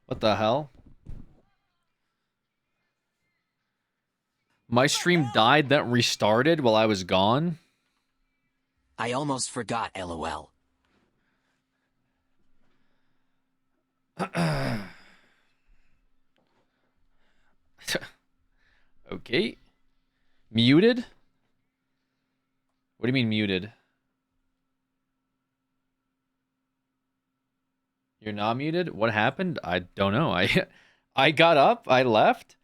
What the hell? My stream died, then restarted while I was gone? I almost forgot, LOL. Okay. Muted? What do you mean muted? You're not muted? What happened? I don't know. I got up, I left,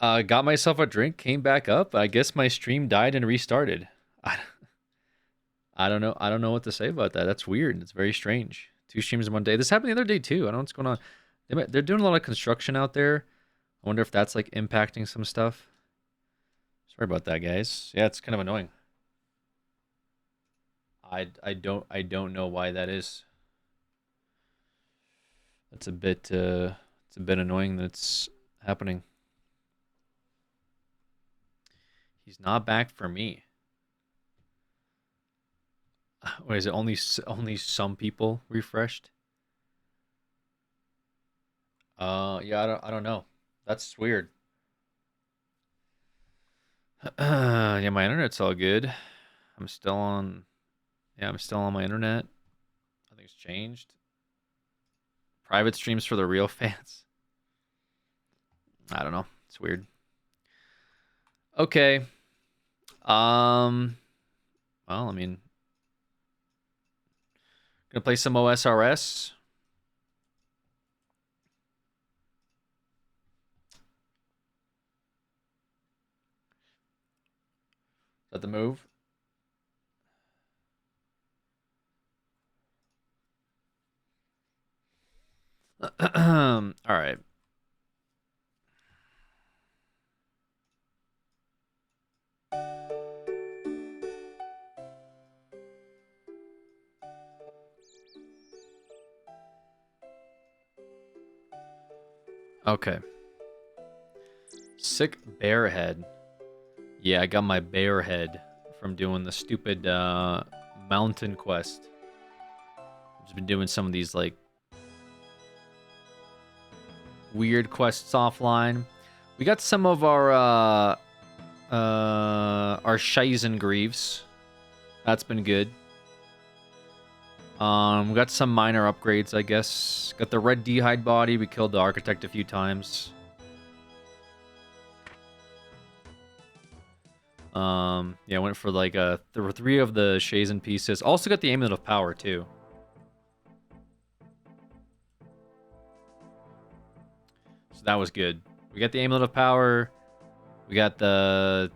got myself a drink, came back up. I guess my stream died and restarted. I, I don't know. I don't know what to say about that. That's weird. It's very strange. Two streams in one day. This happened the other day too. I don't know what's going on. They're doing a lot of construction out there. I wonder if that's like impacting some stuff. Sorry about that, guys. Yeah, it's kind of annoying. I don't know why that is. It's a bit annoying that it's happening. He's not back for me. What is it? Only some people refreshed? Yeah, I don't know. That's weird. Yeah, my internet's all good. I'm still on. Yeah, I'm still on my internet. Nothing's changed. Private streams for the real fans. I don't know. It's weird. Okay. Um. Well, I mean, gonna play some OSRS. Is that the move? All right. Okay. Sick bear head. Yeah, I got my bear head from doing the stupid mountain quest. I've just been doing some of these like weird quests offline. We got some of our Shizen Greaves. That's been good. We got some minor upgrades, I guess. Got the red D'hide body. We killed the architect a few times. Yeah, went for like there were 3 of the Shazen pieces. Also got the Amulet of Power too. So that was good. We got the Amulet of Power. We got the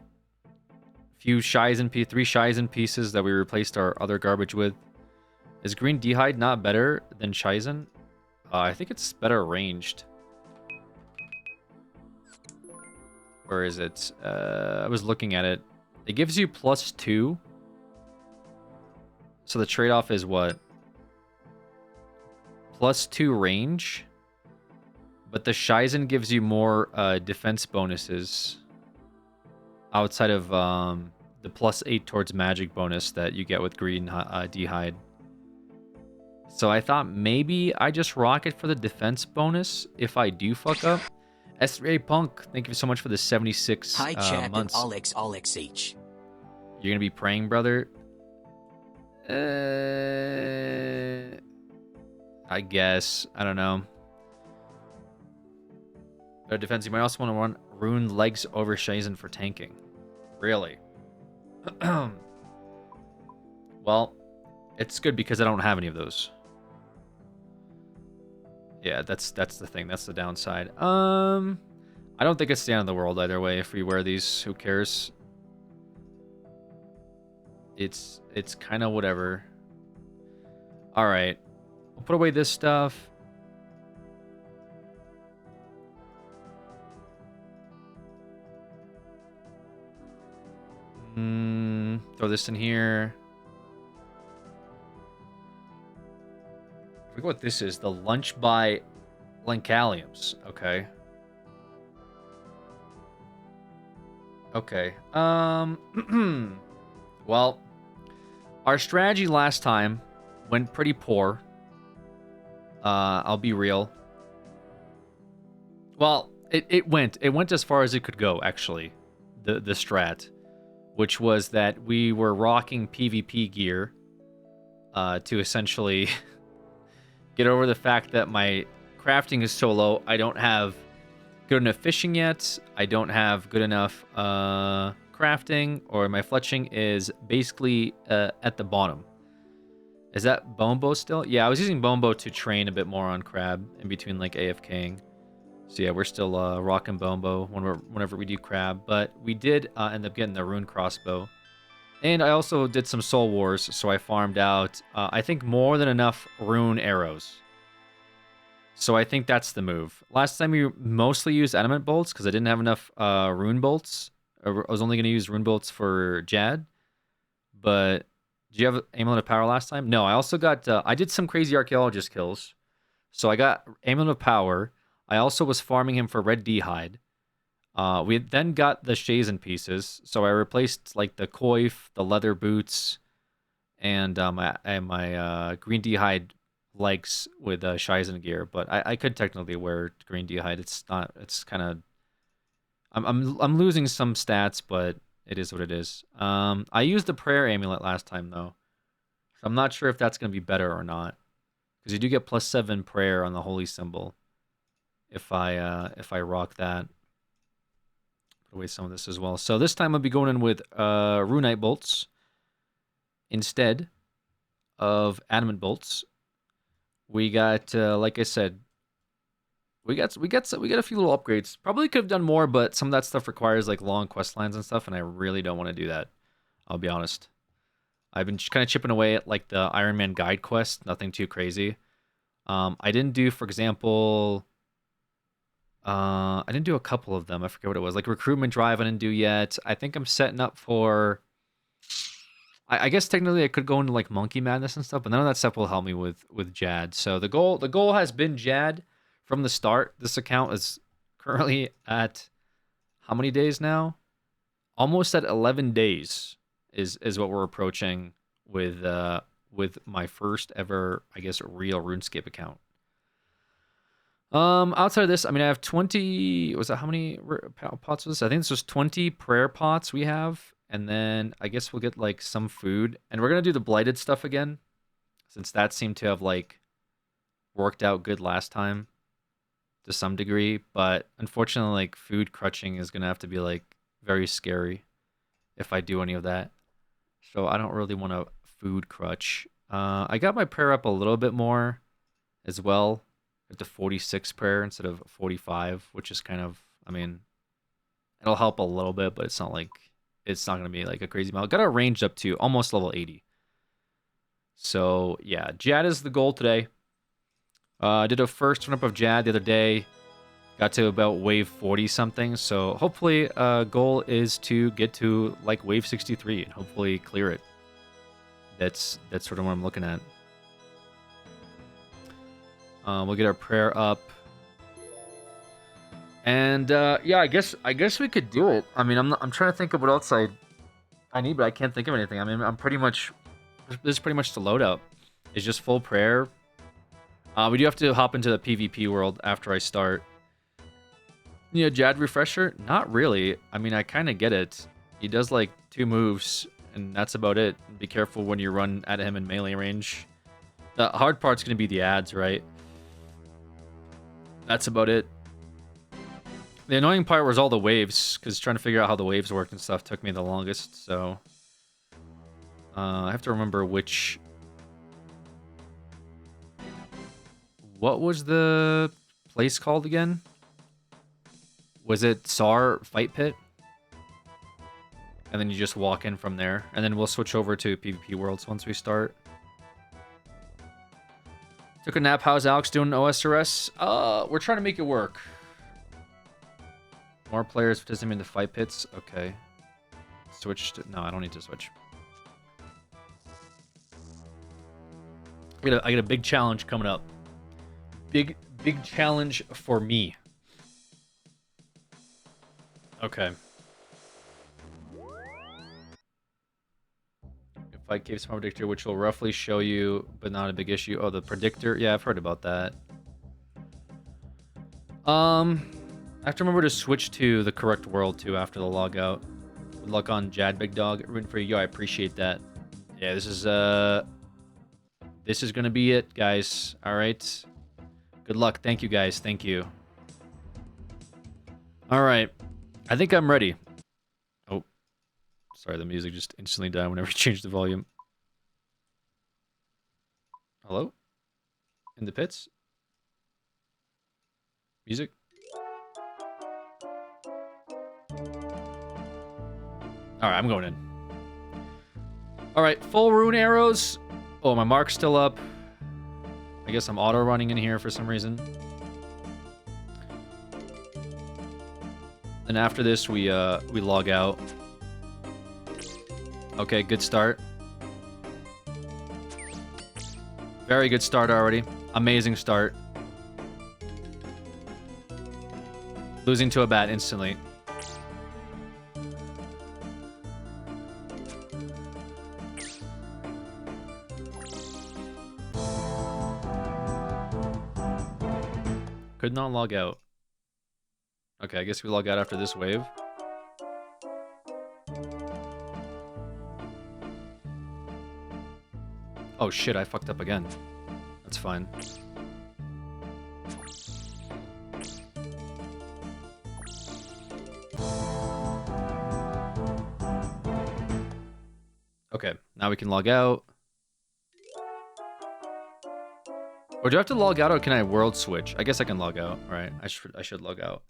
three Shizen pieces that we replaced our other garbage with. Is green D'hide not better than Shizen? I think it's better ranged. Where is it? I was looking at it. It gives you +2. So the trade-off is what? +2 range. But the Shizen gives you more defense bonuses. Outside of the +8 towards magic bonus that you get with green D'hide. So I thought maybe I just rock it for the defense bonus if I do fuck up. S3A Punk, thank you so much for the 76 Hi, chat months. and Alex H. You're gonna be praying, brother? I guess. I don't know. Better defense. You might also want to run Rune Legs over Shazen for tanking. Really? Well, it's good because I don't have any of those. Yeah, that's the thing. That's the downside. I don't think it's the end of the world either way if we wear these. Who cares? It's kind of whatever. All right. We'll put away this stuff. Throw this in here. I forget what this is. The lunch by Lencaliums. Okay. Okay. Well, our strategy last time went pretty poor. I'll be real. Well, it went as far as it could go, actually. The strat, which was that we were rocking PvP gear to essentially get over the fact that my crafting is so low. I don't have good enough fishing yet. I don't have good enough crafting, or my fletching is basically at the bottom. Is that Bombo still? Yeah, I was using Bombo to train a bit more on crab in between like AFKing. So yeah, we're still rocking Bombo whenever we do crab, but we did end up getting the rune crossbow. And I also did some soul wars, so I farmed out, I think, more than enough rune arrows. So I think that's the move. Last time we mostly used adamant bolts because I didn't have enough rune bolts. I was only going to use rune bolts for Jad. But do you have Amulet of Power last time? No, I also got, I did some crazy archaeologist kills. So I got Amulet of Power. I also was farming him for Red D-Hide. We then got the Shazen pieces. So I replaced like the coif, the leather boots, and my green D-Hide legs with Shizen gear. But I could technically wear green D-Hide. It's not. It's kind of. I'm losing some stats, but it is what it is. I used the prayer amulet last time though, so I'm not sure if that's gonna be better or not, because you do get +7 prayer on the holy symbol. If I rock that, put away some of this as well. So this time I'll be going in with runite bolts instead of adamant bolts. We got like I said, we got a few little upgrades. Probably could have done more, but some of that stuff requires like long quest lines and stuff, and I really don't want to do that. I'll be honest. I've been kind of chipping away at like the Iron Man guide quest, nothing too crazy. I didn't do, for example, I didn't do a couple of them. I forget what it was. Like recruitment drive, I didn't do yet. I think I'm setting up for. I guess technically I could go into like Monkey Madness and stuff, but none of that stuff will help me with Jad. So the goal has been Jad from the start. This account is currently at how many days now? Almost at 11 days is what we're approaching with my first ever, I guess, real RuneScape account. Outside of this, I mean, I have 20. Was that how many pots was this? I think this was 20 prayer pots we have, and then I guess we'll get like some food, and we're gonna do the blighted stuff again, since that seemed to have like worked out good last time to some degree. But unfortunately, like food crutching is gonna have to be like very scary if I do any of that. So I don't really want to food crutch. I got my prayer up a little bit more as well, at the 46 prayer instead of 45, which is kind of, I mean, it'll help a little bit, but it's not going to be like a crazy amount. Got it ranged up to almost level 80. So yeah, Jad is the goal today. I did a first run up of Jad the other day. Got to about wave 40 something. So hopefully goal is to get to like wave 63 and hopefully clear it. That's sort of what I'm looking at. We'll get our prayer up. And yeah, I guess we could do it. I mean, I'm trying to think of what else I need, but I can't think of anything. I mean, this is pretty much the loadout. It's just full prayer. We do have to hop into the PvP world after I start. Yeah, Jad refresher? Not really. I mean, I kind of get it. He does like 2 moves, and that's about it. Be careful when you run at him in melee range. The hard part's going to be the ads, right? That's about it. The annoying part was all the waves, because trying to figure out how the waves worked and stuff took me the longest, so... I have to remember which... What was the place called again? Was it SAR Fight Pit? And then you just walk in from there. And then we'll switch over to PvP Worlds once we start. Took a nap. How's Alex doing in OSRS? We're trying to make it work. More players participating in the fight pits. Okay. Switch to... No, I don't need to switch. I got a big challenge coming up. Big challenge for me. Okay. Fight Cave Spawn Predictor, which will roughly show you, but not a big issue. Oh, the Predictor. Yeah, I've heard about that. I have to remember to switch to the correct world too after the logout. Good luck on Jad, big dog. Rooting for you. I appreciate that. Yeah, this is gonna be it, guys. All right. Good luck. Thank you, guys. Thank you. All right. I think I'm ready. Oh, sorry. The music just instantly died whenever you change the volume. Hello? In the pits? Music? All right, I'm going in. All right, full rune arrows. Oh, my mark's still up. I guess I'm auto running in here for some reason. And after this, we log out. Okay, good start. Very good start already. Amazing start. Losing to a bat instantly. Could not log out. Okay, I guess we log out after this wave. Oh shit, I fucked up again. That's fine. Okay, now we can log out. Or do I have to log out, or can I world switch? I guess I can log out, right? I should log out.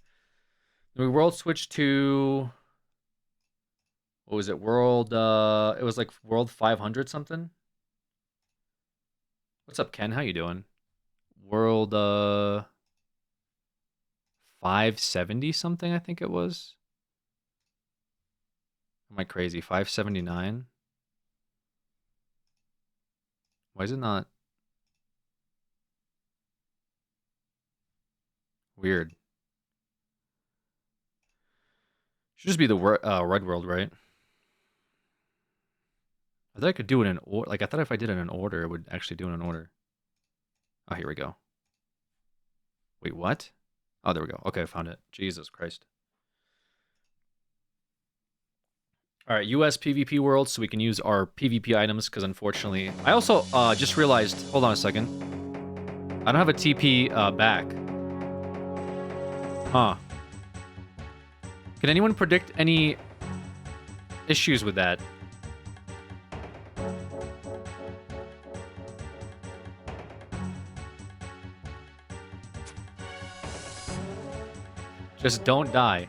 We world switch to, what was it? World it was like world 500 something. What's up, Ken? How you doing? World 570 something, I think it was. Am I crazy? 579? Why is it not? Weird. Should just be the red world, right? I thought I could do it in order. Like, I thought if I did it in order, it would actually do it in order. Oh, here we go. Wait, what? Oh, there we go. Okay, I found it. Jesus Christ. All right, US PvP world, so we can use our PvP items, because unfortunately... I also just realized... Hold on a second. I don't have a TP back. Huh. Can anyone predict any issues with that? Just don't die.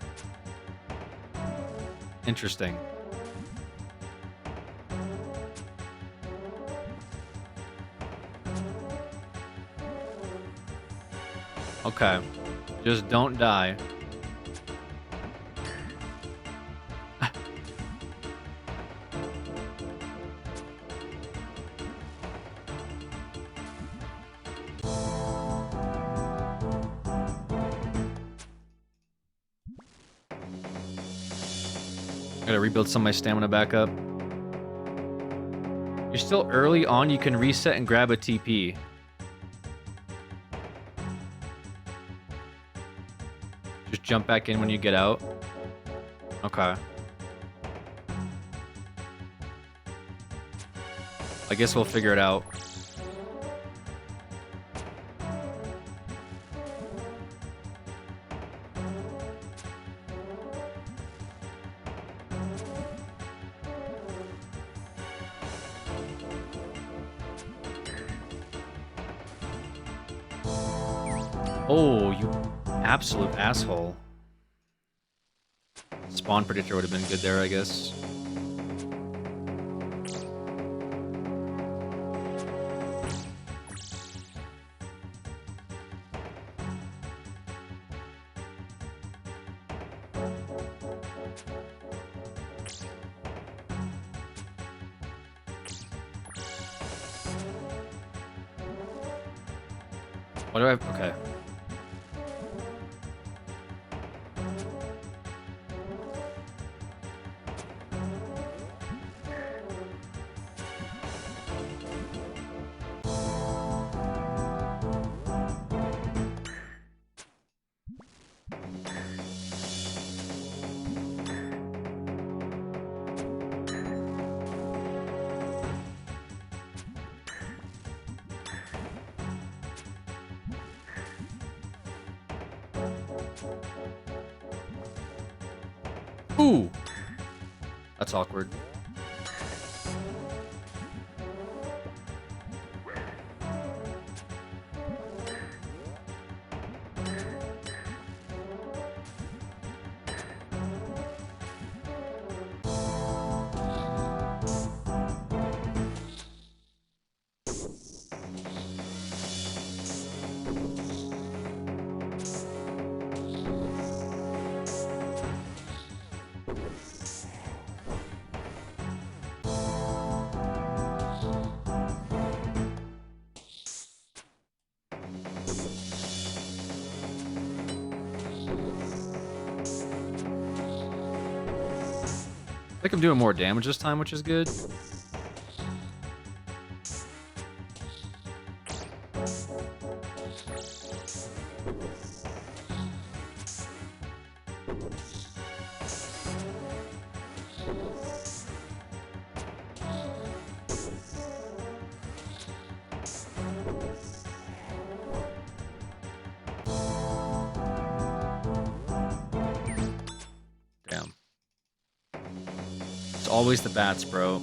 Interesting. Okay. Just don't die. Gotta rebuild some of my stamina back up. You're still early on, you can reset and grab a TP. Just jump back in when you get out. Okay. I guess we'll figure it out. Oh, you absolute asshole. Spawn predictor would have been good there, I guess. What do I have? Okay. Ooh! That's awkward. I think I'm doing more damage this time, which is good. Damn. It's always the bats, bro.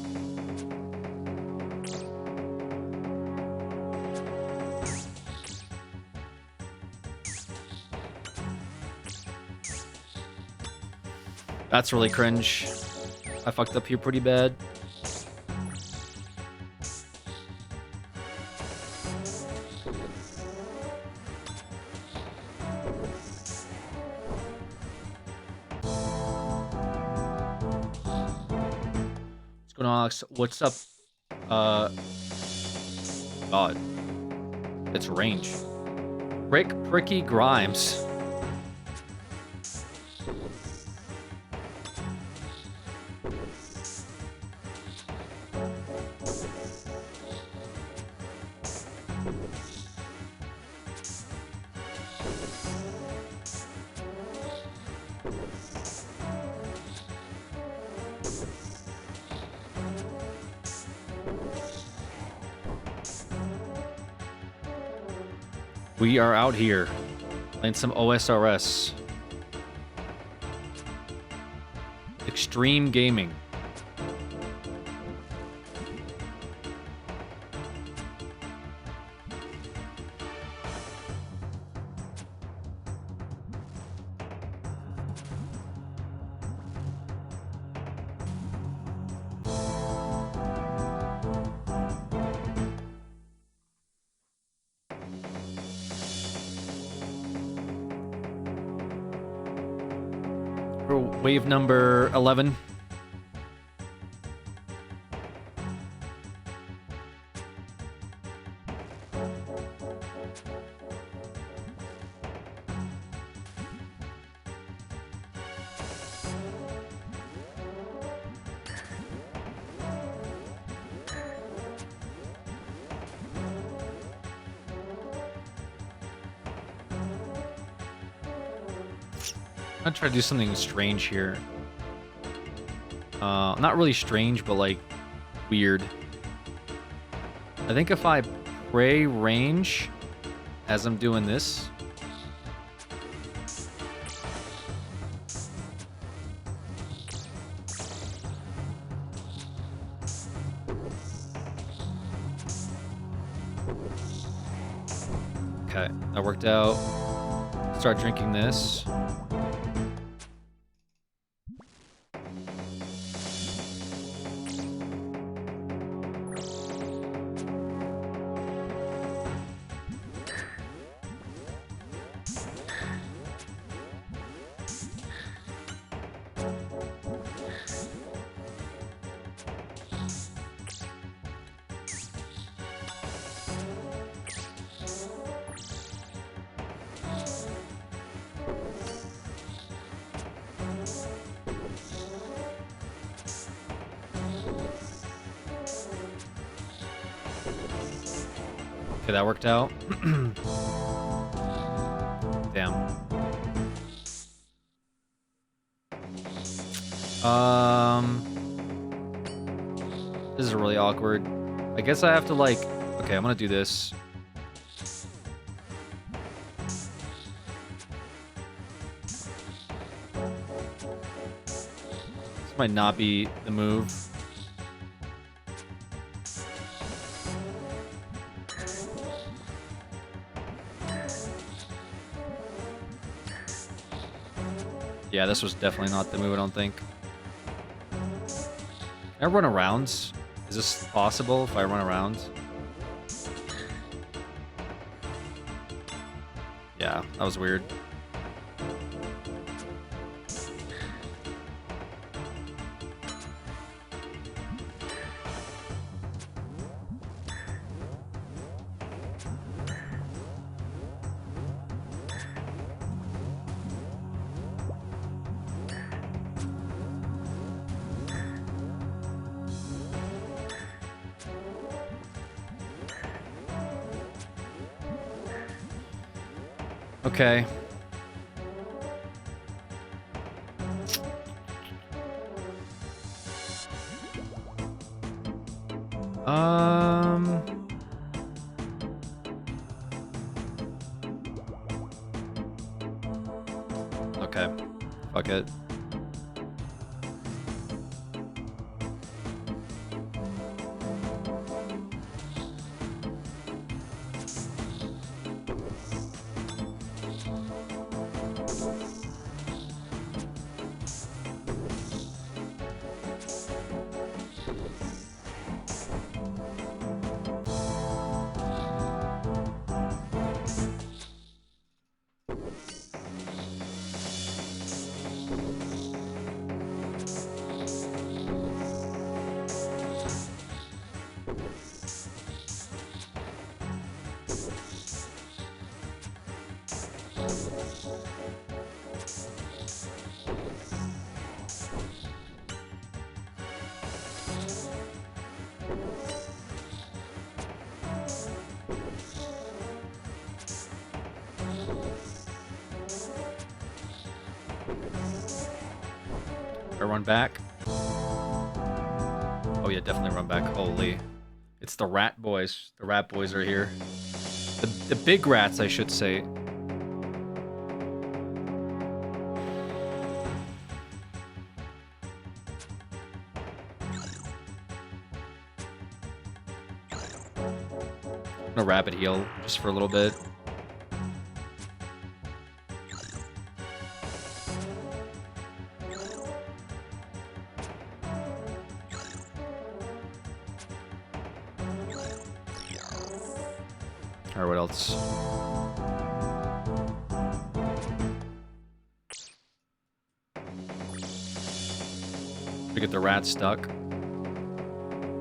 That's really cringe. I fucked up here pretty bad. What's going on, Alex? What's up? God. It's range. Rick Pricky Grimes. We are out here playing some OSRS. Extreme Gaming. Wave number 11. I'm gonna try to do something strange here. Not really strange, but like weird. I think if I pray range as I'm doing this. Okay, that worked out. Start drinking this. Okay, that worked out. Damn. This is really awkward. I guess I have to like... Okay, I'm gonna do this. This might not be the move. Yeah, this was definitely not the move, I don't think. Can I run around? Is this possible if I run around? Yeah, that was weird. Okay. Okay. Fuck it. I run back. Oh yeah, definitely run back. Holy. It's the rat boys. The rat boys are here. The big rats, I should say. I'm gonna rapid heal just for a little bit. Alright, what else? We get the rat stuck.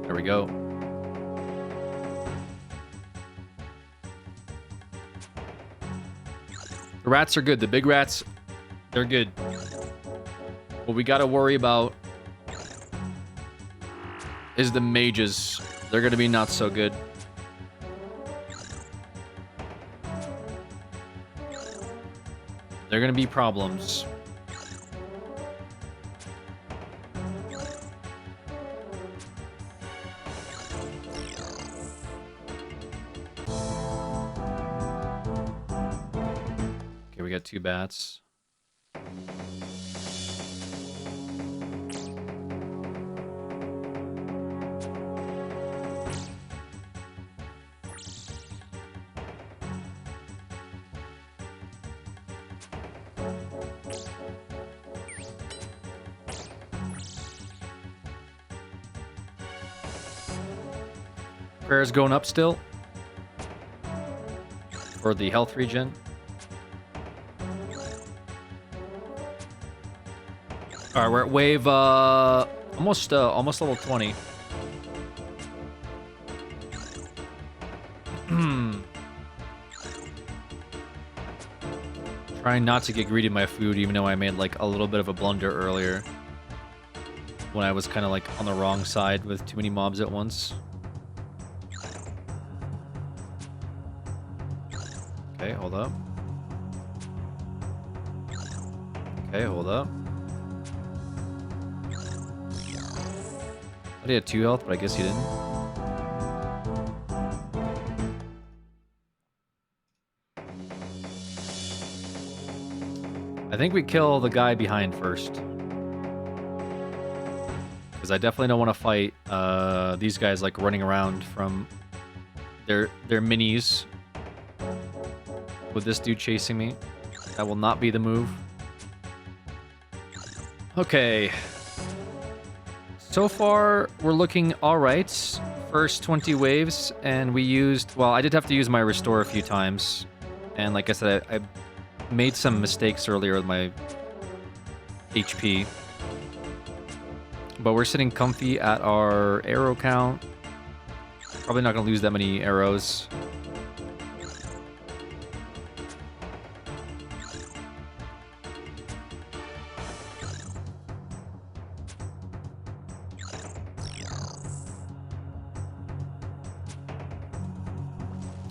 There we go. The rats are good. The big rats, they're good. What we gotta worry about is the mages. They're gonna be not so good. They're gonna be problems. Okay, we got 2 bats. Prayer's going up still. For the health regen. Alright, we're at wave almost level 20. Trying not to get greedy with my food, even though I made like a little bit of a blunder earlier. When I was kind of like on the wrong side with too many mobs at once. Okay, hold up. Okay, hold up. I had 2 health, but I guess he didn't. I think we kill the guy behind first. Because I definitely don't want to fight these guys like running around from their minis with this dude chasing me. That will not be the move. Okay. So far, we're looking alright. First 20 waves, and we used... Well, I did have to use my restore a few times. And like I said, I made some mistakes earlier with my HP. But we're sitting comfy at our arrow count. Probably not going to lose that many arrows.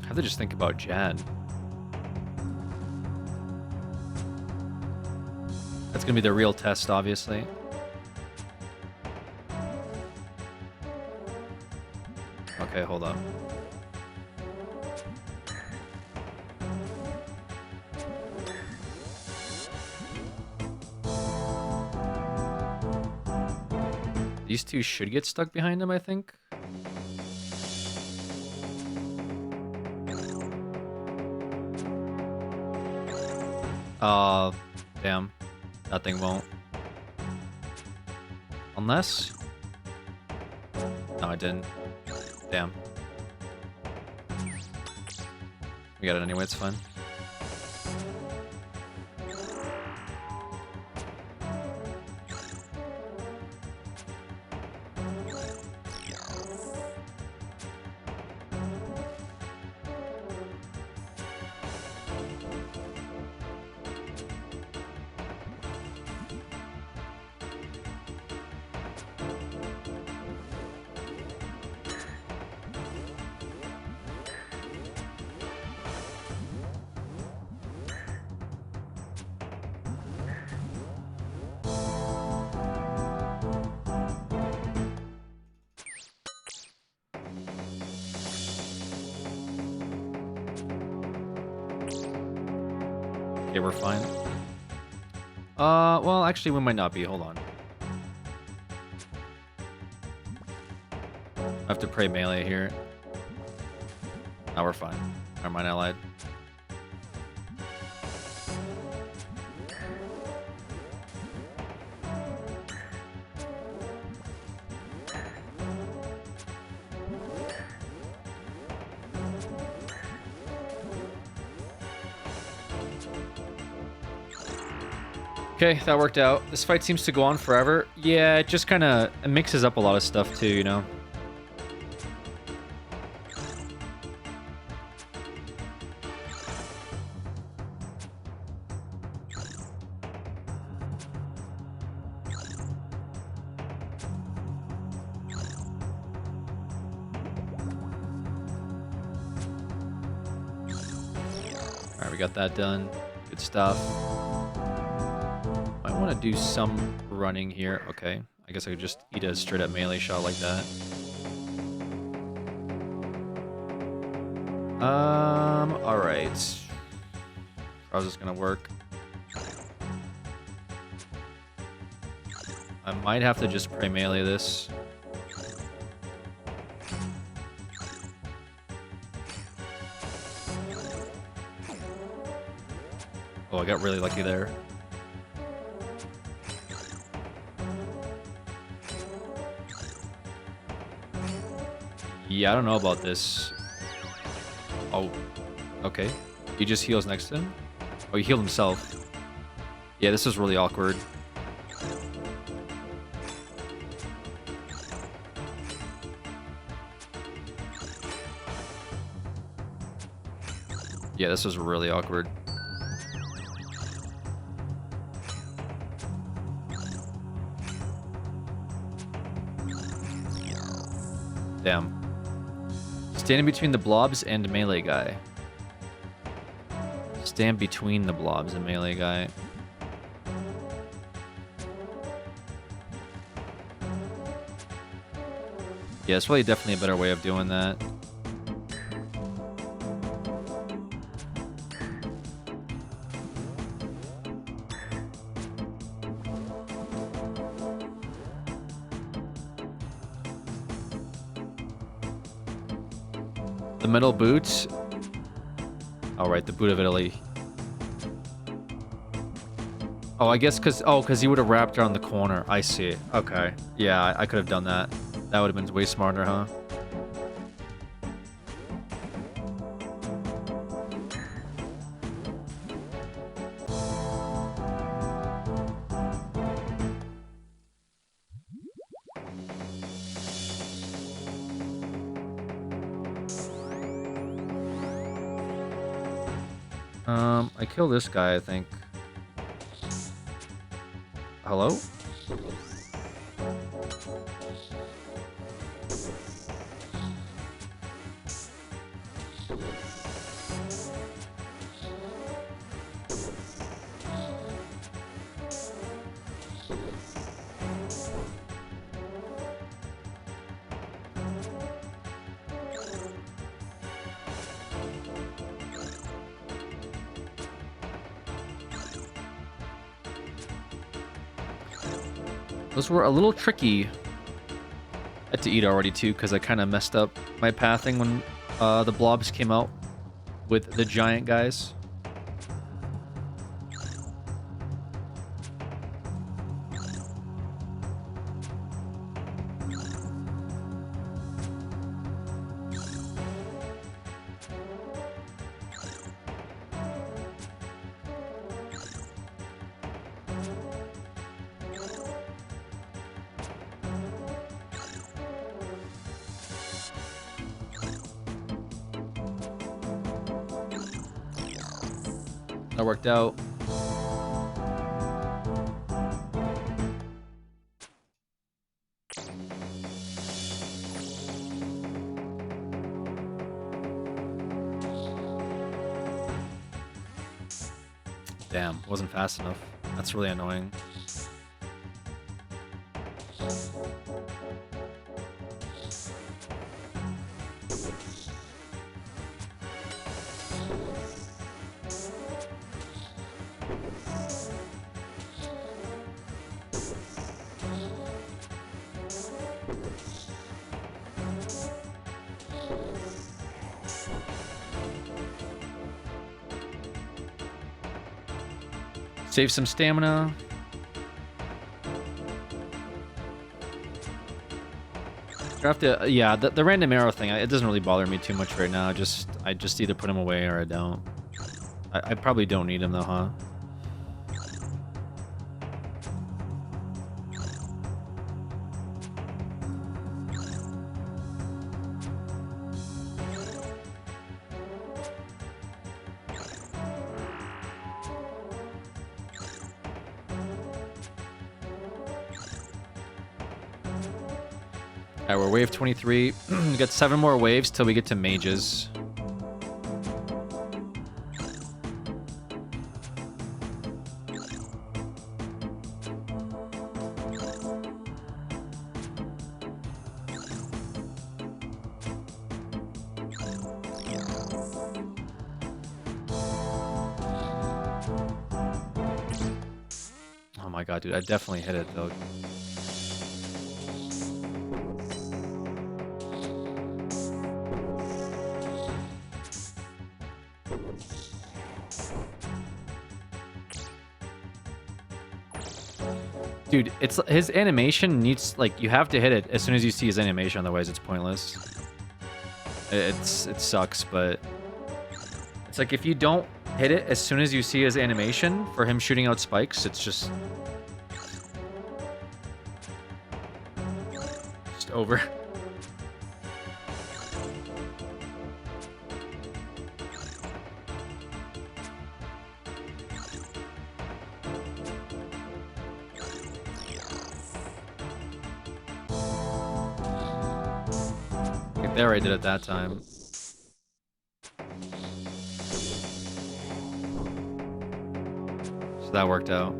I have to just think about Jan. That's going to be the real test, obviously. Okay, hold up. These two should get stuck behind him, I think. Damn. That thing won't. Unless... No, I didn't. Damn. We got it anyway, it's fine. Okay, we're fine. Well, actually, we might not be. Hold on. I have to pray melee here. Now we're fine. Never mind, I lied. Okay, that worked out. This fight seems to go on forever. Yeah, it just kind of mixes up a lot of stuff too, you know? Alright, we got that done. Good stuff. I want to do some running here. Okay, I guess I could just eat a straight up melee shot like that. Alright. How's this gonna work? I might have to just pray melee this. Oh, I got really lucky there. Yeah, I don't know about this. Oh, okay. He just heals next to him? Oh, he healed himself. Yeah, this is really awkward. Yeah, this was really awkward. Damn. Standing between the blobs and melee guy. Stand between the blobs and melee guy. Yeah, it's really definitely a better way of doing that. The metal boot. Oh, right, the boot of Italy. Oh, I guess because he would have wrapped around the corner. I see. Okay. Yeah, I could have done that. That would have been way smarter, huh? I kill this guy, I think. Hello? Those were a little tricky. I had to eat already too, because I kind of messed up my pathing when the blobs came out with the giant guys. That worked out. Damn, wasn't fast enough. That's really annoying. Save some stamina. Yeah, the random arrow thing, it doesn't really bother me too much right now. I just either put him away or I don't. I probably don't need him though, huh? Alright, we're wave 23. We got 7 more waves till we get to mages. Oh my god, dude, I definitely hit it though. Dude, it's his animation needs, like, you have to hit it as soon as you see his animation, otherwise it's pointless. It sucks, but it's like if you don't hit it as soon as you see his animation for him shooting out spikes, it's just over. There I did it that time. So that worked out.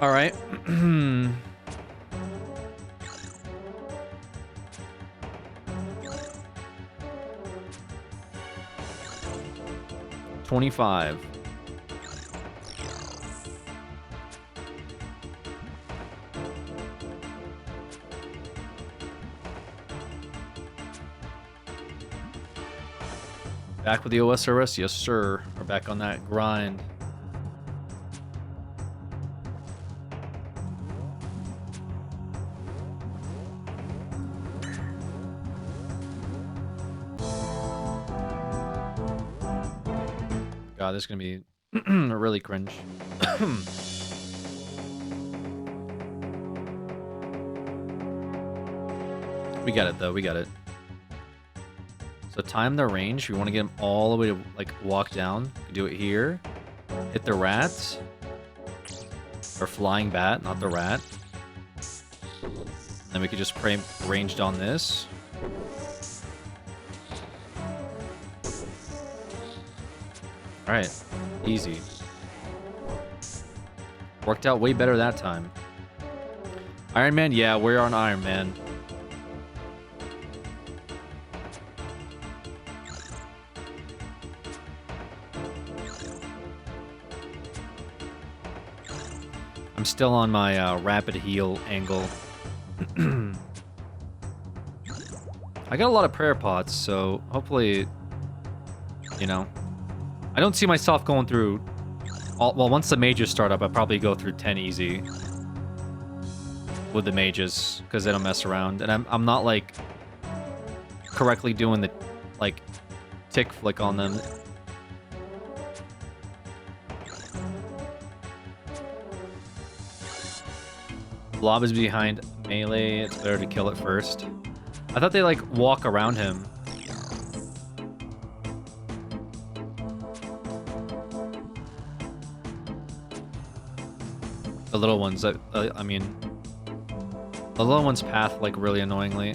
All right. 25. Back with the OSRS? Yes, sir. We're back on that grind. God, this is going to be really cringe. We got it, though. We got it. So time the range. We want to get them all the way to, like, walk down. We can do it here. Hit the rat. Or flying bat, not the rat. Then we could just pray ranged on this. Alright. Easy. Worked out way better that time. Iron Man? Yeah, we're on Iron Man. I'm still on my rapid heal angle. I got a lot of prayer pots, so hopefully, you know, I don't see myself going through all, well, once the mages start up, I'll probably go through 10 easy with the mages, because they don't mess around. And I'm not, like, correctly doing the, like, tick flick on them. Blob is behind melee. It's better to kill it first. I thought they, like, walk around him. The little ones, I mean... The little ones path, like, really annoyingly.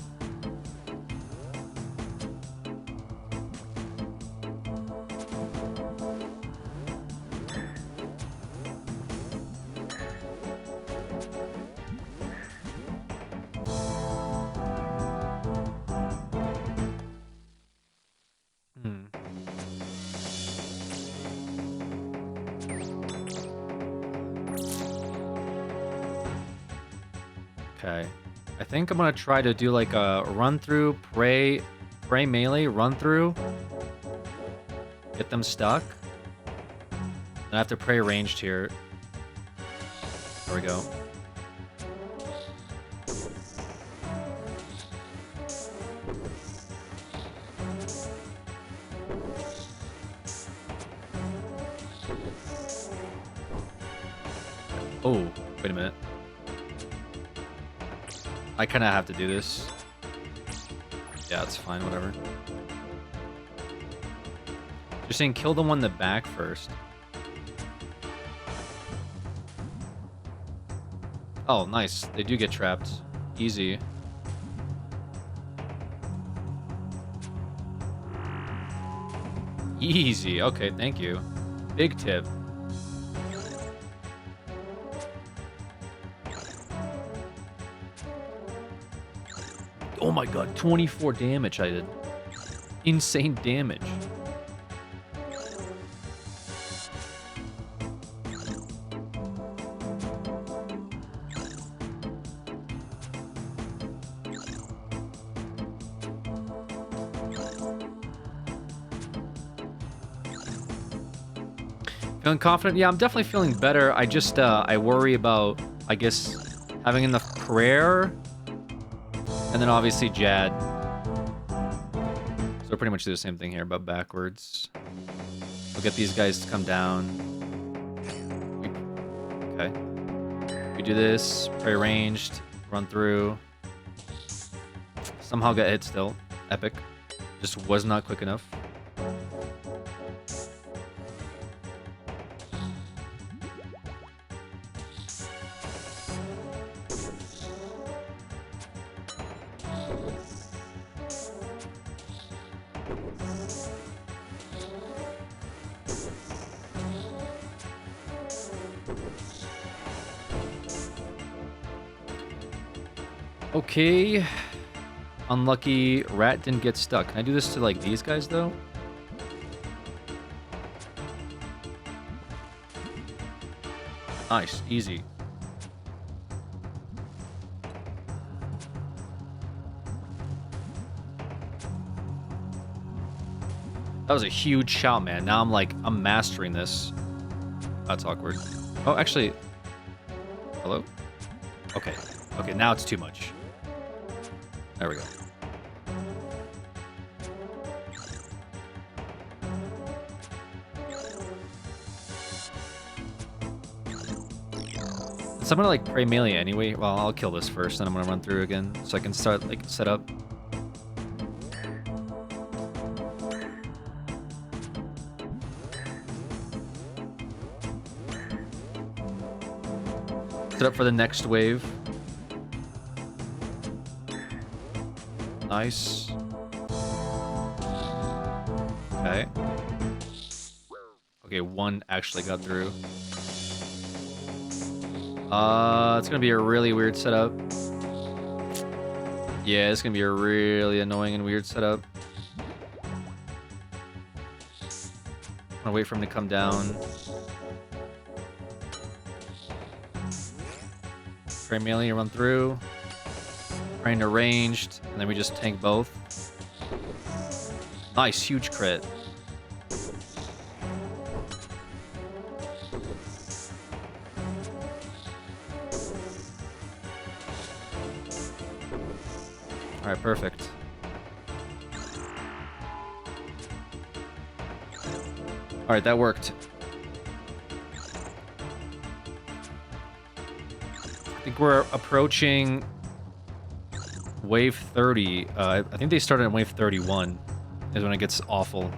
Okay. I think I'm gonna try to do like a run through, pray melee, run through. Get them stuck. Then I have to pray ranged here. There we go. Oh, wait a minute. I kind of have to do this. Yeah, it's fine, whatever. You're saying kill the one in the back first. Oh, nice. They do get trapped. Easy. Easy. Okay, thank you. Big tip. Oh my god, 24 damage I did. Insane damage. Feeling confident? Yeah, I'm definitely feeling better. I just, I worry about, I guess, having enough prayer. And then obviously Jad. So pretty much do the same thing here, but backwards. We'll get these guys to come down. Okay. We do this, pray ranged, run through. Somehow get hit still. Epic. Just was not quick enough. Okay. Unlucky rat didn't get stuck. Can I do this to like these guys though? Nice, easy. That was a huge shout, man. Now I'm mastering this. That's awkward. Oh, actually, hello? Okay. Okay, now it's too much. There we go. So I'm gonna like pray melee anyway. Well, I'll kill this first, then I'm gonna run through again so I can start like set up. Set up for the next wave. Nice. Okay. Okay, one actually got through. It's gonna be a really weird setup. Yeah, it's gonna be a really annoying and weird setup. I'm gonna wait for him to come down. Pray melee, run through. Praying to ranged, and then we just tank both. Nice, huge crit. Alright, perfect. Alright, that worked. I think we're approaching wave 30. I think they started in wave 31 is when it gets awful.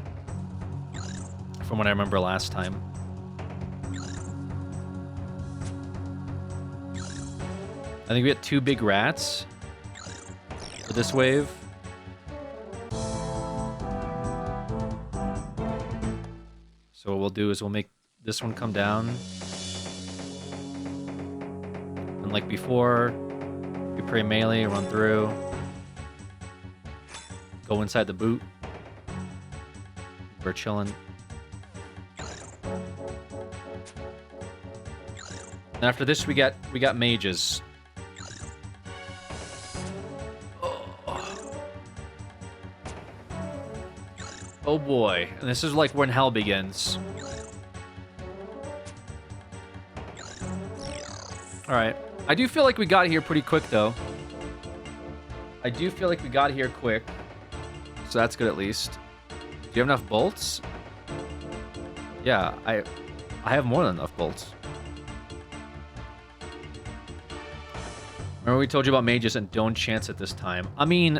From what I remember last time. I think we got 2 big rats for this wave. So what we'll do is we'll make this one come down. And like before, we pray melee, run through. Go inside the boot. We're chilling. And after this we got mages. Oh boy, and this is like when hell begins. Alright. I do feel like we got here pretty quick, though. I do feel like we got here quick. So that's good, at least. Do you have enough bolts? Yeah, I have more than enough bolts. Remember we told you about mages and don't chance it this time. I mean...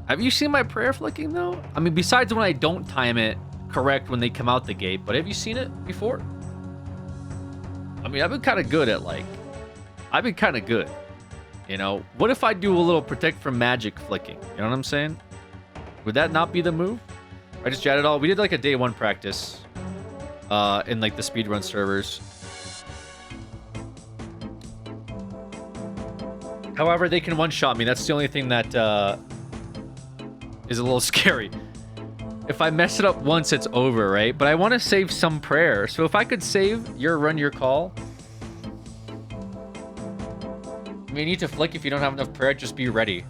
Have you seen my prayer flicking, though? I mean, besides when I don't time it correct when they come out the gate, but have you seen it before? I mean, I've been kind of good at, like... I've been kind of good. You know? What if I do a little protect from magic flicking? You know what I'm saying? Would that not be the move? I just chatted all. We did, like, a day 1 practice. In, like, the speedrun servers. However, they can one-shot me. That's the only thing that, is a little scary. If I mess it up once, it's over, right? But I want to save some prayer. So if I could save your run your call. I mean, you need to flick if you don't have enough prayer. Just be ready.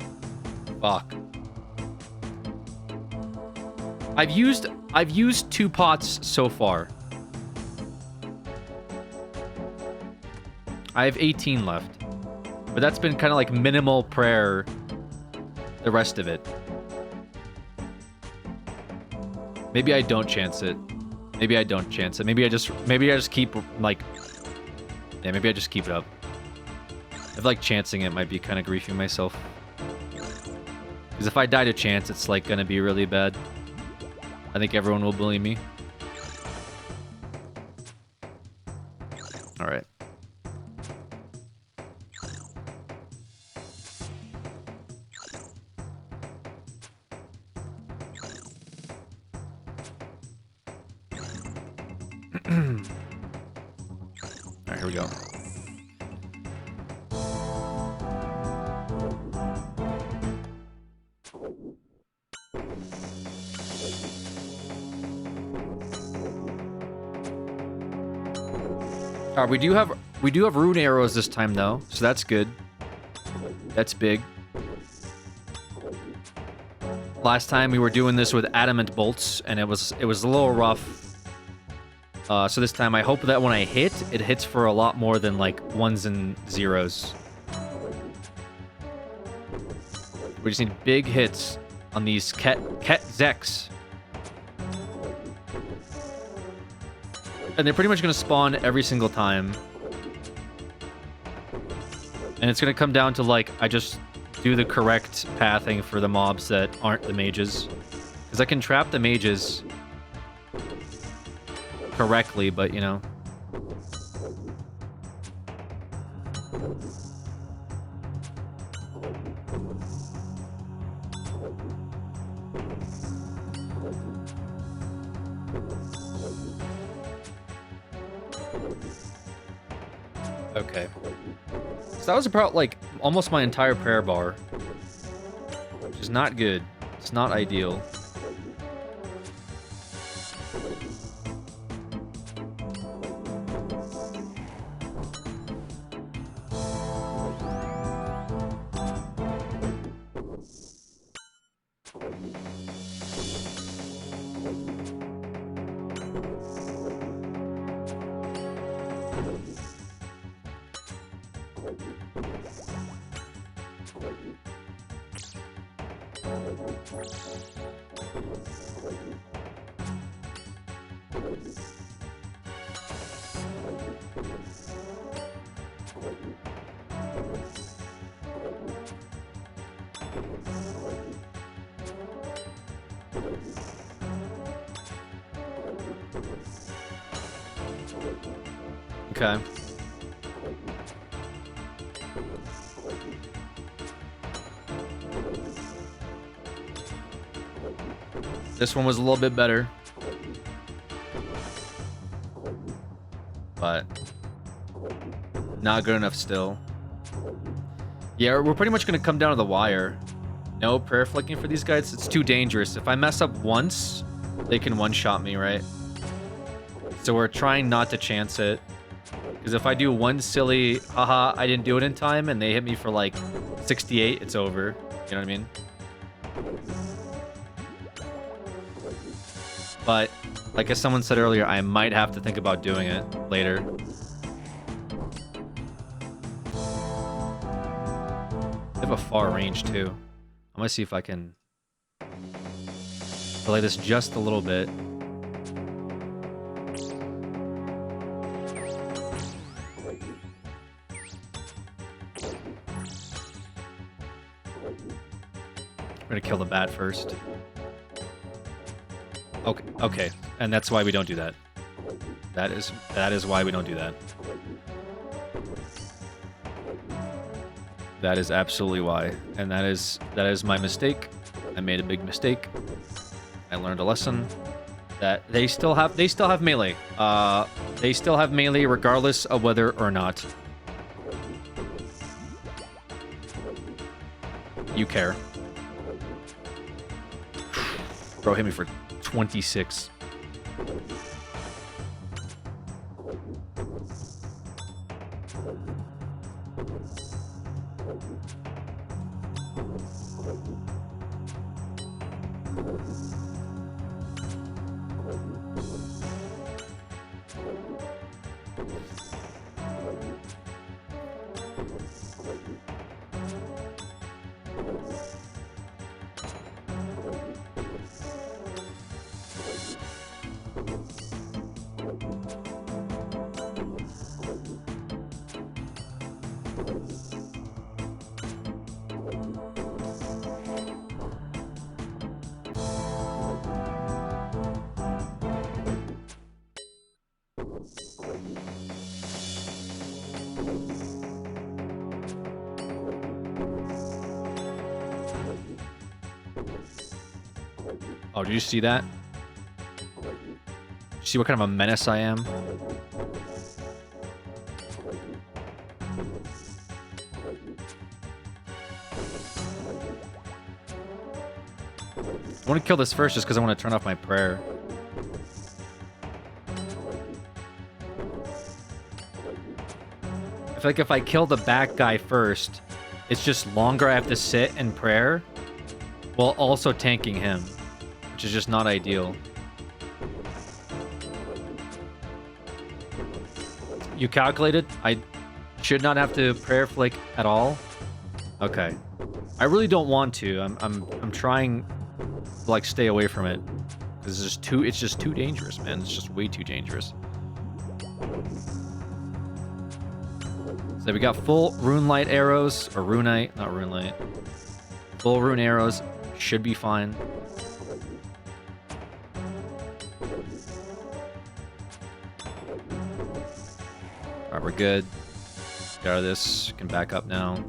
Fuck. I've used 2 pots so far. I have 18 left. But that's been kind of like minimal prayer the rest of it. Maybe I don't chance it. Maybe I don't chance it. Maybe I just keep, like... Yeah, maybe I just keep it up. I feel like chancing it might be kind of griefing myself. Because if I die to chance, it's, like, gonna be really bad. I think everyone will bully me. Alright. Alright, here we go. We do have rune arrows this time though, so that's good. That's big. Last time we were doing this with adamant bolts, and it was a little rough. So this time I hope that when I hit, it hits for a lot more than like ones and zeros. We just need big hits on these Ket Zeks. And they're pretty much going to spawn every single time. And it's going to come down to, like, I just do the correct pathing for the mobs that aren't the mages. Because I can trap the mages correctly, but, you know. Okay. So that was about, like, almost my entire prayer bar. Which is not good. It's not ideal. Okay. This one was a little bit better. But not good enough still. Yeah, we're pretty much going to come down to the wire. No prayer flicking for these guys. It's too dangerous. If I mess up once, they can one-shot me, right? So we're trying not to chance it. Because if I do one silly, haha, I didn't do it in time, and they hit me for like 68, it's over. You know what I mean? But, like as someone said earlier, I might have to think about doing it later. They have a far range, too. I'm gonna see if I can delay this just a little bit. I'm gonna kill the bat first. Okay, and that's why we don't do that. That is why we don't do that. That is absolutely why, and that is my mistake. I made a big mistake. I learned a lesson that they still have melee. They still have melee regardless of whether or not you care. Bro hit me for 26. Oh, did you see that? Did you see what kind of a menace I am? I want to kill this first just because I want to turn off my prayer. I feel like if I kill the back guy first, it's just longer I have to sit and prayer while also tanking him, which is just not ideal. You calculated? I should not have to prayer flick at all? Okay. I really don't want to. I'm trying to like stay away from it. Because it's just too dangerous, man. It's just way too dangerous. So we got full Runelite arrows, or Runite, not Runelite. Full Rune arrows should be fine. Alright, we're good. Get out of this. Can back up now.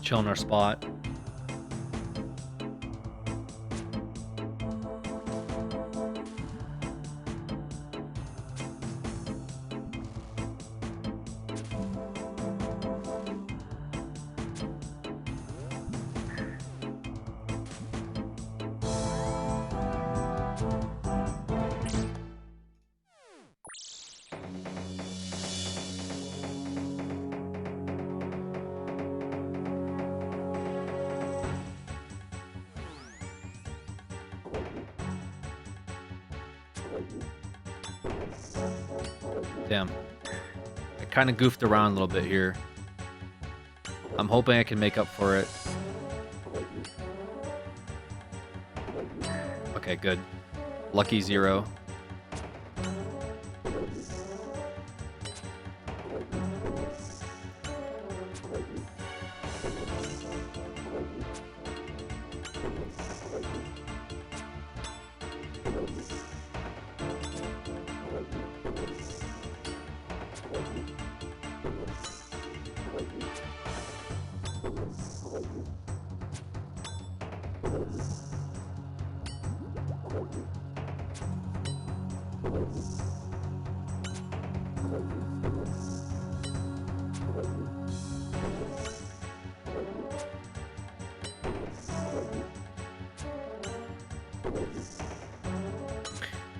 Chill in our spot. Damn. I kind of goofed around a little bit here. I'm hoping I can make up for it. Okay, good. Lucky 0.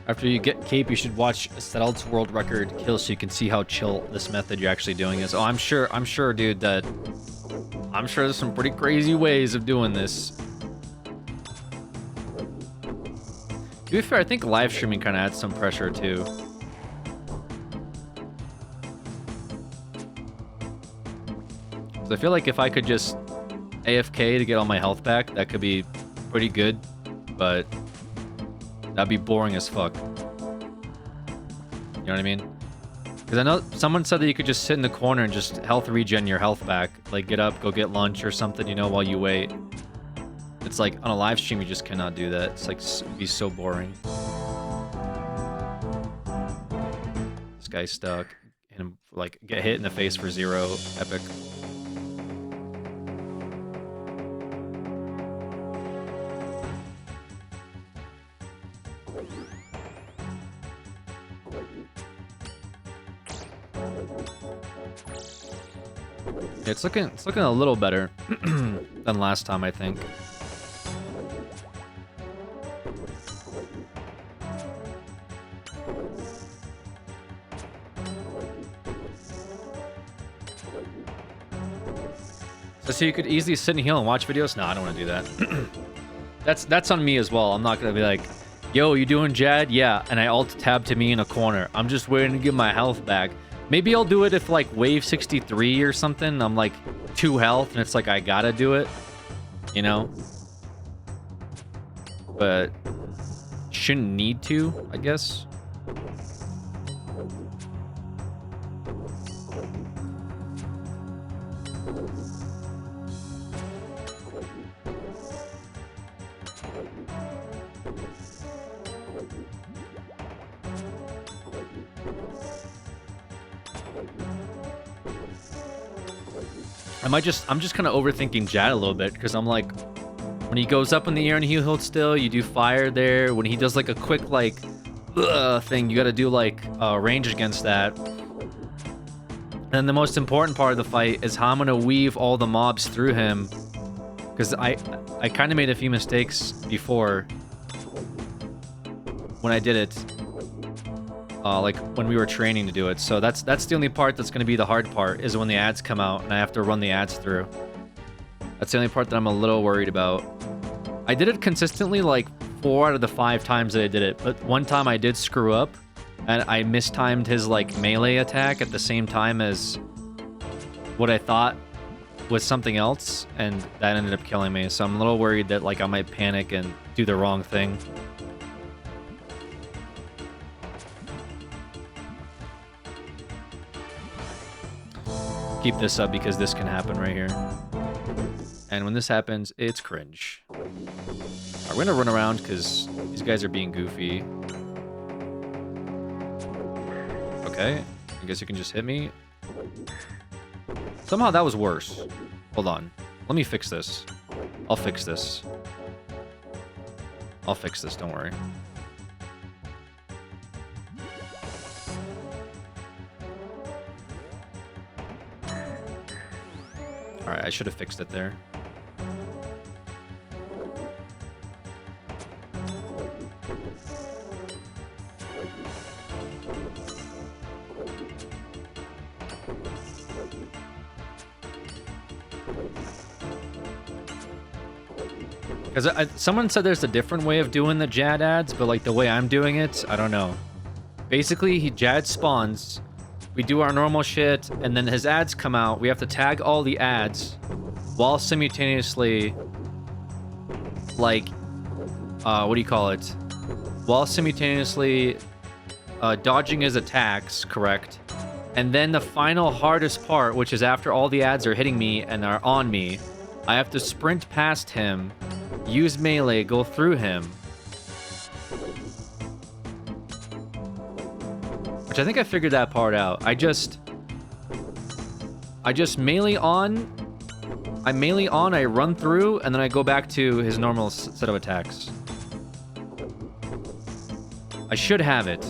After you get cape, you should watch Settled's world record kill so you can see how chill this method you're actually doing is. Oh, I'm sure, dude, that I'm sure there's some pretty crazy ways of doing this. To be fair, I think live streaming kind of adds some pressure too. So I feel like if I could just AFK to get all my health back, that could be pretty good, but that'd be boring as fuck. You know what I mean? Because I know someone said that you could just sit in the corner and just health regen your health back. Like, get up, go get lunch or something, you know, while you wait. It's like, on a live stream, you just cannot do that. It's like, it'd be so boring. This guy's stuck. And, like, get hit in the face for 0. Epic. It's looking a little better than last time, I think. So you could easily sit and heal and watch videos? No, I don't want to do that. That's on me as well. I'm not gonna be like, yo, you doing Jad? Yeah, and I alt tab to me in a corner. I'm just waiting to get my health back. Maybe I'll do it if, like, wave 63 or something, I'm, like, 2 health, and it's like I gotta do it. You know? But shouldn't need to, I guess. I'm just kind of overthinking Jad a little bit, because I'm like, when he goes up in the air and he holds still, you do fire there. When he does like a quick like thing, you got to do like range against that. And the most important part of the fight is how I'm gonna weave all the mobs through him, because I kind of made a few mistakes before when I did it. like when we were training to do it. So that's the only part that's going to be the hard part, is when the ads come out and I have to run the ads through. That's the only part that I'm a little worried about. I did it consistently like 4 out of the 5 times that I did it, but one time I did screw up and I mistimed his like melee attack at the same time as what I thought was something else, and that ended up killing me. So I'm a little worried that like I might panic and do the wrong thing. Keep this up because this can happen right here. And when this happens, it's cringe. Alright, we're gonna run around because these guys are being goofy. Okay, I guess you can just hit me. Somehow that was worse. Hold on. Let me fix this. I'll fix this. I'll fix this, don't worry. Alright, I should have fixed it there. Because someone said there's a different way of doing the Jad ads, but like the way I'm doing it, I don't know. Basically, Jad spawns, we do our normal shit, and then his ads come out. We have to tag all the ads while simultaneously, like, what do you call it? While simultaneously dodging his attacks, correct? And then the final hardest part, which is after all the ads are hitting me and are on me, I have to sprint past him, use melee, go through him. Which I think I figured that part out. I just melee on, I run through, and then I go back to his normal set of attacks. I should have it.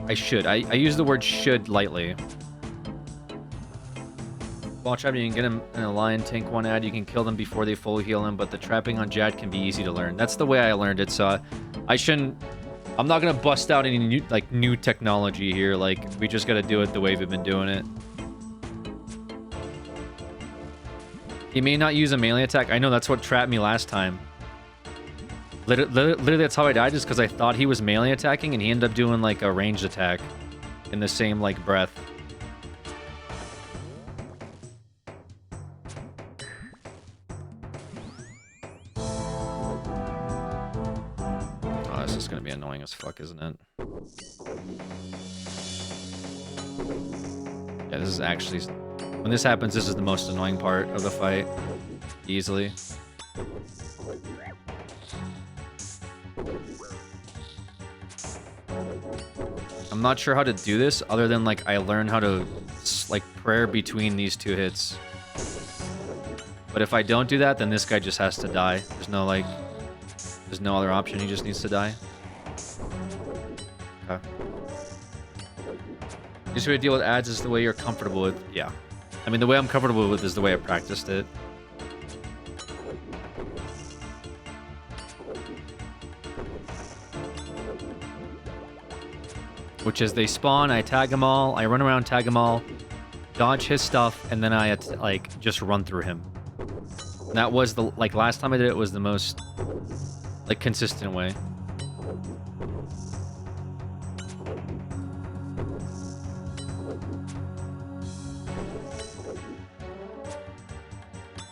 I should. I use the word should lightly. While trapping, you can get him in a lion tank 1 ad. You can kill them before they full heal him, but the trapping on Jad can be easy to learn. That's the way I learned it, so I shouldn't... I'm not gonna bust out any new technology here. Like, we just gotta do it the way we've been doing it. He may not use a melee attack. I know, that's what trapped me last time. Literally, that's how I died, just because I thought he was melee attacking, and he ended up doing, like, a ranged attack in the same, like, breath. Oh, this is gonna be annoying as fuck, isn't it? Yeah, this is actually... When this happens, this is the most annoying part of the fight. Easily. I'm not sure how to do this other than like I learned how to like prayer between these 2 hits. But if I don't do that, then this guy just has to die. There's no like, there's no other option. He just needs to die. Okay. Just way to deal with ads is the way you're comfortable with. Yeah. I mean, the way I'm comfortable with is the way I practiced it. Which is they spawn, I tag them all, I run around, tag them all, dodge his stuff, and then I like just run through him. And that was the like last time I did it was the most like consistent way.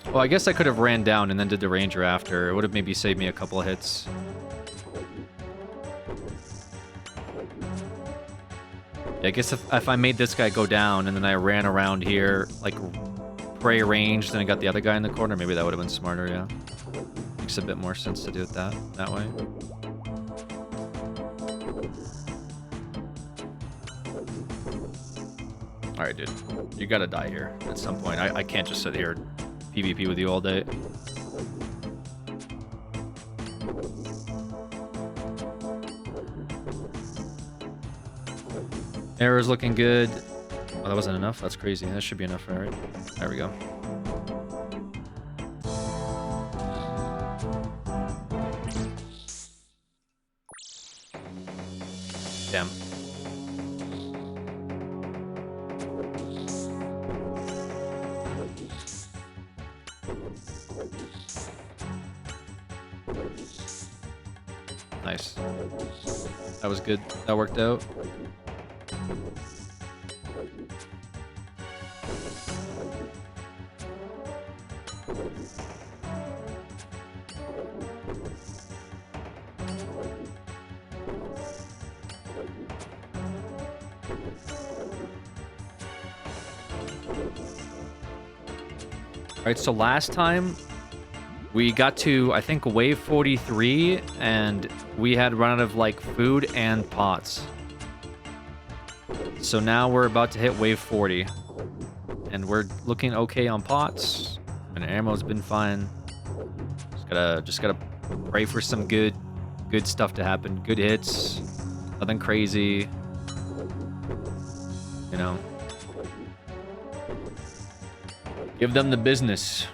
Well, I guess I could have ran down and then did the ranger after. It would have maybe saved me a couple of hits. Yeah, I guess if I made this guy go down and then I ran around here, like, prey range, then I got the other guy in the corner, maybe that would have been smarter, yeah. Makes a bit more sense to do it that way. Alright, dude. You gotta die here at some point. I can't just sit here and PvP with you all day. Arrow's looking good. Oh, that wasn't enough? That's crazy. That should be enough, right? There we go. Damn. Nice. That was good. That worked out. Alright, so last time we got to, I think, wave 43, and we had run out of, like, food and pots. So now we're about to hit wave 40. And we're looking okay on pots. And ammo's been fine. Just gotta pray for some good stuff to happen. Good hits. Nothing crazy. You know. Give them the business.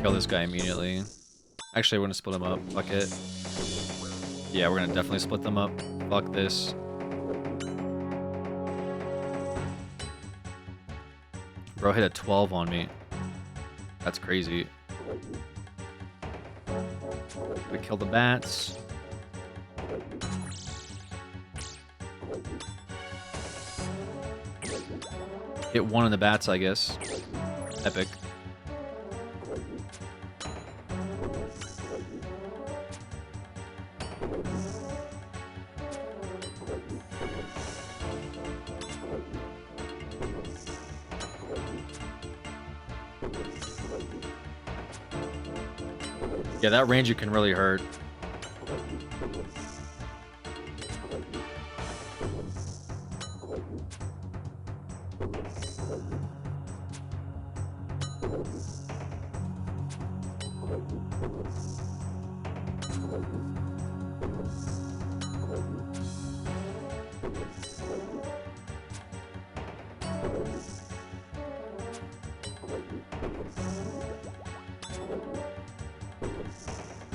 Kill this guy immediately. Actually, we're gonna split them up. Fuck it. Yeah, we're gonna definitely split them up. Fuck this. Bro hit a 12 on me. That's crazy. We kill the bats. Hit one of the bats, I guess. Epic. Yeah, that ranger can really hurt.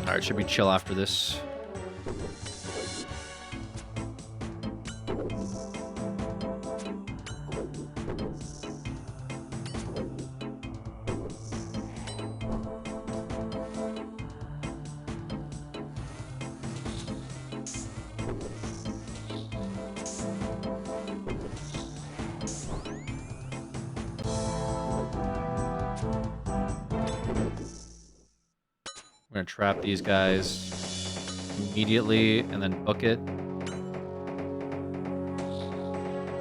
Alright, should be chill after this. We're gonna trap these guys immediately and then book it.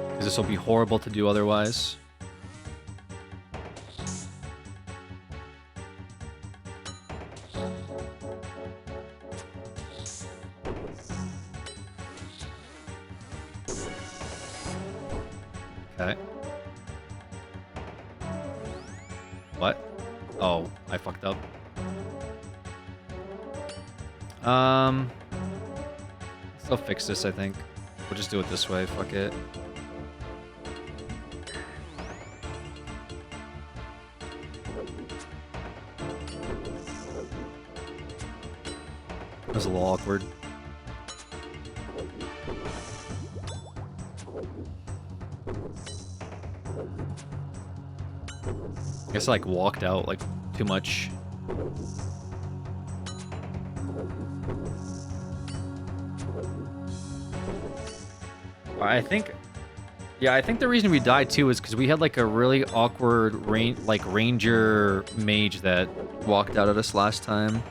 Because this will be horrible to do otherwise. Okay. What? Oh, I fucked up. They'll fix this, I think. We'll just do it this way, fuck it. That was a little awkward. I guess I like walked out like too much. I think Yeah, I think the reason we died too is because we had like a really awkward ranger mage that walked out at us last time.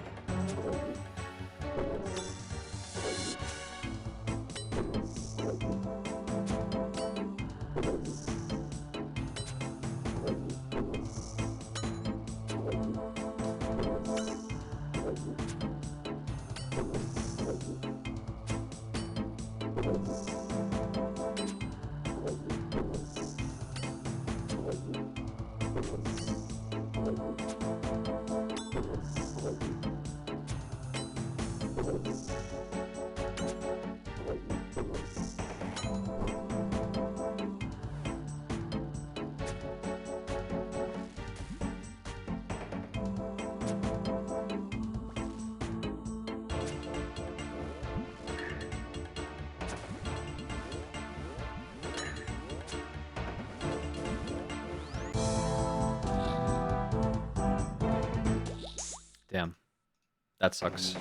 Damn. That sucks.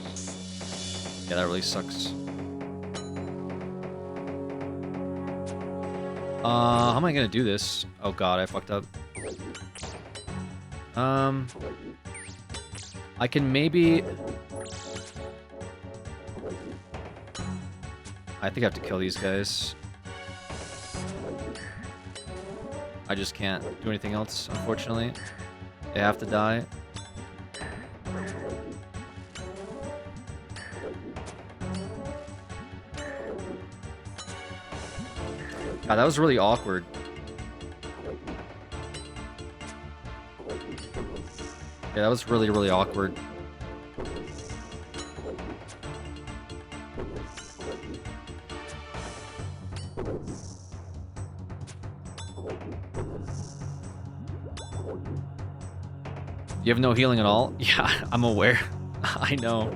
Yeah, that really sucks. How am I gonna do this? Oh god, I fucked up. I can maybe... I think I have to kill these guys. I just can't do anything else, unfortunately. They have to die. God, that was really awkward. Yeah, that was really, really awkward. You have no healing at all? Yeah, I'm aware. I know.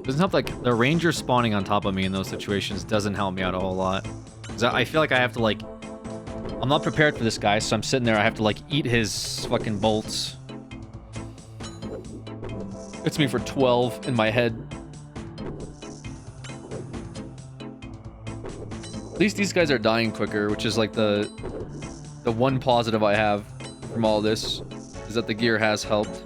Doesn't help, like, the ranger spawning on top of me in those situations doesn't help me out a whole lot. 'Cause I feel like I have to, like... I'm not prepared for this guy, so I'm sitting there, I have to, like, eat his fucking bolts. It's me for 12 in my head. At least these guys are dying quicker, which is, like, the one positive I have from all this, is that the gear has helped.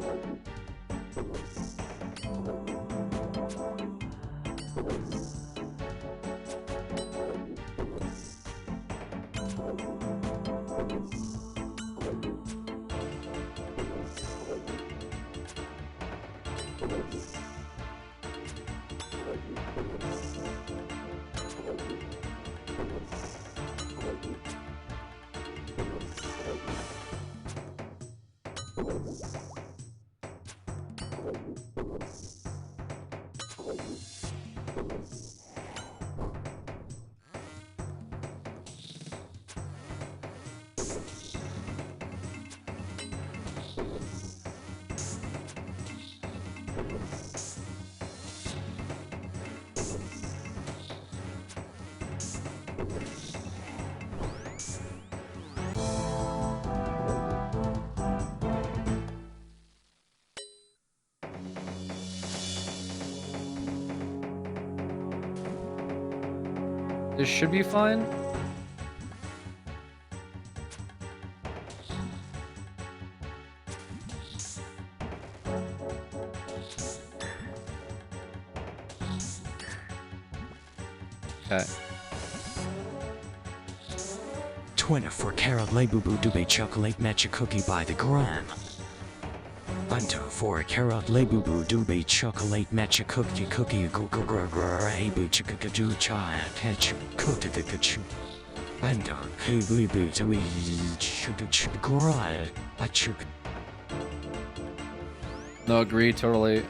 This should be fine. Okay. 24-karat Labubu Dube chocolate matcha cookie by the gram. Bunto 4-karat Labubu Dube chocolate matcha cookie Abu chikakaju chai ketchup kutikachu. Bunto Labubu Dube chukachukura achuk. No, agree, totally.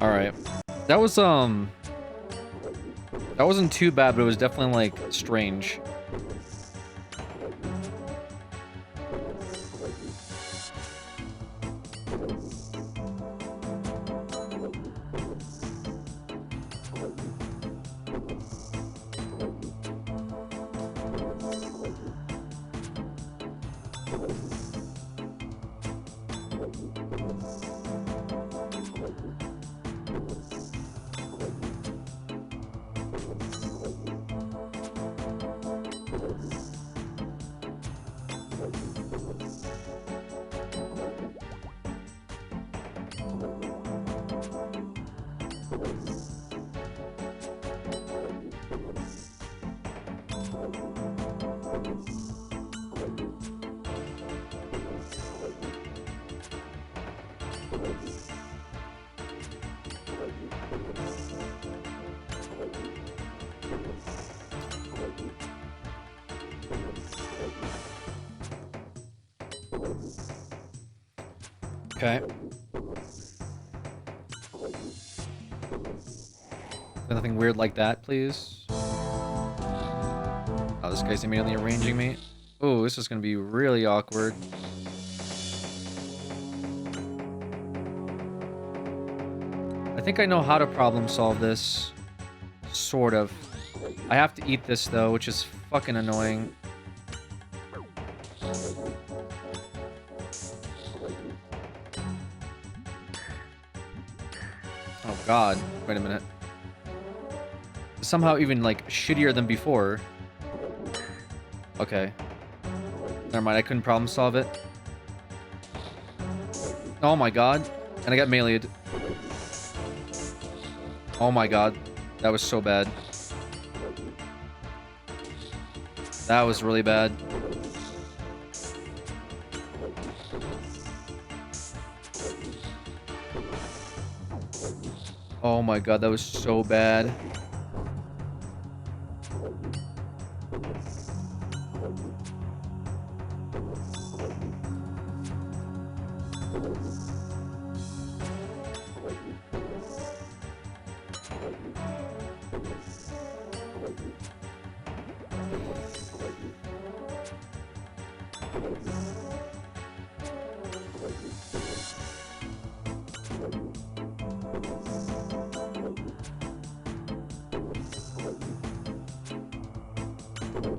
All right. That was that wasn't too bad, but it was definitely like strange. Okay. Nothing weird like that, please. Oh, this guy's immediately arranging me. Oh, this is gonna be really awkward. I think I know how to problem solve this. Sort of. I have to eat this, though, which is fucking annoying. Oh, God. Wait a minute. Somehow even, like, shittier than before. Okay. Never mind, I couldn't problem solve it. Oh my god. And I got meleeed. Oh my god. That was so bad. That was really bad. Oh my god, that was so bad.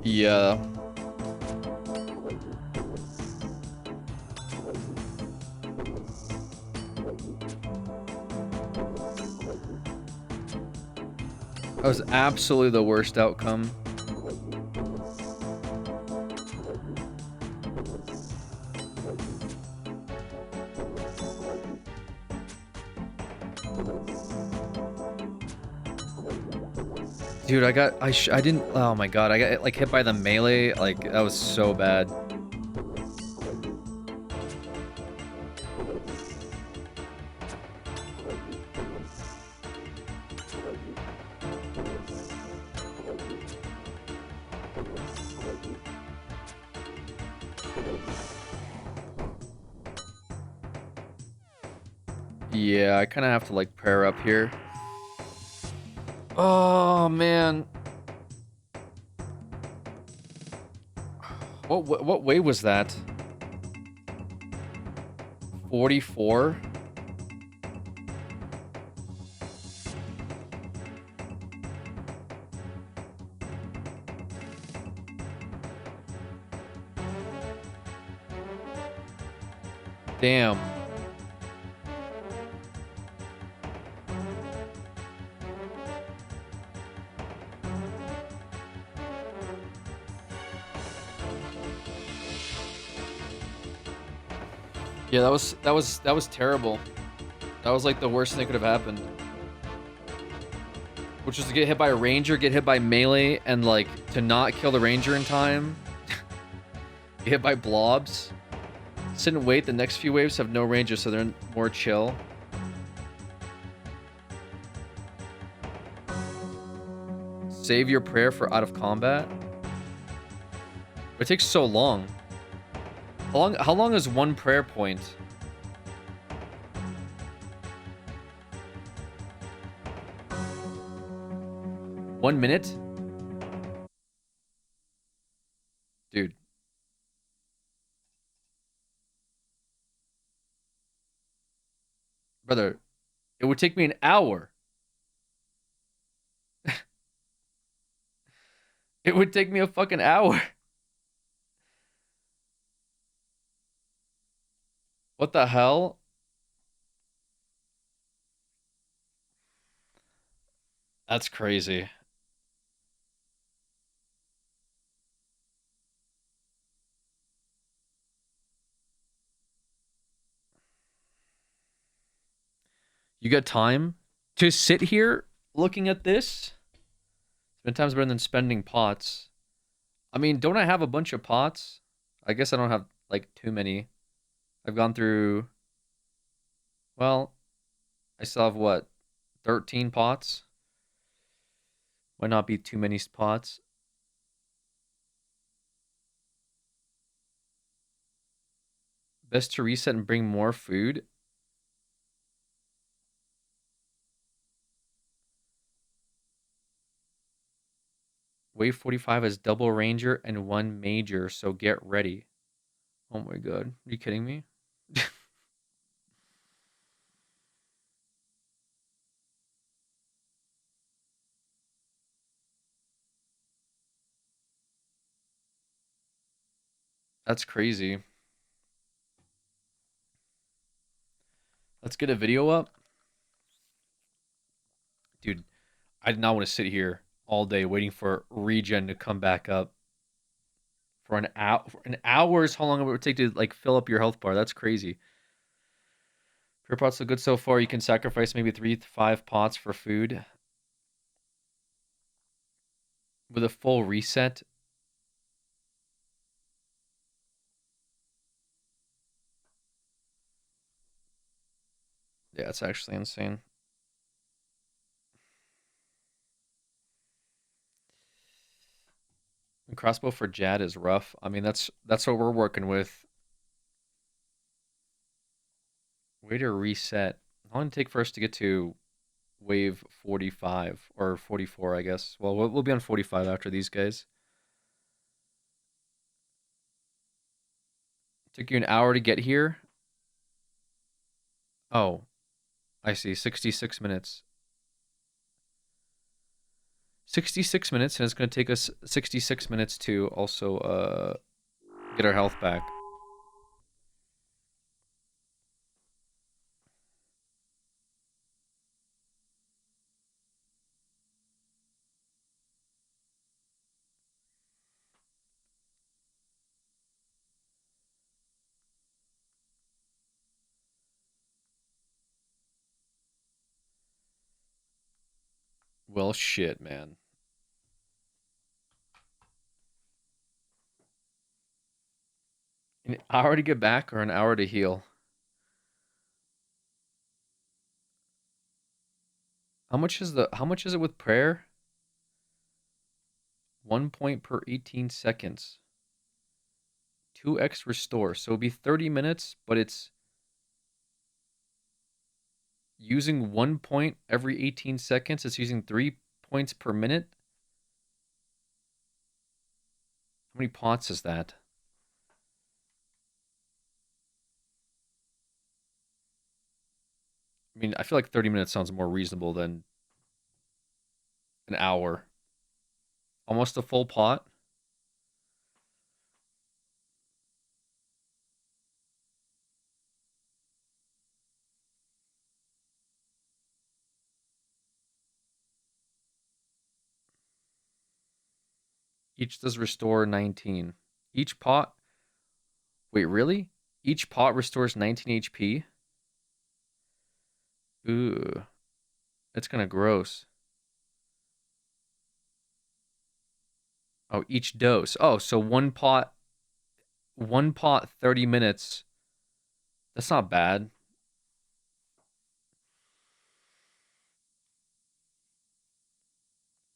Yeah. That was absolutely the worst outcome. Dude, I didn't, oh my god, I got like hit by the melee, like that was so bad. Yeah, I kind of have to like prayer up here. Oh man. What way was that? 44? Damn. Yeah, that was terrible. That was like the worst thing that could have happened. Which was to get hit by a ranger, get hit by melee, and like to not kill the ranger in time. Get hit by blobs. Sit and wait. The next few waves have no ranger, so they're more chill. Save your prayer for out of combat. It takes so long. How long is one prayer point? 1 minute? Dude. Brother, it would take me an hour. It would take me a fucking hour. What the hell? That's crazy. You got time to sit here looking at this? Spend time's better than spending pots. I mean, don't I have a bunch of pots? I guess I don't have like too many. I've gone through, well, I still have what, 13 pots? Might not be too many pots. Best to reset and bring more food. Wave 45 has double ranger and one major, so get ready. Oh my god. Are you kidding me? That's crazy. Let's get a video up. Dude, I did not want to sit here all day waiting for regen to come back up. For an hour, an hour is how long it would take to like fill up your health bar. That's crazy. Pure pots look good so far. You can sacrifice maybe 3 to 5 pots for food. With a full reset. Yeah, it's actually insane. And crossbow for Jad is rough. I mean, that's what we're working with. Way to reset. How long did it take for us to get to wave 45 or 44, I guess? Well, we'll be on 45 after these guys. Took you an hour to get here. Oh, I see. 66 minutes. 66 minutes, and it's going to take us 66 minutes to also get our health back. Well, shit, man. An hour to get back or an hour to heal? How much is it with prayer? 1 point per 18 seconds. 2x restore. So it'd be 30 minutes, but it's using 1 point every 18 seconds. It's using 3 points per minute. How many pots is that? I mean, I feel like 30 minutes sounds more reasonable than an hour. Almost a full pot. Each does restore 19. Each pot. Wait, really? Each pot restores 19 HP? Ooh. That's kind of gross. Oh, each dose. Oh, so one pot, 30 minutes. That's not bad.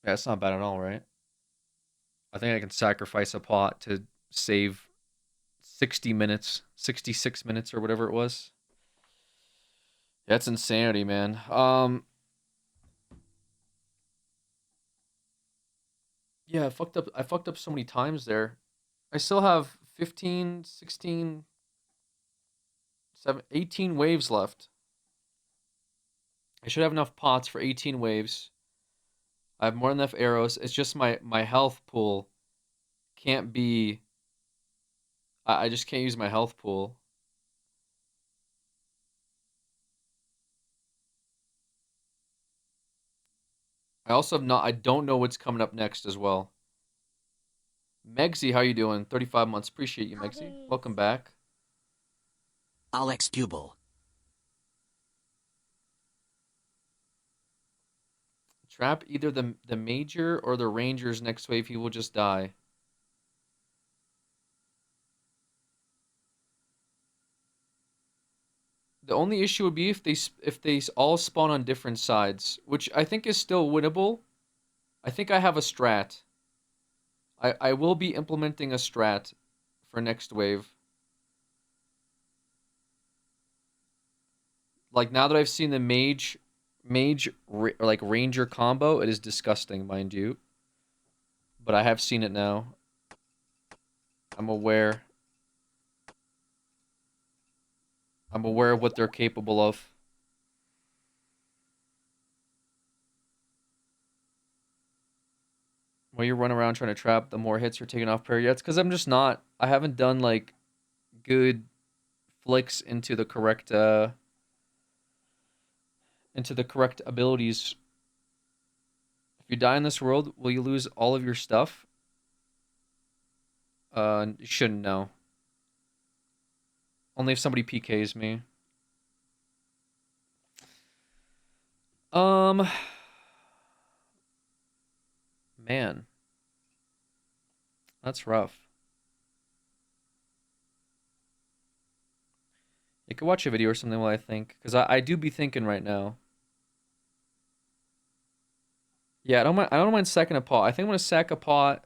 Yeah, it's not bad at all, right? I think I can sacrifice a pot to save 60 minutes, 66 minutes or whatever it was. That's insanity, man. Yeah, I fucked up so many times there. I still have 15, 16, 7, 18 waves left. I should have enough pots for 18 waves. I have more than enough arrows. It's just my health pool can't be. I just can't use my health pool. I also have not. I don't know what's coming up next as well. Megsy, how you doing? 35 months. Appreciate you, Megsy. Hobbies. Welcome back. Alex Bubel. Trap either the major or the rangers next wave. He will just die. The only issue would be if they all spawn on different sides, which I think is still winnable. I think I have a strat. I will be implementing a strat for next wave. Like now that I've seen the like ranger combo, it is disgusting, mind you. But I have seen it now. I'm aware. I'm aware of what they're capable of. While you run around trying to trap, the more hits you're taking off parry. Yeah, it's because I'm just not. I haven't done like good flicks into the correct abilities. If you die in this world, will you lose all of your stuff? You shouldn't know. Only if somebody PKs me. Um, man, that's rough. You could watch a video or something while I think, because I do be thinking right now. Yeah, I don't mind sacking a pot. I think I'm gonna sack a pot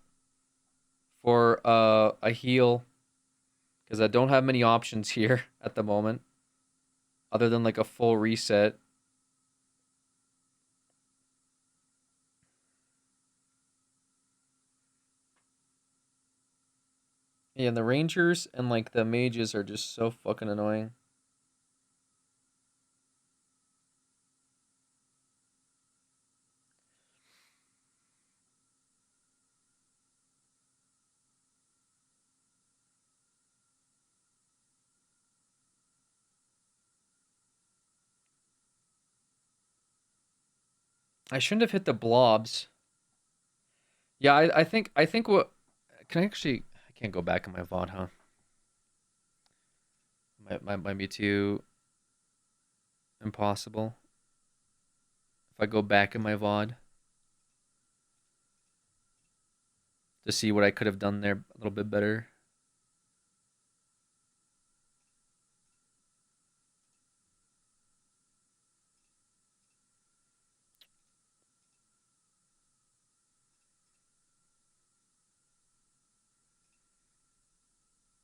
for a heal, because I don't have many options here at the moment, other than like a full reset. Yeah, and the rangers and like the mages are just so fucking annoying. I shouldn't have hit the blobs. Yeah, I think what can I actually I can't go back in my VOD, huh? Might be too impossible. If I go back in my VOD to see what I could have done there a little bit better.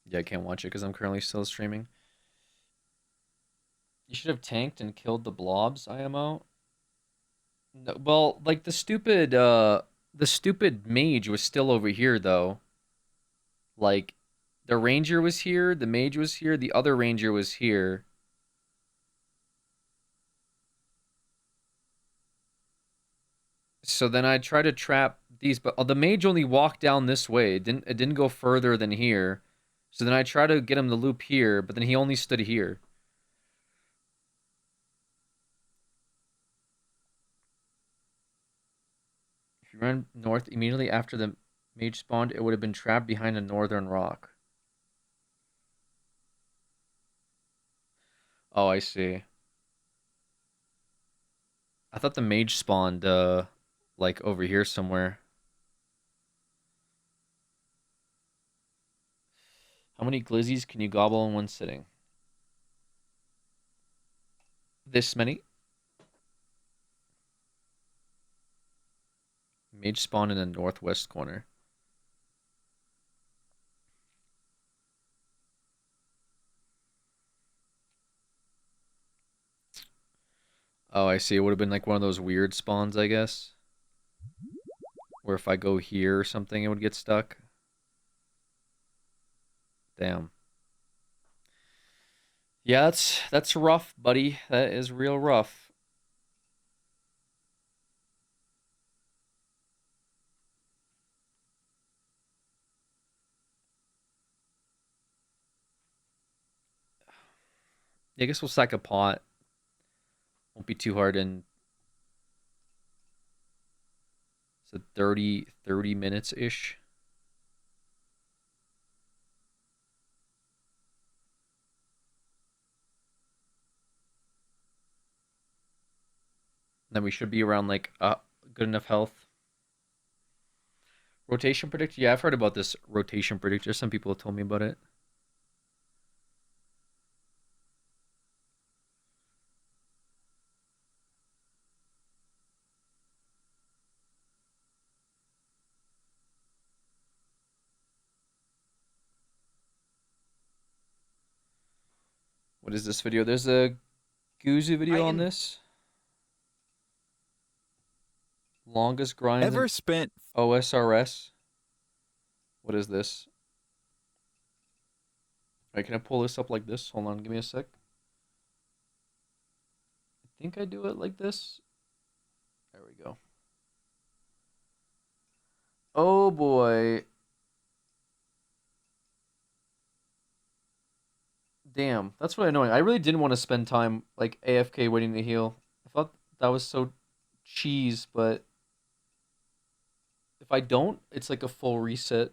Yeah, I can't watch it because I'm currently still streaming. You should have tanked and killed the blobs, IMO. No, well, like the stupid mage was still over here though. Like the ranger was here, the mage was here, the other ranger was here. So then I try to trap these, but the mage only walked down this way. It didn't go further than here. So then I try to get him to loop here, but then he only stood here. If you ran north immediately after the mage spawned, it would have been trapped behind a northern rock. Oh, I see. I thought the mage spawned like over here somewhere. How many glizzies can you gobble in one sitting? This many? Mage spawned in the northwest corner. Oh, I see. It would have been like one of those weird spawns, I guess. Where if I go here or something, it would get stuck. Damn. Yeah, that's rough, buddy. That is real rough. Yeah, I guess we'll sack a pot. Won't be too hard, and so 30 minutes ish. Then we should be around like good enough health. Rotation predictor. Yeah, I've heard about this rotation predictor. Some people have told me about it. What is this video? There's a Guzu video on this. Longest grind. Ever spent OSRS? What is this? All right, can I pull this up like this? Hold on, give me a sec. I think I do it like this. There we go. Oh boy. Damn, that's really annoying. I really didn't want to spend time like AFK waiting to heal. I thought that was so cheese, but if I don't, it's like a full reset.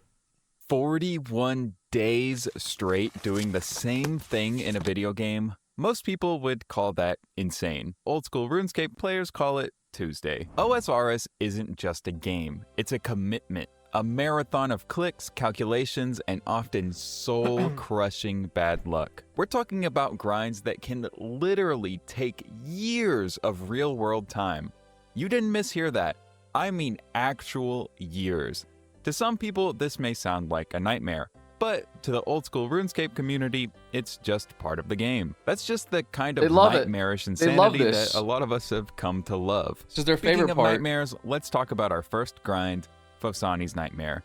41 days straight doing the same thing in a video game? Most people would call that insane. Old school RuneScape players call it Tuesday. OSRS isn't just a game, it's a commitment. A marathon of clicks, calculations, and often soul-crushing bad luck. We're talking about grinds that can literally take years of real-world time. You didn't mishear that. I mean actual years. To some people, this may sound like a nightmare, but to the old-school RuneScape community, it's just part of the game. That's just the kind of nightmarish insanity that a lot of us have come to love. This is their favorite part. Speaking of nightmares, let's talk about our first grind, Phosani's Nightmare.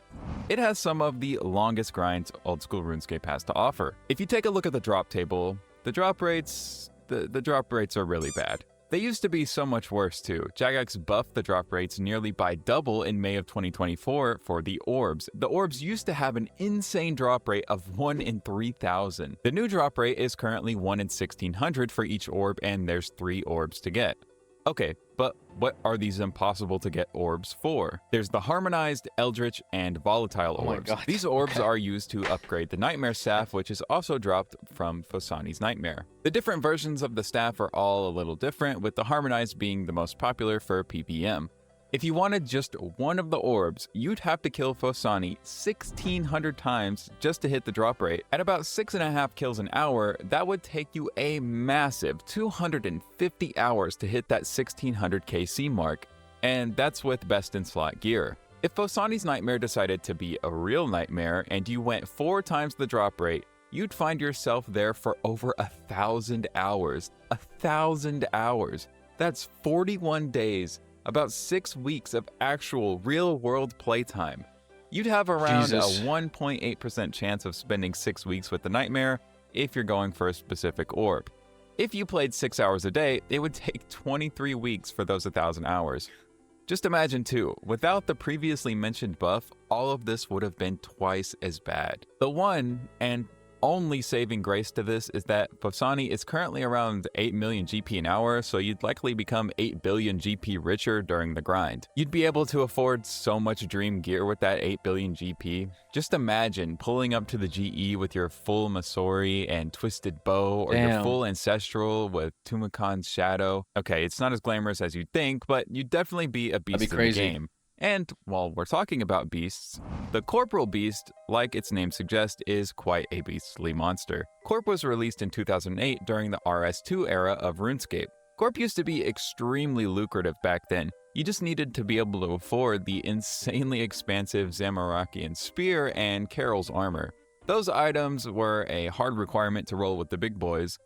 It has some of the longest grinds old school RuneScape has to offer. If you take a look at the drop table, the drop rates are really bad. They used to be so much worse too. Jagex buffed the drop rates nearly by double in May of 2024 for the orbs. The orbs used to have an insane drop rate of 1 in 3,000. The new drop rate is currently 1 in 1,600 for each orb, and there's 3 orbs to get. Okay, but what are these impossible to get orbs for? There's the Harmonized, Eldritch, and Volatile orbs. These orbs are used to upgrade the Nightmare Staff, which is also dropped from Phosani's Nightmare. The different versions of the staff are all a little different, with the Harmonized being the most popular for PPM. If you wanted just one of the orbs, you'd have to kill Phosani 1,600 times just to hit the drop rate. At about 6.5 kills an hour, that would take you a massive 250 hours to hit that 1,600 KC mark, and that's with best in slot gear. If Phosani's Nightmare decided to be a real nightmare and you went 4 times the drop rate, you'd find yourself there for over 1,000 hours. 1,000 hours. That's 41 days. About 6 weeks of actual real-world playtime. You'd have around a 1.8% chance of spending 6 weeks with the Nightmare if you're going for a specific orb. If you played 6 hours a day, it would take 23 weeks for those 1,000 hours. Just imagine too, without the previously mentioned buff, all of this would have been twice as bad. The one and only saving grace to this is that Phosani is currently around 8 million GP an hour, so you'd likely become 8 billion GP richer during the grind. You'd be able to afford so much dream gear with that 8 billion GP. Just imagine pulling up to the GE with your full Masori and Twisted Bow, or your full Ancestral with Tumakan's Shadow. Okay, it's not as glamorous as you'd think, but you'd definitely be a beast in the game. And while we're talking about beasts, the Corporal Beast, like its name suggests, is quite a beastly monster. Corp was released in 2008 during the RS2 era of RuneScape. Corp used to be extremely lucrative back then. You just needed to be able to afford the insanely expansive Zamorakian Spear and Carol's Armor. Those items were a hard requirement to roll with the big boys.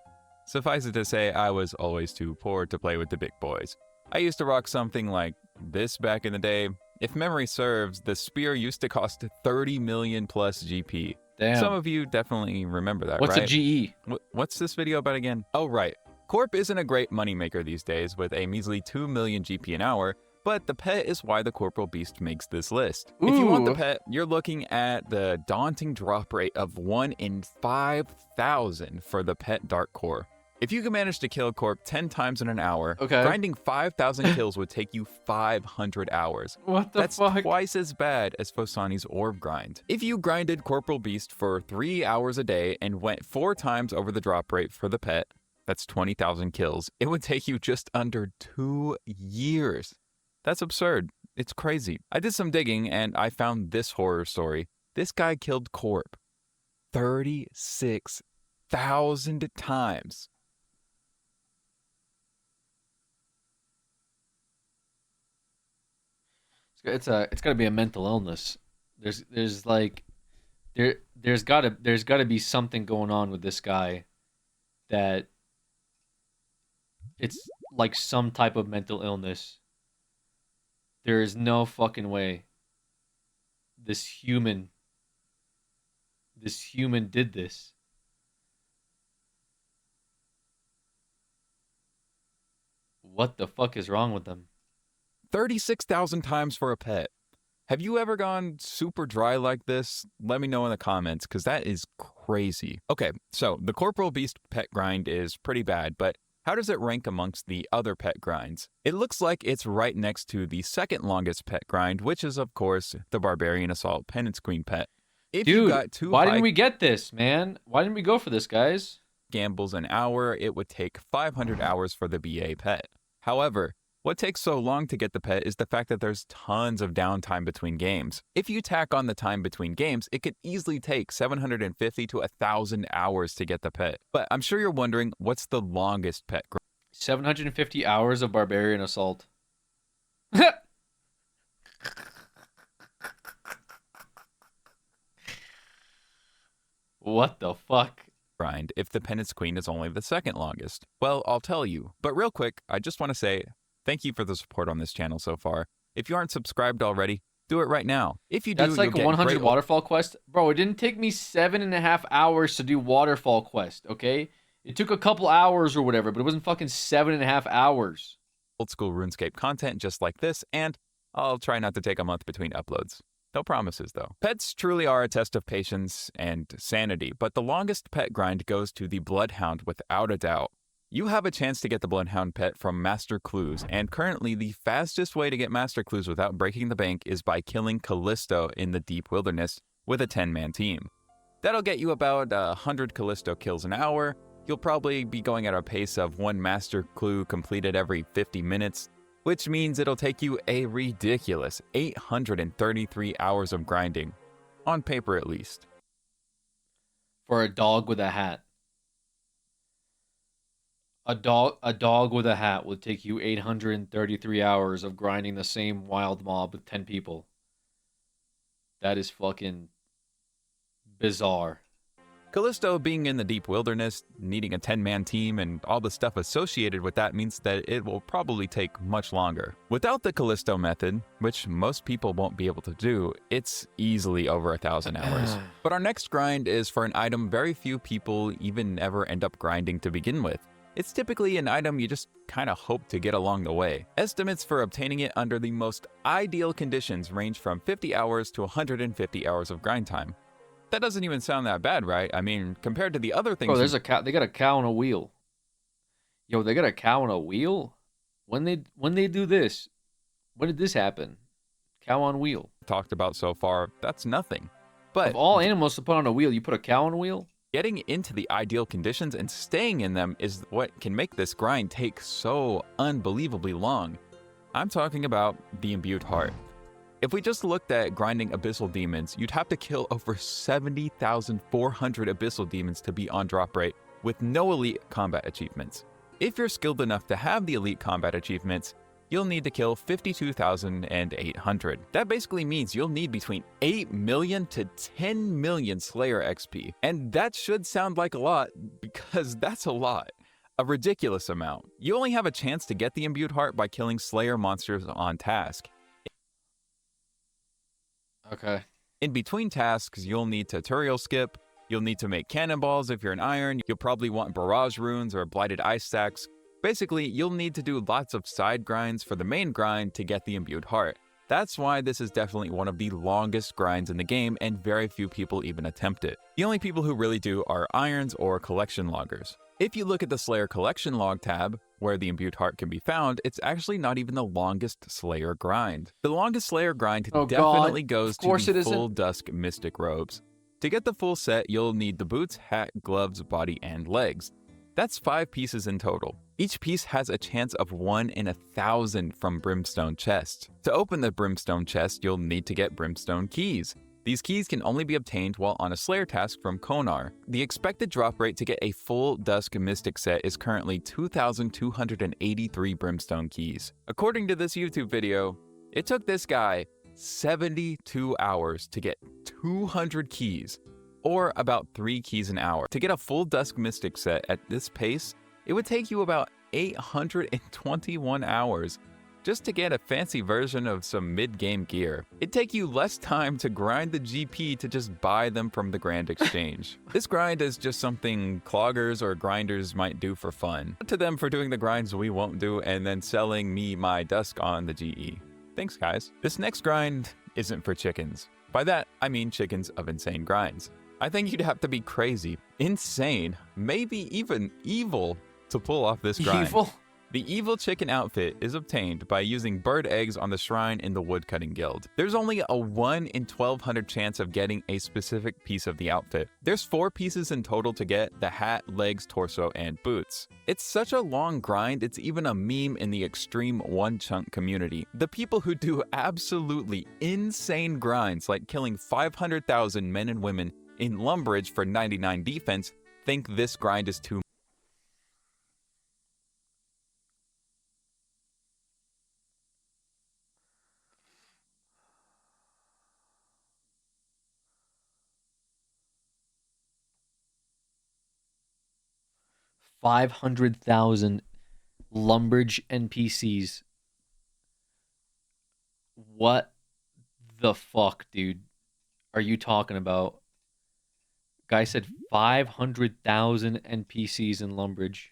Suffice it to say, I was always too poor to play with the big boys. I used to rock something like this back in the day, If memory serves, the spear used to cost 30 million plus GP. Damn. Some of you definitely remember that, What's right? a GE? What's this video about again? Oh, right. Corp isn't a great moneymaker these days with a measly 2 million GP an hour, but the pet is why the Corporal Beast makes this list. If you want the Ooh. pet, you're looking at the daunting drop rate of 1 in 5,000 for the pet Dark Core. If you can manage to kill Corp 10 times in an hour, Okay. grinding 5,000 kills would take you 500 hours. What the That's fuck? twice as bad as Phosani's Orb grind. If you grinded Corporal Beast for 3 hours a day and went 4 times over the drop rate for the pet, that's 20,000 kills, it would take you just under 2 years. That's absurd. It's crazy. I did some digging and I found this horror story. This guy killed Corp 36,000 times. It's got to be a mental illness. There's like there's got to be something going on with this guy that it's like some type of mental illness. There is no fucking way this human did this. What the fuck is wrong with them? 36,000 times for a pet. Have you ever gone super dry like this? Let me know in the comments, because that is crazy. Okay, so the Corporal Beast pet grind is pretty bad, but how does it rank amongst the other pet grinds? It looks like it's right next to the second longest pet grind, which is, of course, the Barbarian Assault Penance Queen pet. If you Dude, got 2 why high didn't we get this, man? Why didn't we go for this, guys? gambles an hour, it would take 500 hours for the BA pet. However, what takes so long to get the pet is the fact that there's tons of downtime between games. If you tack on the time between games, it could easily take 750 to 1,000 hours to get the pet. But I'm sure you're wondering, what's the longest pet grind? 750 hours of Barbarian Assault. What the fuck? Grind if the Penance Queen is only the second longest? Well, I'll tell you. But real quick, I just want to say thank you for the support on this channel so far. If you aren't subscribed already, do it right now. If you do, That's like you'll get 100 great waterfall quest. Bro, it didn't take me 7.5 hours to do waterfall quest, okay? It took a couple hours or whatever, but it wasn't fucking 7.5 hours. old school RuneScape content just like this, and I'll try not to take a month between uploads. No promises, though. Pets truly are a test of patience and sanity, but the longest pet grind goes to the Bloodhound without a doubt. You have a chance to get the Bloodhound pet from Master Clues, and currently the fastest way to get Master Clues without breaking the bank is by killing Callisto in the Deep Wilderness with a 10-man team. That'll get you about 100 Callisto kills an hour. You'll probably be going at a pace of 1 Master Clue completed every 50 minutes, which means it'll take you a ridiculous 833 hours of grinding. On paper, at least. For a dog with a hat. A dog with a hat would take you 833 hours of grinding the same wild mob with 10 people. That is fucking bizarre. Callisto being in the Deep Wilderness, needing a 10-man team, and all the stuff associated with that means that it will probably take much longer. Without the Callisto method, which most people won't be able to do, it's easily over 1,000 hours. But our next grind is for an item very few people even ever end up grinding to begin with. It's typically an item you just kinda hope to get along the way. Estimates for obtaining it under the most ideal conditions range from 50 hours to 150 hours of grind time. That doesn't even sound that bad, right? I mean, compared to the other things. Bro, there's a cow. They got a cow on a wheel. Yo, they got a cow on a wheel? When they do this? When did this happen? Cow on wheel. talked about so far, that's nothing. But Of all animals to put on a wheel, you put a cow on a wheel? getting into the ideal conditions and staying in them is what can make this grind take so unbelievably long. I'm talking about the Imbued Heart. If we just looked at grinding Abyssal Demons, you'd have to kill over 70,400 Abyssal Demons to be on drop rate with no elite combat achievements. If you're skilled enough to have the elite combat achievements, you'll need to kill 52,800. That basically means you'll need between 8 million to 10 million Slayer XP. And that should sound like a lot, because that's a lot. A ridiculous amount. You only have a chance to get the Imbued Heart by killing Slayer monsters on task. Okay. In between tasks, you'll need tutorial skip, you'll need to make cannonballs if you're an iron, you'll probably want barrage runes or blighted ice stacks. Basically, you'll need to do lots of side grinds for the main grind to get the imbued heart. That's why this is definitely one of the longest grinds in the game and very few people even attempt it. The only people who really do are irons or collection loggers. If you look at the Slayer collection log tab, where the imbued heart can be found, it's actually not even the longest Slayer grind. The longest Slayer grind Oh, definitely God. goes Of course to it the isn't. full Dusk Mystic robes. To get the full set, you'll need the boots, hat, gloves, body, and legs. That's 5 pieces in total. Each piece has a chance of 1 in 1,000 from Brimstone chests. To open the Brimstone chest, you'll need to get Brimstone keys. These keys can only be obtained while on a Slayer task from Konar. The expected drop rate to get a full Dusk Mystic set is currently 2,283 Brimstone keys. According to this YouTube video, it took this guy 72 hours to get 200 keys, or about 3 keys an hour. To get a full Dusk Mystic set at this pace, it would take you about 821 hours just to get a fancy version of some mid-game gear. It'd take you less time to grind the GP to just buy them from the Grand Exchange. This grind is just something cloggers or grinders might do for fun. To them for doing the grinds we won't do and then selling me my Dusk on the GE. Thanks, guys. This next grind isn't for chickens. By that, I mean chickens of insane grinds. I think you'd have to be crazy, insane, maybe even evil to pull off this grind. Evil? The evil chicken outfit is obtained by using bird eggs on the shrine in the Woodcutting Guild. There's only a 1 in 1,200 chance of getting a specific piece of the outfit. There's 4 pieces in total to get: the hat, legs, torso, and boots. It's such a long grind, it's even a meme in the extreme one chunk community. The people who do absolutely insane grinds like killing 500,000 men and women in Lumbridge for 99 defense think this grind is too 500,000 Lumbridge NPCs. What the fuck, dude? Are you talking about? Guy said 500,000 NPCs in Lumbridge.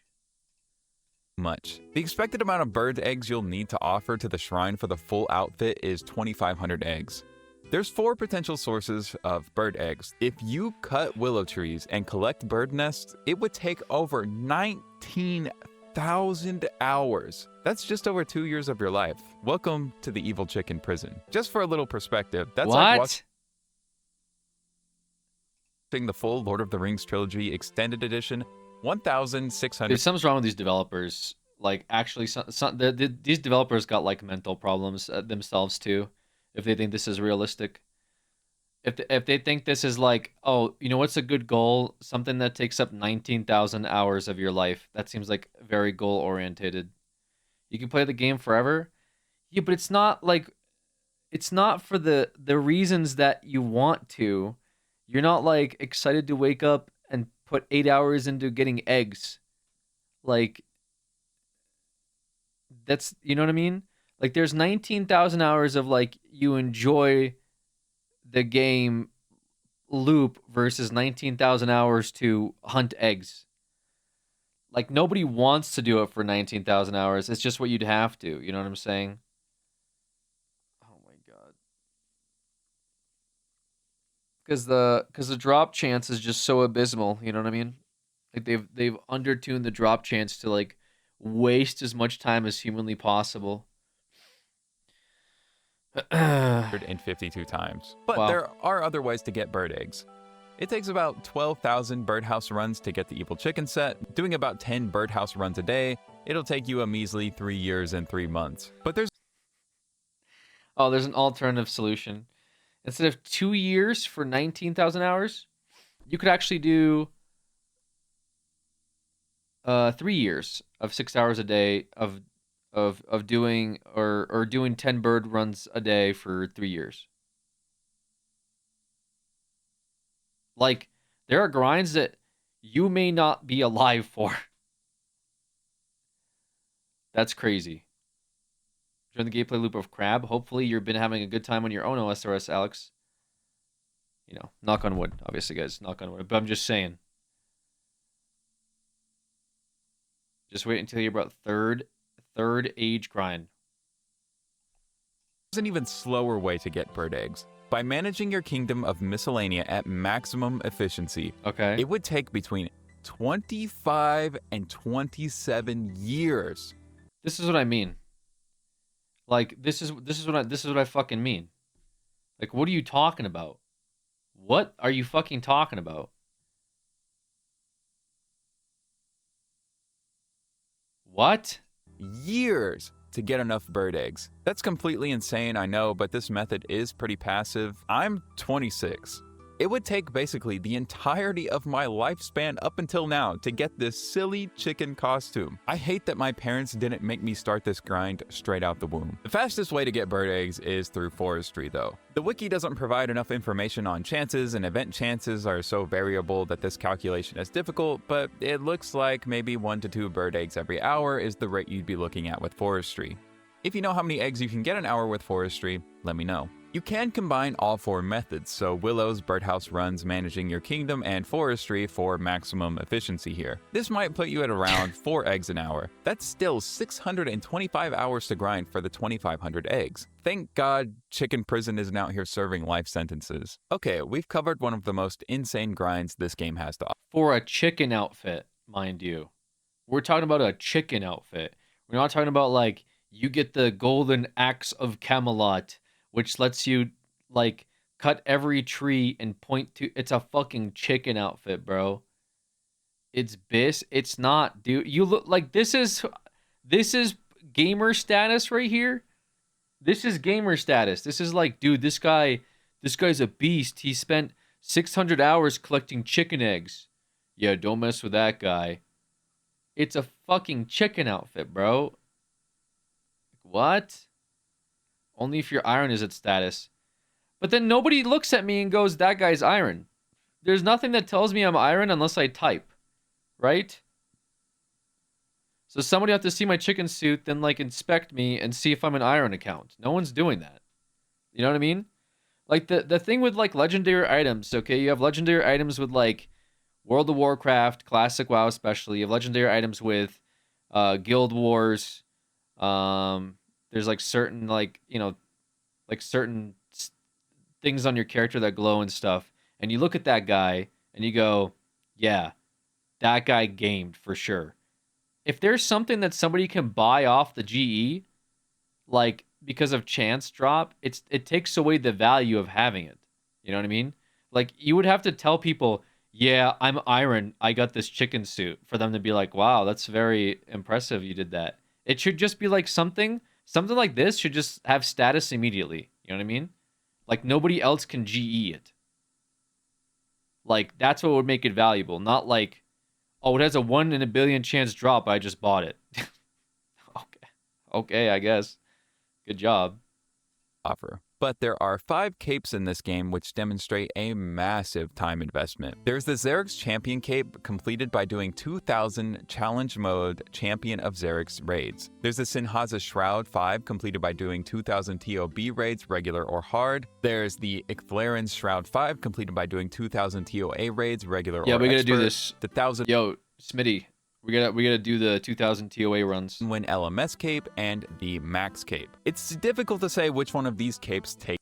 much. The expected amount of bird eggs you'll need to offer to the shrine for the full outfit is 2,500 eggs. There's 4 potential sources of bird eggs. If you cut willow trees and collect bird nests, it would take over 19,000 hours. That's just over 2 years of your life. Welcome to the evil chicken prison. Just for a little perspective, that's like What? watching the full Lord of the Rings trilogy extended edition, 1,600. There's something wrong with these developers. Like, actually, these developers got like mental problems themselves too. If they think this is realistic, if they think this is like, oh, you know what's a good goal? Something that takes up 19,000 hours of your life. That seems like very goal oriented. You can play the game forever. Yeah, but it's not like, it's not for the reasons that you want to. You're not like excited to wake up and put 8 hours into getting eggs. Like, that's, you know what I mean? Like, there's 19,000 hours of like you enjoy the game loop versus 19,000 hours to hunt eggs. Like, nobody wants to do it for 19,000 hours. It's just what you'd have to. You know what I'm saying? Oh my god. Because the drop chance is just so abysmal. You know what I mean? Like, they've undertuned the drop chance to like waste as much time as humanly possible. 152 times. But Wow. there are other ways to get bird eggs. It takes about 12,000 birdhouse runs to get the evil chicken set. Doing about 10 birdhouse runs a day, it'll take you a measly 3 years and 3 months. But there's Oh, there's an alternative solution. Instead of 2 years for 19,000 hours, you could actually do 3 years of 6 hours a day of doing or doing 10 bird runs a day for 3 years. Like, there are grinds that you may not be alive for. That's crazy. During the gameplay loop of Crab, hopefully you've been having a good time on your own OSRS, Alex. You know, knock on wood, obviously, guys, knock on wood. But I'm just saying. Just wait until you're about third age grind. There's an even slower way to get bird eggs. By managing your kingdom of Miscellanea at maximum efficiency, Okay. it would take between 25 and 27 years. This is what I mean. Like, this is what I fucking mean. Like, what are you talking about? What are you fucking talking about? What? Years to get enough bird eggs. That's completely insane, I know, but this method is pretty passive. I'm 26. It would take basically the entirety of my lifespan up until now to get this silly chicken costume. I hate that my parents didn't make me start this grind straight out the womb. The fastest way to get bird eggs is through forestry though. The wiki doesn't provide enough information on chances, and event chances are so variable that this calculation is difficult, but it looks like maybe 1 to 2 bird eggs every hour is the rate you'd be looking at with forestry. If you know how many eggs you can get an hour with forestry, let me know. You can combine all 4 methods, so willows, birdhouse runs, managing your kingdom, and forestry for maximum efficiency here. This might put you at around 4 eggs an hour. That's still 625 hours to grind for the 2,500 eggs. Thank God Chicken Prison isn't out here serving life sentences. Okay, we've covered one of the most insane grinds this game has to offer. For a chicken outfit, mind you. We're talking about a chicken outfit. We're not talking about, like, you get the golden axe of Camelot, which lets you, like, cut every tree and point to... It's a fucking chicken outfit, bro. It's It's not, dude. You look like this is gamer status right here. This is gamer status. This is like, dude, this guy's a beast. He spent 600 hours collecting chicken eggs. Yeah, don't mess with that guy. It's a fucking chicken outfit, bro. What? Only if your iron is at status. But then nobody looks at me and goes, that guy's iron. There's nothing that tells me I'm iron unless I type. Right? So somebody have to see my chicken suit, then, like, inspect me and see if I'm an iron account. No one's doing that. You know what I mean? Like, the thing with, like, legendary items, okay? You have legendary items with, like, World of Warcraft, Classic WoW especially. You have legendary items with Guild Wars. There's, like, certain, like, you know, like, certain things on your character that glow and stuff. And you look at that guy and you go, yeah, that guy gamed for sure. If there's something that somebody can buy off the GE, like, because of chance drop, it takes away the value of having it. You know what I mean? Like, you would have to tell people, yeah, I'm iron, I got this chicken suit, for them to be like, wow, that's very impressive you did that. It should just be like something like this should just have status immediately. You know what I mean? Like, nobody else can GE it. Like, that's what would make it valuable. Not like, oh, it has a 1 in a billion chance drop, I just bought it. Okay, I guess. Good job. Offer. But there are 5 capes in this game which demonstrate a massive time investment. There's the Xerix Champion Cape, completed by doing 2,000 Challenge Mode Champion of Xerix raids. There's the Sinhaza Shroud 5, completed by doing 2,000 TOB raids, regular or hard. There's the Icthlarin's Shroud 5, completed by doing 2,000 TOA raids, regular or expert. Yeah, we gotta do this. The 1,000... Yo, Smitty, we gotta do the 2,000 TOA runs. Win LMS Cape and the Max Cape. It's difficult to say which one of these capes takes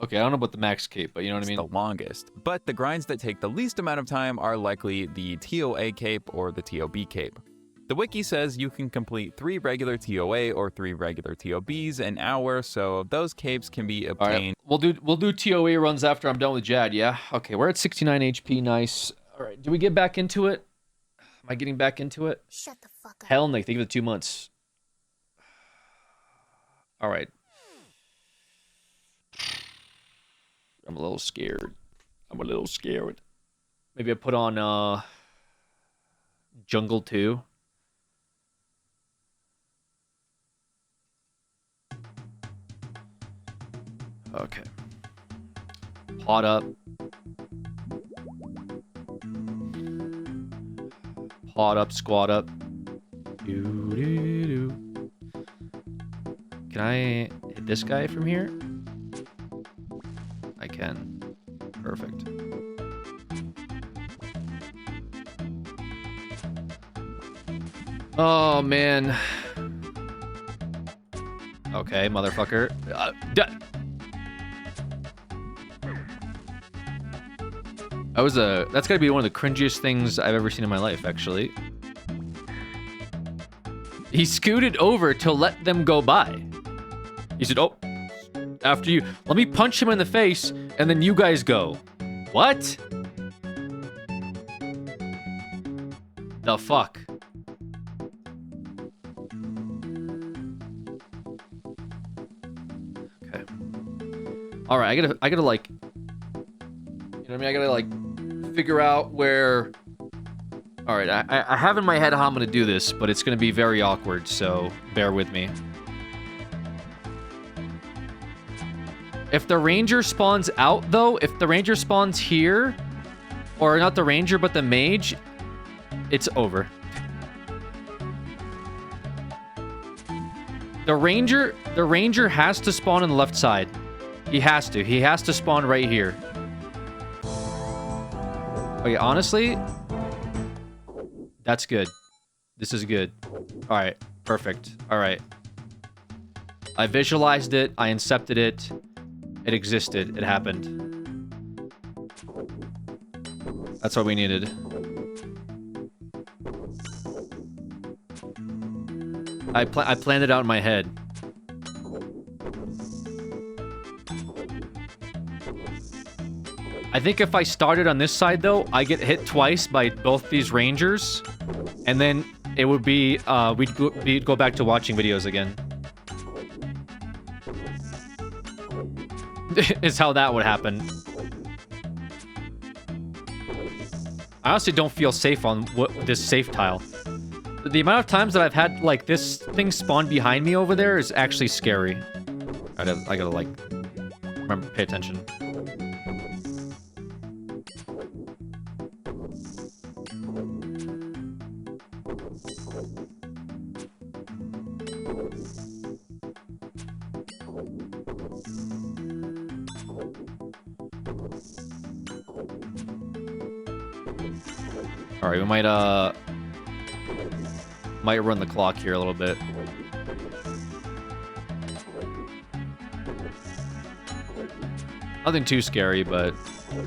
Okay, I don't know about the Max Cape, but you know what I mean? the longest. But the grinds that take the least amount of time are likely the TOA Cape or the TOB Cape. The wiki says you can complete 3 regular TOA or 3 regular TOBs an hour, so those capes can be obtained. All right, we'll do TOA runs after I'm done with Jad, yeah? Okay, we're at 69 HP, nice. All right, do we get back into it? Am I getting back into it? Shut the fuck up. Hell, Nick, thank you for the 2 months. All right. I'm a little scared. Maybe I put on Jungle 2. Okay. Pot up. Pot up, squat up. Doo-doo-doo. Can I hit this guy from here? I can. Perfect. perfect. Oh, man. Okay, motherfucker. That's gotta be one of the cringiest things I've ever seen in my life, actually. He scooted over to let them go by. He said, oh, after you. Let me punch him in the face, and then you guys go. What? The fuck? Okay. All right, I gotta like, you know what I mean? I gotta like figure out where. All right, I have in my head how I'm gonna do this, but it's gonna be very awkward, so bear with me. If the ranger spawns out, though, if the ranger spawns here, or not the ranger, but the mage, it's over. The ranger has to spawn on the left side. He has to spawn right here. Okay, honestly, that's good. This is good. All right, perfect. All right. I visualized it. I incepted it. It existed. It happened. That's what we needed. I planned it out in my head. I think if I started on this side, though, I get hit twice by both these rangers, and then it would be, we'd go back to watching videos again. Is how that would happen. I honestly don't feel safe on this safe tile. The amount of times that I've had, like, this thing spawn behind me over there is actually scary. I gotta like, remember, pay attention. All right, we might run the clock here a little bit. Nothing too scary, but you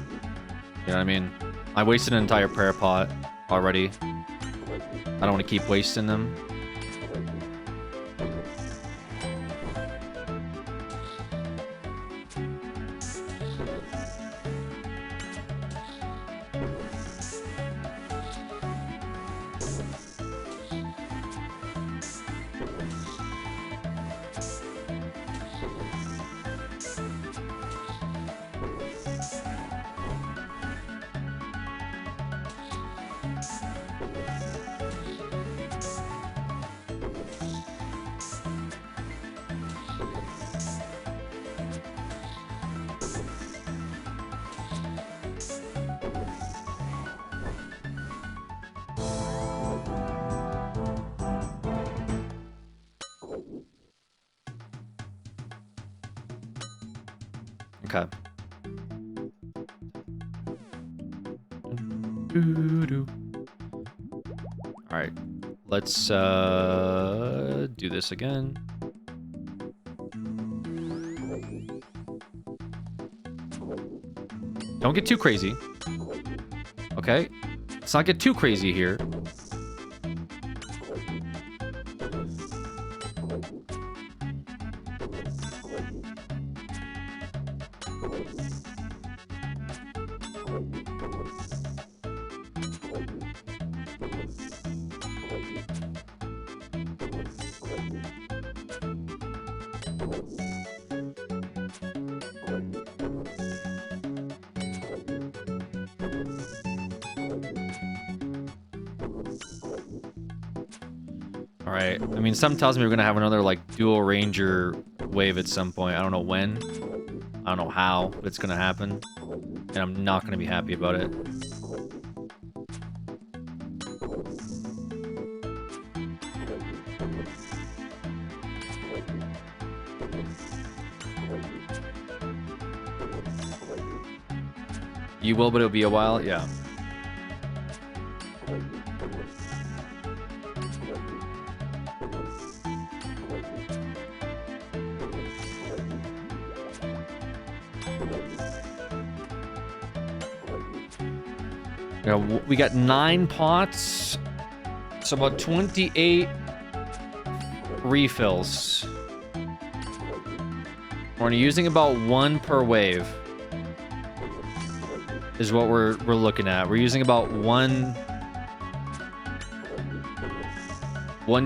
know what I mean? I wasted an entire prayer pot already. I don't want to keep wasting them. Okay. All right. Let's do this again. Don't get too crazy. Okay? Let's not get too crazy here. Alright, I mean, something tells me we're gonna have another, like, dual ranger wave at some point. I don't know when. I don't know how, but it's gonna happen. And I'm not gonna be happy about it. You will, but it'll be a while. Yeah. We got 9 pots. So about 28 refills. We're using about 1 per wave. Is what we're looking at. We're using about one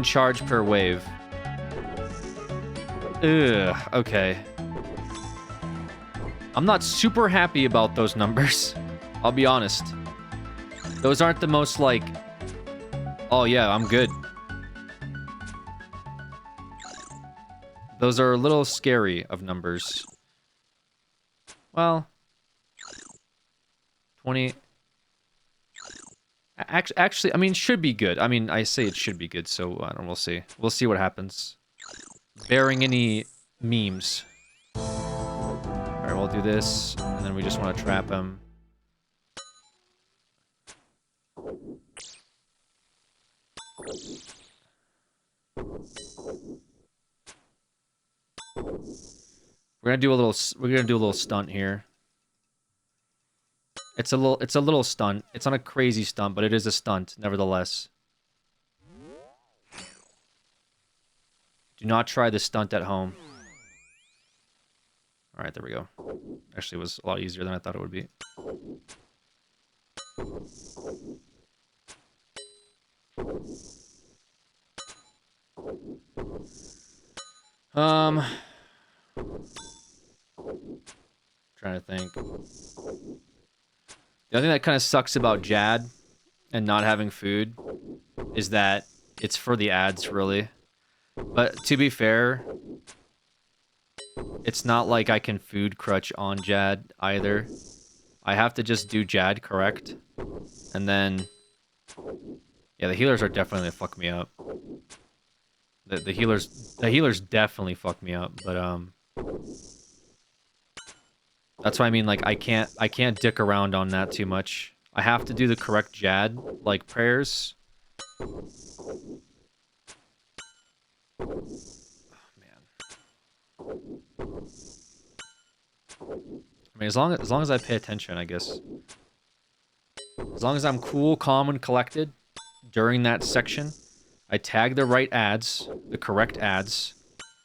charge per wave. Ugh, okay. I'm not super happy about those numbers. I'll be honest. Those aren't the most like, oh yeah, I'm good. Those are a little scary of numbers. Well, 20. Actually, I mean, should be good. I mean, I say it should be good, so I don't know, we'll see. We'll see what happens. Bearing any memes. Alright, we'll do this, and then we just want to trap him. We're gonna do a little stunt here. It's a little stunt. It's not a crazy stunt, but it is a stunt, nevertheless. Do not try this stunt at home. Alright, there we go. Actually, it was a lot easier than I thought it would be. Trying to think. The other thing that kind of sucks about Jad and not having food is that it's for the ads, really. But to be fair, it's not like I can food crutch on Jad either. I have to just do Jad correct. And then... yeah, the healers are definitely gonna fuck me up. The healers definitely fuck me up, but that's why I mean, like, I can't dick around on that too much. I have to do the correct Jad, like prayers. Oh, man. I mean, as long as I pay attention, I guess. As long as I'm cool, calm, and collected during that section, I tag the right ads, the correct ads,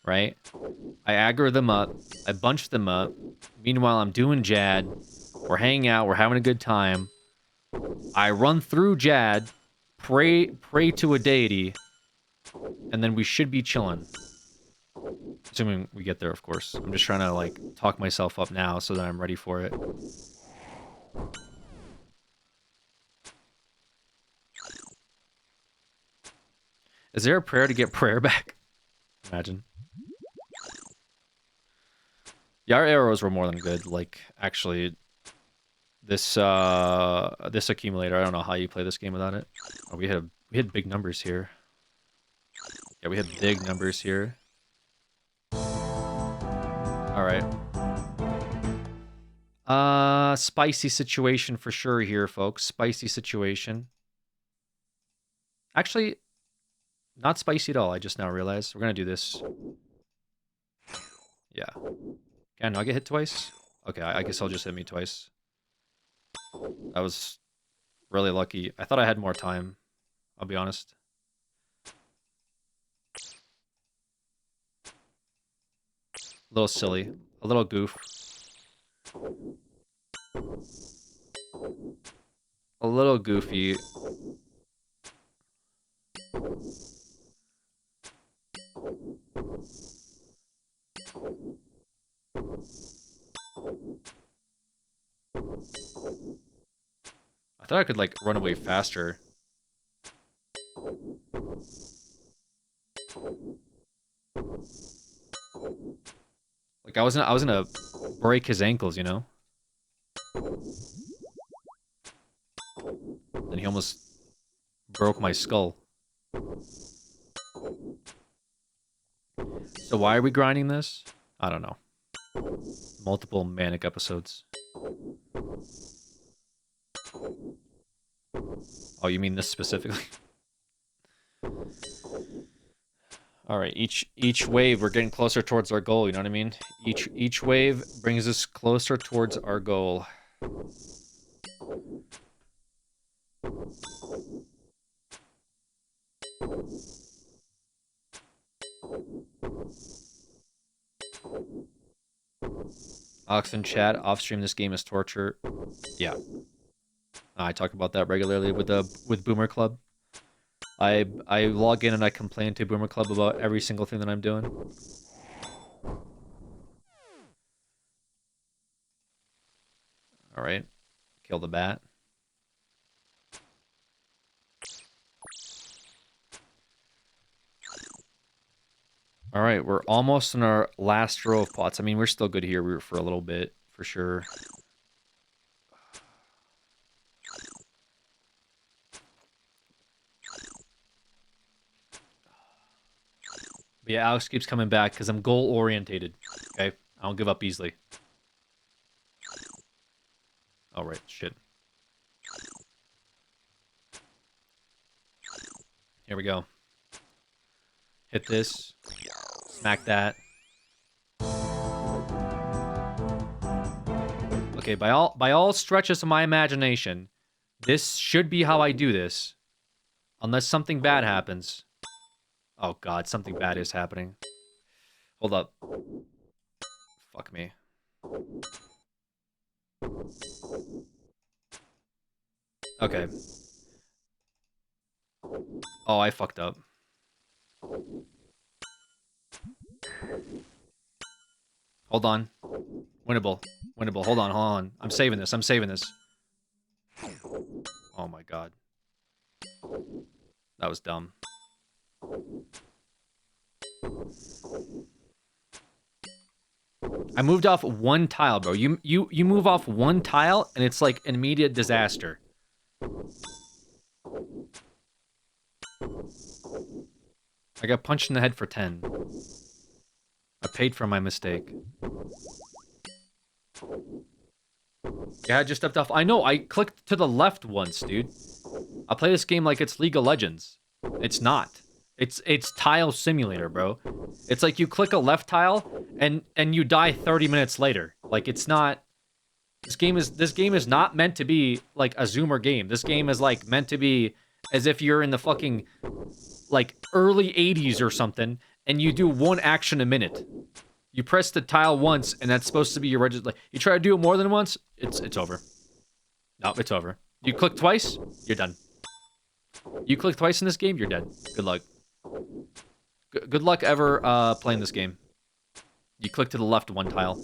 right? I aggro them up, I bunch them up. Meanwhile, I'm doing Jad. We're hanging out, we're having a good time. I run through Jad, pray to a deity, and then we should be chilling. Assuming we get there, of course. I'm just trying to, like, talk myself up now so that I'm ready for it. Is there a prayer to get prayer back? Imagine. Yeah, our arrows were more than good. Like, actually, this accumulator, I don't know how you play this game without it. Oh, we had big numbers here. Yeah, we had big numbers here. Alright. Spicy situation for sure here, folks. Spicy situation. Actually, not spicy at all, I just now realized. We're gonna do this. Yeah. Can I get hit twice? Okay, I guess I'll just hit me twice. That was really lucky. I thought I had more time, I'll be honest. A little silly. A little goof. A little goofy. I thought I could, like, run away faster. Like, I was gonna break his ankles, you know? Then he almost broke my skull. So why are we grinding this? I don't know. Multiple manic episodes. Oh, you mean this specifically? All right, each wave we're getting closer towards our goal, you know what I mean? Each wave brings us closer towards our goal. Ox in chat, off stream this game is torture. Yeah. I talk about that regularly with Boomer Club. I log in and I complain to Boomer Club about every single thing that I'm doing. All right. Kill the bat. All right, we're almost in our last row of pots. I mean, we're still good here for a little bit, for sure. But yeah, Alex keeps coming back because I'm goal-orientated, okay? I don't give up easily. All right, shit. Here we go. Hit this. Smack that. Okay, by all stretches of my imagination, this should be how I do this. Unless something bad happens. Oh god, something bad is happening. Hold up. Fuck me. Okay. Oh, I fucked up. Hold on. Winnable. Winnable. Hold on. I'm saving this. Oh my god. That was dumb. I moved off one tile, bro. You move off one tile, and it's like an immediate disaster. I got punched in the head for 10. I paid for my mistake. Yeah, I just stepped off. I know, I clicked to the left once, dude. I play this game like it's League of Legends. It's not. It's Tile Simulator, bro. It's like you click a left tile and you die 30 minutes later. Like it's not. This game is not meant to be like a Zoomer game. This game is like meant to be as if you're in the fucking like early 80s or something, and you do one action a minute. You press the tile once, and that's supposed to be your register. Like, you try to do it more than once, it's over. No, it's over. You click twice, you're done. You click twice in this game, you're dead. Good luck. Good luck ever playing this game. You click to the left one tile.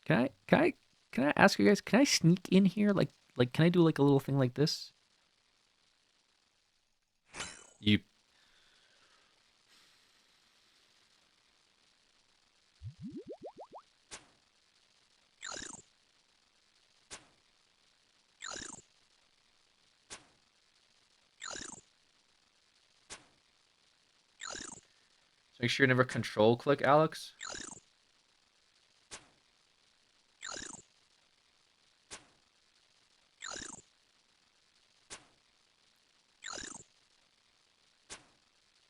Can I ask you guys, can I sneak in here? Like can I do like a little thing like this? You make sure you never control click, Alex.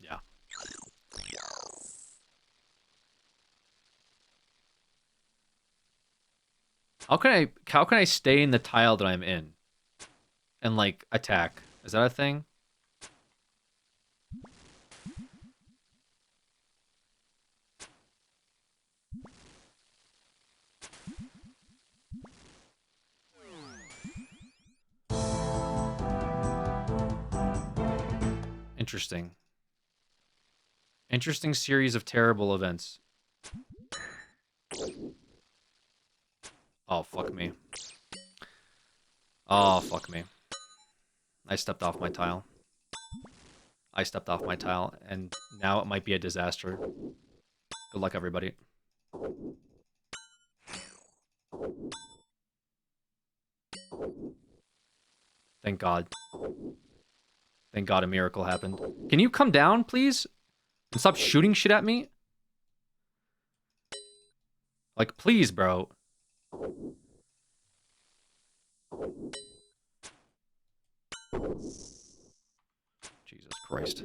Yeah. How can I stay in the tile that I'm in and like attack? Is that a thing? Interesting. Interesting series of terrible events. Oh, fuck me. Oh, fuck me. I stepped off my tile. And now it might be a disaster. Good luck, everybody. Thank God. Thank God a miracle happened. Can you come down, please? And stop shooting shit at me? Like, please, bro. Jesus Christ.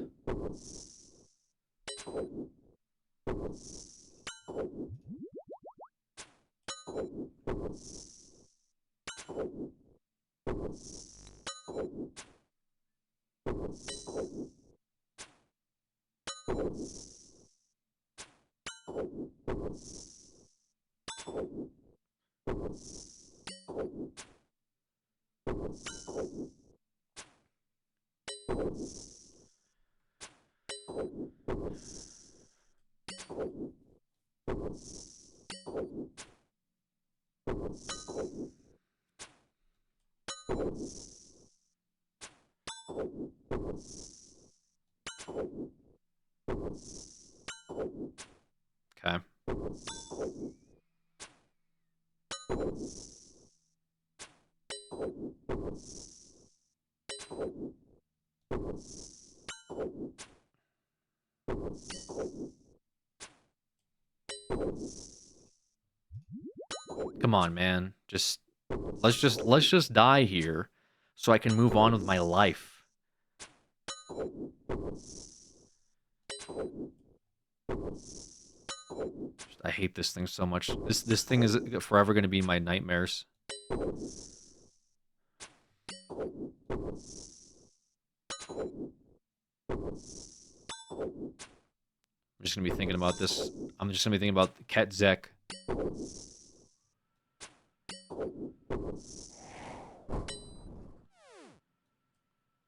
Okay. Come on, man. Let's just die here so I can move on with my life. I hate this thing so much. This thing is forever going to be my nightmares. I'm just going to be thinking about this. I'm just going to be thinking about Ket Zek.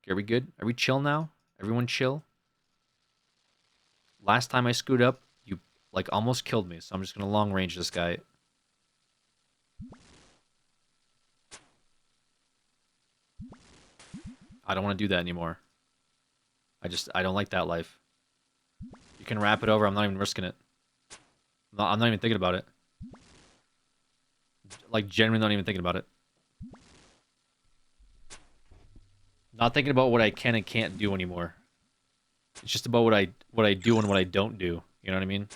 Okay, are we good? Are we chill now? Everyone chill? Last time I screwed up, you, like, almost killed me, so I'm just going to long range this guy. I don't want to do that anymore. I don't like that life. You can wrap it over, I'm not even risking it. I'm not even thinking about it. Like, genuinely not even thinking about it. Not thinking about what I can and can't do anymore. It's just about what I do and what I don't do. You know what I mean?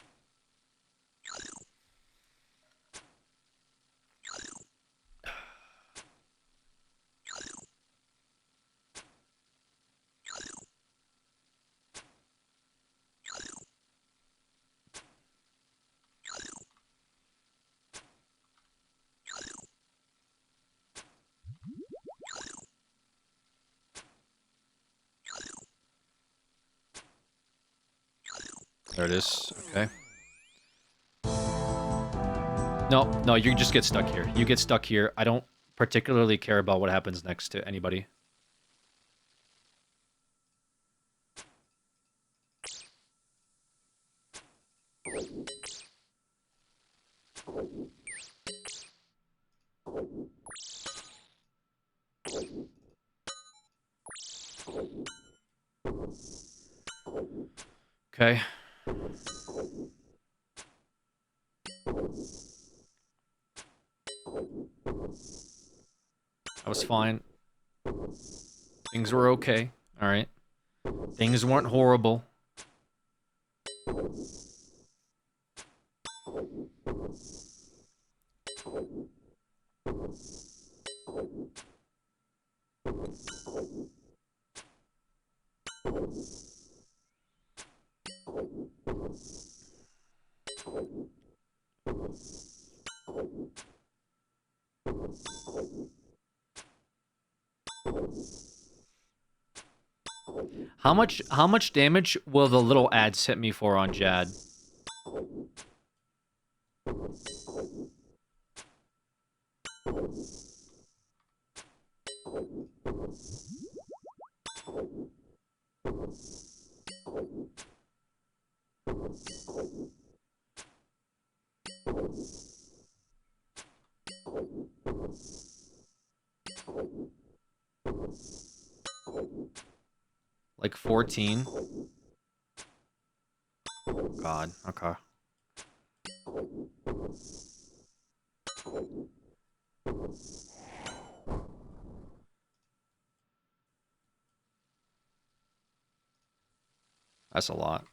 There it is. Okay. No, you just get stuck here. You get stuck here. I don't particularly care about what happens next to anybody. Okay. That was fine. Things were okay. Alright. Things weren't horrible. How much damage will the little ads hit me for on Jad? Like 14? God, okay. That's a lot.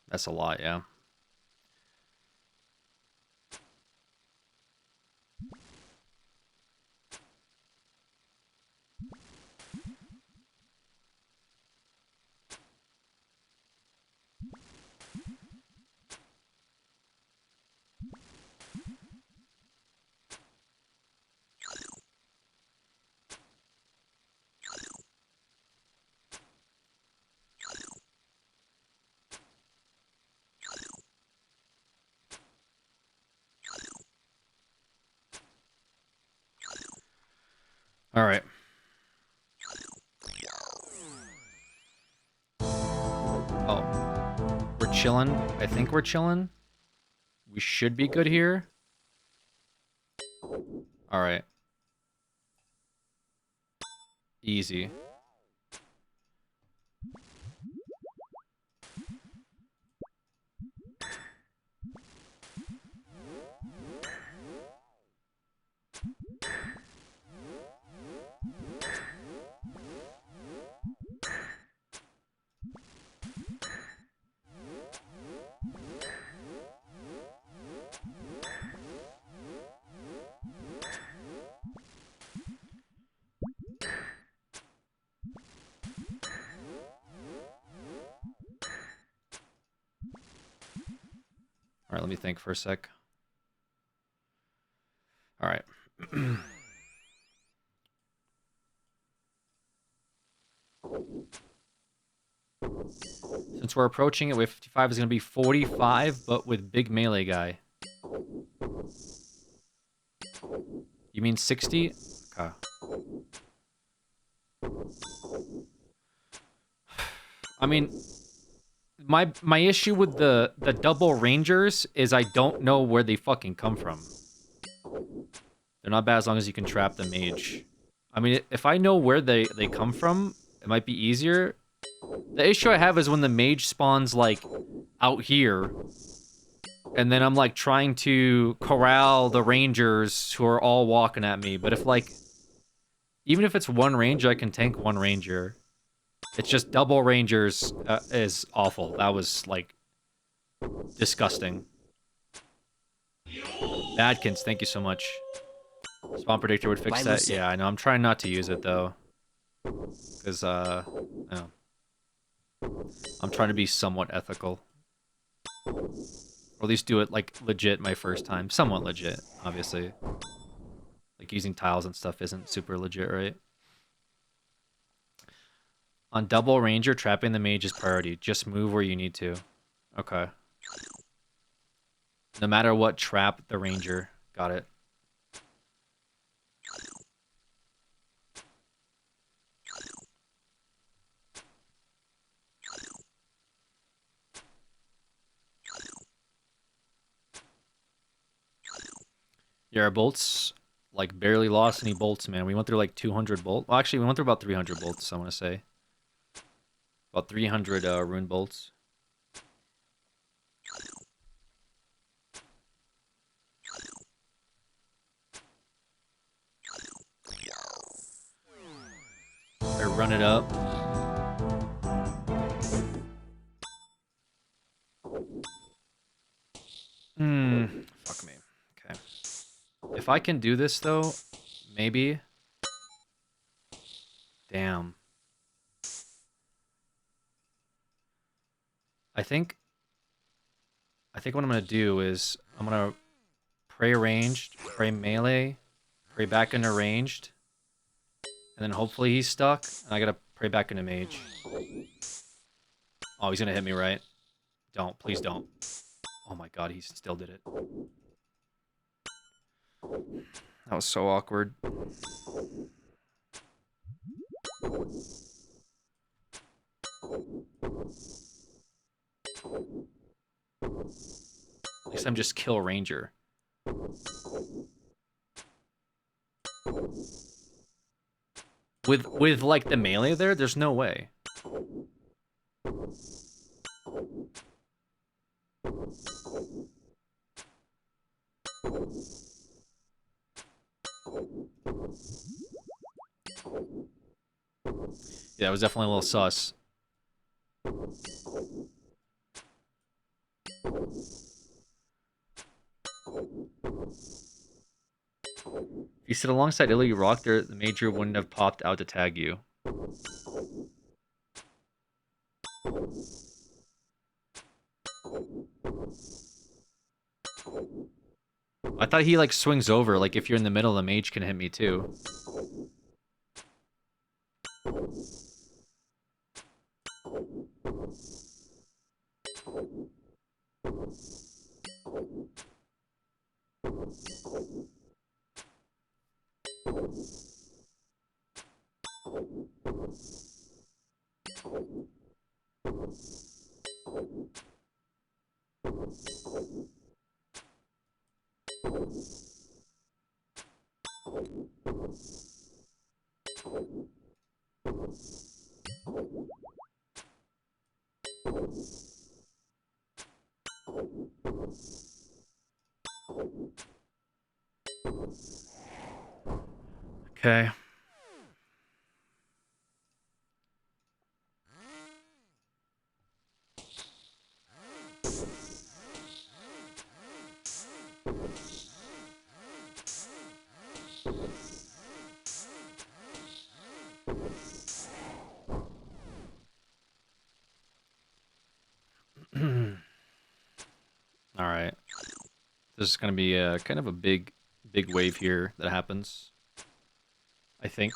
That's a lot, yeah. All right. Oh, we're chilling. I think we're chilling. We should be good here. All right. Easy. All right, let me think for a sec. All right. Since we're approaching it, wave 55 is going to be 45, but with big melee guy. You mean 60? Okay. I mean, my issue with the double rangers is I don't know where they fucking come from. They're not bad as long as you can trap the mage. I mean, if I know where they come from, it might be easier. The issue I have is when the mage spawns, like, out here, and then I'm, like, trying to corral the rangers who are all walking at me. But if, like, even if it's one ranger, I can tank one ranger. It's just double rangers is awful. That was, like, disgusting. Badkins, thank you so much. Spawn predictor would fix that. Yeah, I know. I'm trying not to use it, though. Because, no. I'm trying to be somewhat ethical. Or at least do it, like, legit my first time. Somewhat legit, obviously. Like, using tiles and stuff isn't super legit, right? On double ranger, trapping the mage is priority. Just move where you need to. Okay. No matter what, trap the ranger. Got it. Yeah, our bolts, like, barely lost any bolts, man. We went through, like, 200 bolts. Well, actually, we went through about 300 bolts, I want to say. About 300 rune bolts. I run it up. Fuck me. Okay. If I can do this, though, maybe. Damn. I think what I'm going to do is I'm going to pray ranged, pray melee, pray back into ranged, and then hopefully he's stuck, and I got to pray back into mage. Oh, he's going to hit me, right? Don't. Please don't. Oh my god, he still did it. That was so awkward. At least I'm just kill ranger. With like the melee there, there's no way. Yeah, it was definitely a little sus. If you sit alongside Illy Rock there, the major wouldn't have popped out to tag you. I thought he like swings over, like if you're in the middle, the mage can hit me too. Okay. All right. This is going to be a kind of a big wave here that happens. I think.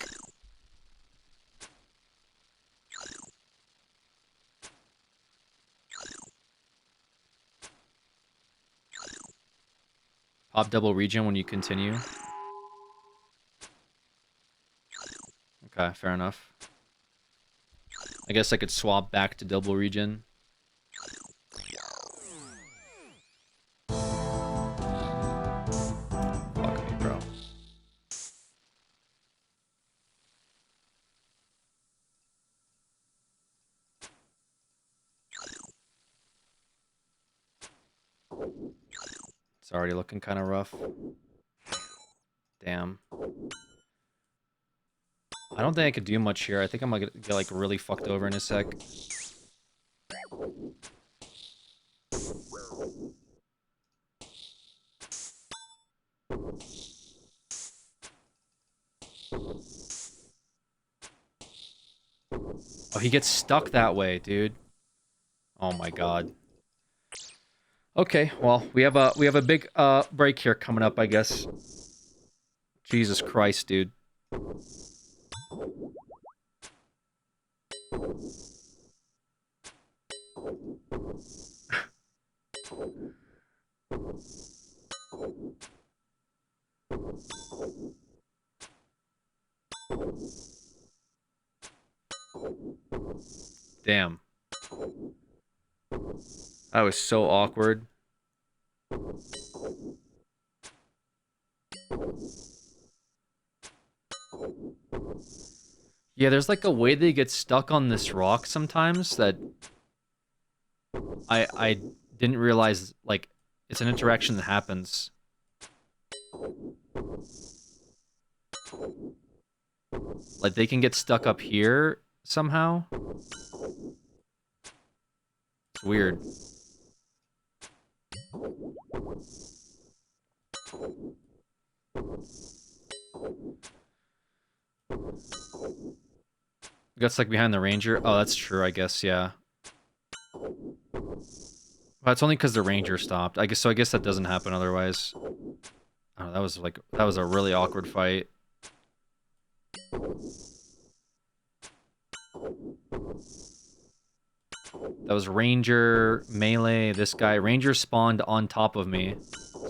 Pop double regen when you continue. Okay, fair enough. I guess I could swap back to double regen. Fuck me, bro. It's already looking kind of rough. Damn. I don't think I could do much here. I think I'm gonna get like really fucked over in a sec. Oh, he gets stuck that way, dude. Oh my god. Okay, well, we have a big break here coming up, I guess. Jesus Christ, dude. Damn. That was so awkward. Yeah, there's like a way they get stuck on this rock sometimes that I didn't realize, like, it's an interaction that happens. Like, they can get stuck up here somehow. It's weird. That's like behind the ranger. Oh, that's true, I guess, yeah. Well, it's only because the ranger stopped. I guess so. I guess that doesn't happen otherwise. Oh, that was a really awkward fight. That was ranger, melee, this guy. Ranger spawned on top of me.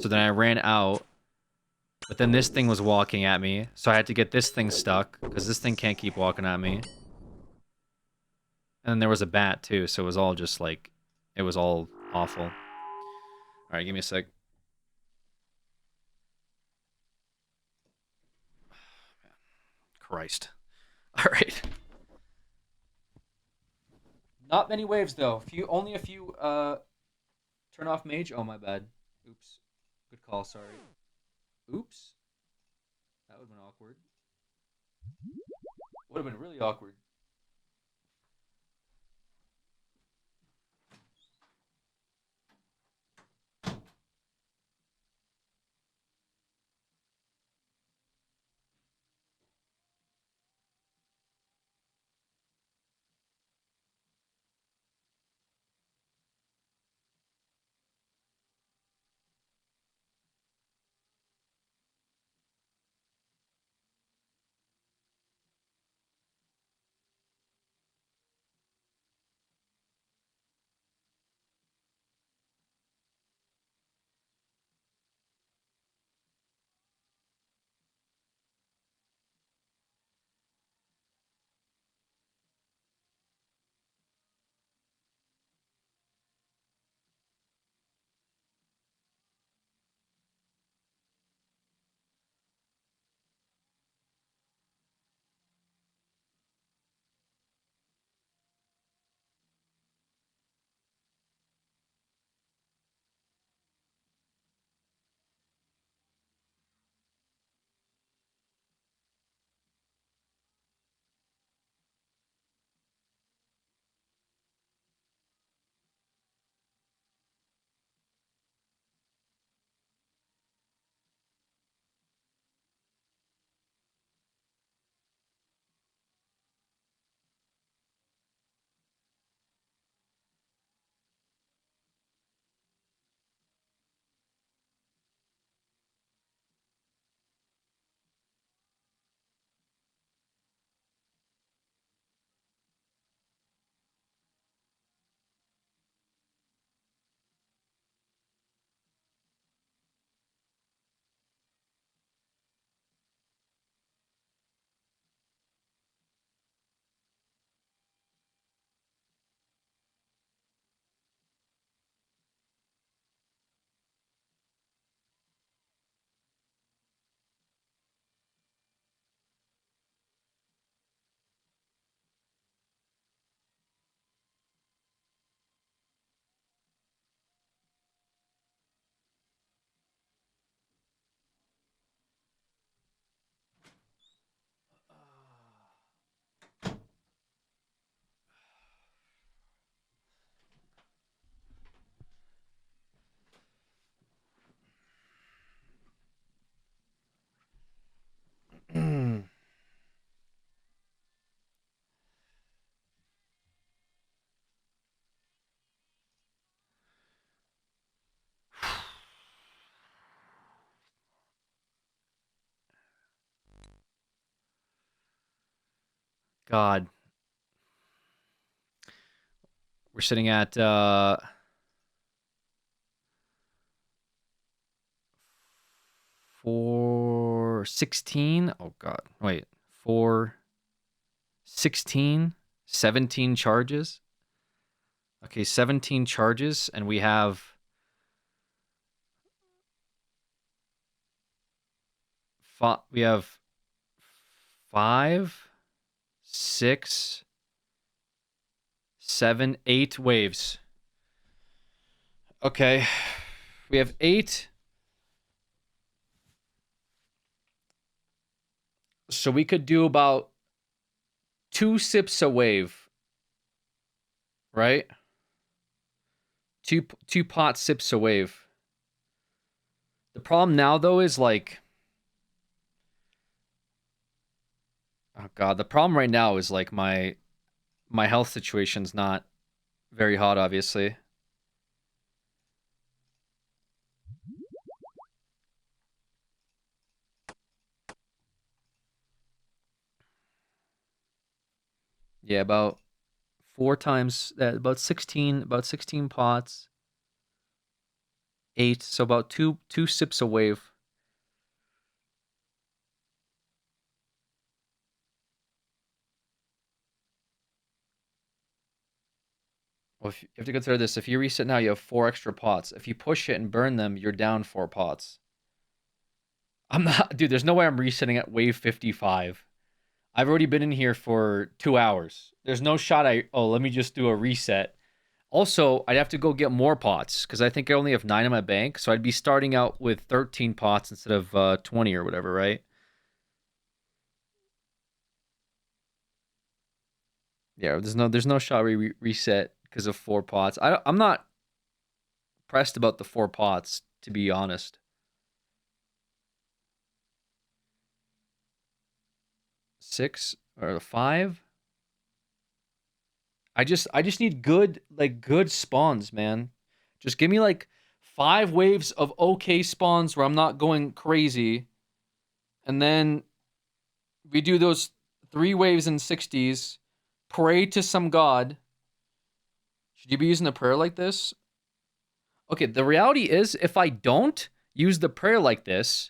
So then I ran out. But then this thing was walking at me. So I had to get this thing stuck. Because this thing can't keep walking at me. And then there was a bat too. So it was all just like... It was all awful. Alright, give me a sec. Christ. Alright. Not many waves though. Only a few turn off mage. Oh my bad. Oops. Good call, sorry. Oops. That would have been awkward. Would have been really awkward. God. We're sitting at 416. Oh God. Wait. 416, 17 charges. Okay, 17 charges, and we have we have 5, 6, 7, 8 waves. Okay. We have 8. So we could do about 2 sips a wave. Right? Two pot sips a wave. The problem now though is like, oh God, the problem right now is like my health situation's not very hot, obviously. Yeah, about 4 times that, about 16 pots. 8, so about two sips a wave. Well, if you have to consider this, if you reset now, you have 4 extra pots. If you push it and burn them, you're down 4 pots. I'm not, dude, there's no way I'm resetting at wave 55. I've already been in here for 2 hours. There's no shot let me just do a reset. Also, I'd have to go get more pots because I think I only have 9 in my bank. So I'd be starting out with 13 pots instead of 20 or whatever, right? Yeah, there's no shot we reset because of 4 pots. I'm not pressed about the 4 pots, to be honest. 6 or 5. I just need good spawns, man. Just give me like 5 waves of okay spawns where I'm not going crazy. And then we do those 3 waves in 60s. Pray to some god. Should you be using a prayer like this? Okay, the reality is if I don't use the prayer like this,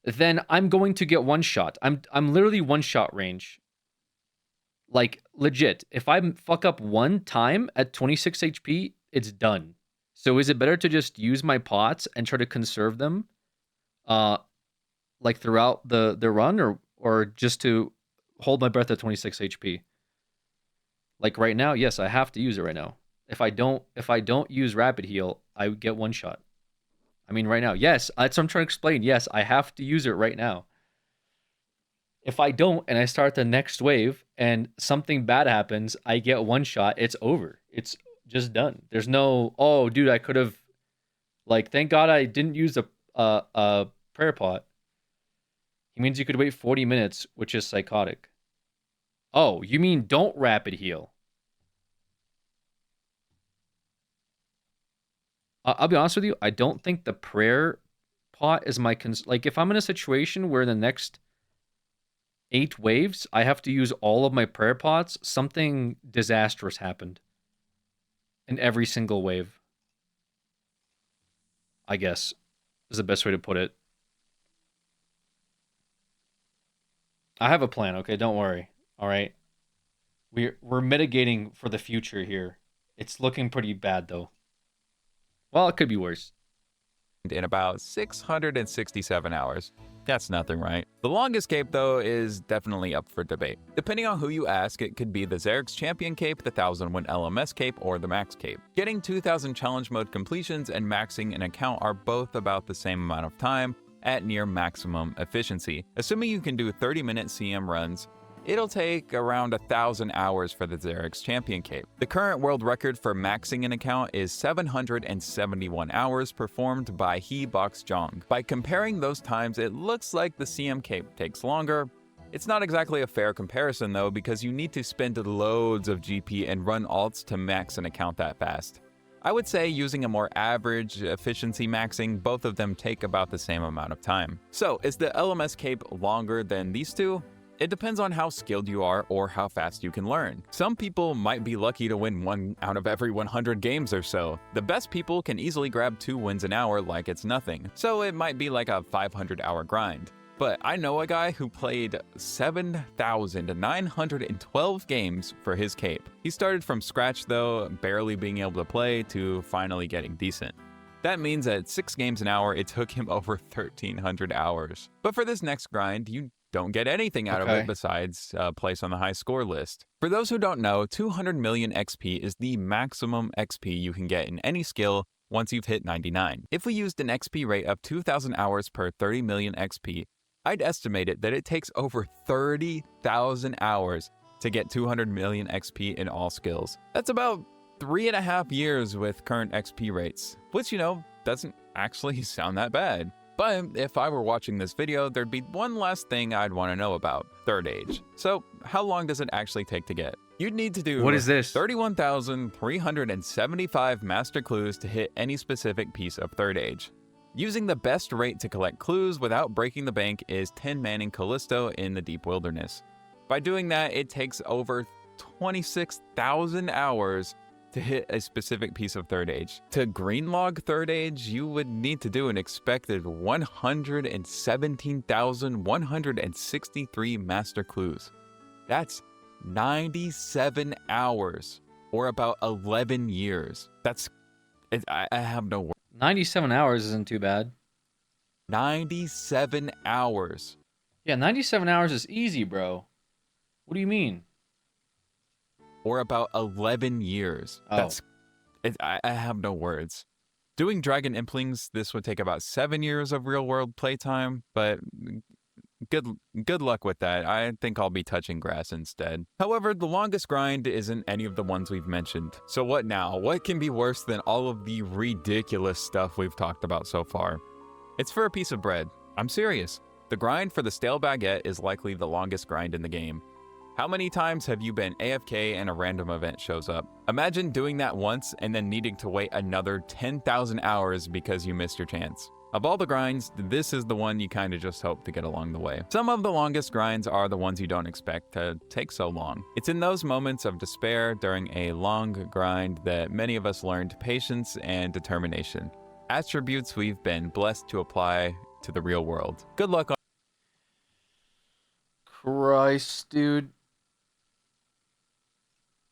then I'm going to get one shot. I'm literally one shot range. Like legit. If I fuck up one time at 26 HP, it's done. So is it better to just use my pots and try to conserve them like throughout the run or just to hold my breath at 26 HP? Like right now, yes, I have to use it right now. If I don't use rapid heal, I get one shot. I mean right now, yes, that's what I'm trying to explain. Yes, I have to use it right now. If I don't and I start the next wave and something bad happens, I get one shot, it's over. It's just done. There's no, oh dude, I could have, like, thank God I didn't use a prayer pot. He means you could wait 40 minutes, which is psychotic. Oh, you mean don't rapid heal? I'll be honest with you, I don't think the prayer pot is my like if I'm in a situation where the next 8 waves I have to use all of my prayer pots, something disastrous happened in every single wave. I guess is the best way to put it. I have a plan, okay? Don't worry. All right. We're mitigating for the future here. It's looking pretty bad though. Well, it could be worse. In about 667 hours. That's nothing, right? The longest cape, though, is definitely up for debate. Depending on who you ask, it could be the Xerix Champion Cape, the 1000 win LMS Cape, or the Max Cape. Getting 2000 challenge mode completions and maxing an account are both about the same amount of time at near maximum efficiency. Assuming you can do 30-minute CM runs, it'll take around 1,000 hours for the Xerix Champion Cape. The current world record for maxing an account is 771 hours performed by He Box Jong. By comparing those times, it looks like the CM Cape takes longer. It's not exactly a fair comparison though, because you need to spend loads of GP and run alts to max an account that fast. I would say using a more average efficiency maxing, both of them take about the same amount of time. So is the LMS Cape longer than these two? It depends on how skilled you are or how fast you can learn. Some people might be lucky to win 1 out of every 100 games or so. The best people can easily grab 2 wins an hour like it's nothing, so it might be like a 500-hour grind. But I know a guy who played 7,912 games for his cape. He started from scratch though, barely being able to play to finally getting decent. That means at 6 games an hour, it took him over 1,300 hours. But for this next grind, you don't get anything out of it besides a place on the high score list. For those who don't know, 200 million XP is the maximum XP you can get in any skill once you've hit 99. If we used an XP rate of 2,000 hours per 30 million XP, I'd estimate it that it takes over 30,000 hours to get 200 million XP in all skills. That's about 3.5 years with current XP rates, which, doesn't actually sound that bad. But if I were watching this video, there'd be one last thing I'd want to know about: Third Age. So how long does it actually take to get? You'd need to do 31,375 master clues to hit any specific piece of Third Age. Using the best rate to collect clues without breaking the bank is 10 manning Callisto in the Deep Wilderness. By doing that, it takes over 26,000 hours to hit a specific piece of Third Age. To greenlog Third Age, you would need to do an expected 117,163 master clues. That's 97 hours, or about 11 years. I have no words. 97 hours isn't too bad. 97 hours. Yeah, 97 hours is easy, bro. What do you mean? Or about 11 years. Oh. I have no words. Doing Dragon Implings, this would take about 7 years of real-world playtime, but good luck with that. I think I'll be touching grass instead. However, the longest grind isn't any of the ones we've mentioned. So what now? What can be worse than all of the ridiculous stuff we've talked about so far? It's for a piece of bread. I'm serious. The grind for the stale baguette is likely the longest grind in the game. How many times have you been AFK and a random event shows up? Imagine doing that once and then needing to wait another 10,000 hours because you missed your chance. Of all the grinds, this is the one you kind of just hope to get along the way. Some of the longest grinds are the ones you don't expect to take so long. It's in those moments of despair during a long grind that many of us learned patience and determination, attributes we've been blessed to apply to the real world. Good luck on Christ, dude.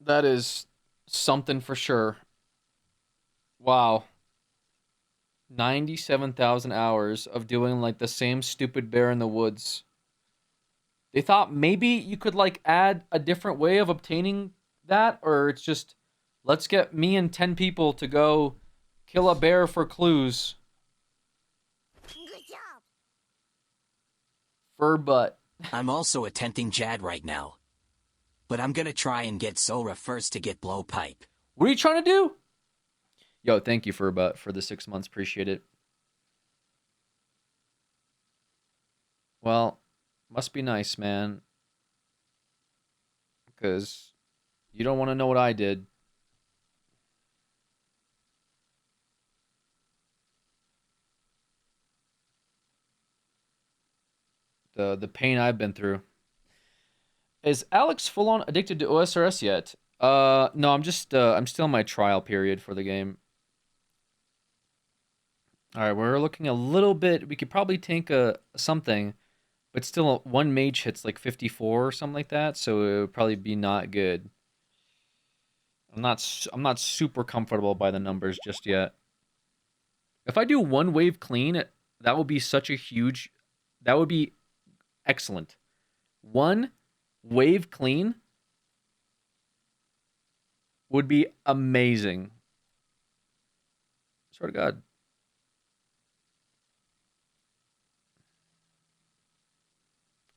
That is something for sure. Wow. 97,000 hours of doing like the same stupid bear in the woods. They thought maybe you could like add a different way of obtaining that, or it's just let's get me and 10 people to go kill a bear for clues. Good job. Fur butt. I'm also attempting Jad right now. But I'm gonna try and get Sora first to get blowpipe. What are you trying to do? Yo, thank you for the 6 months. Appreciate it. Well, must be nice, man. Because you don't want to know what I did. The pain I've been through. Is Alex full on addicted to OSRS yet? No, I'm still in my trial period for the game. All right, we're looking a little bit. We could probably tank something, but still one mage hits like 54 or something like that, so it would probably be not good. I'm not super comfortable by the numbers just yet. If I do one wave clean, that would be that would be excellent. One wave clean would be amazing. Swear to God.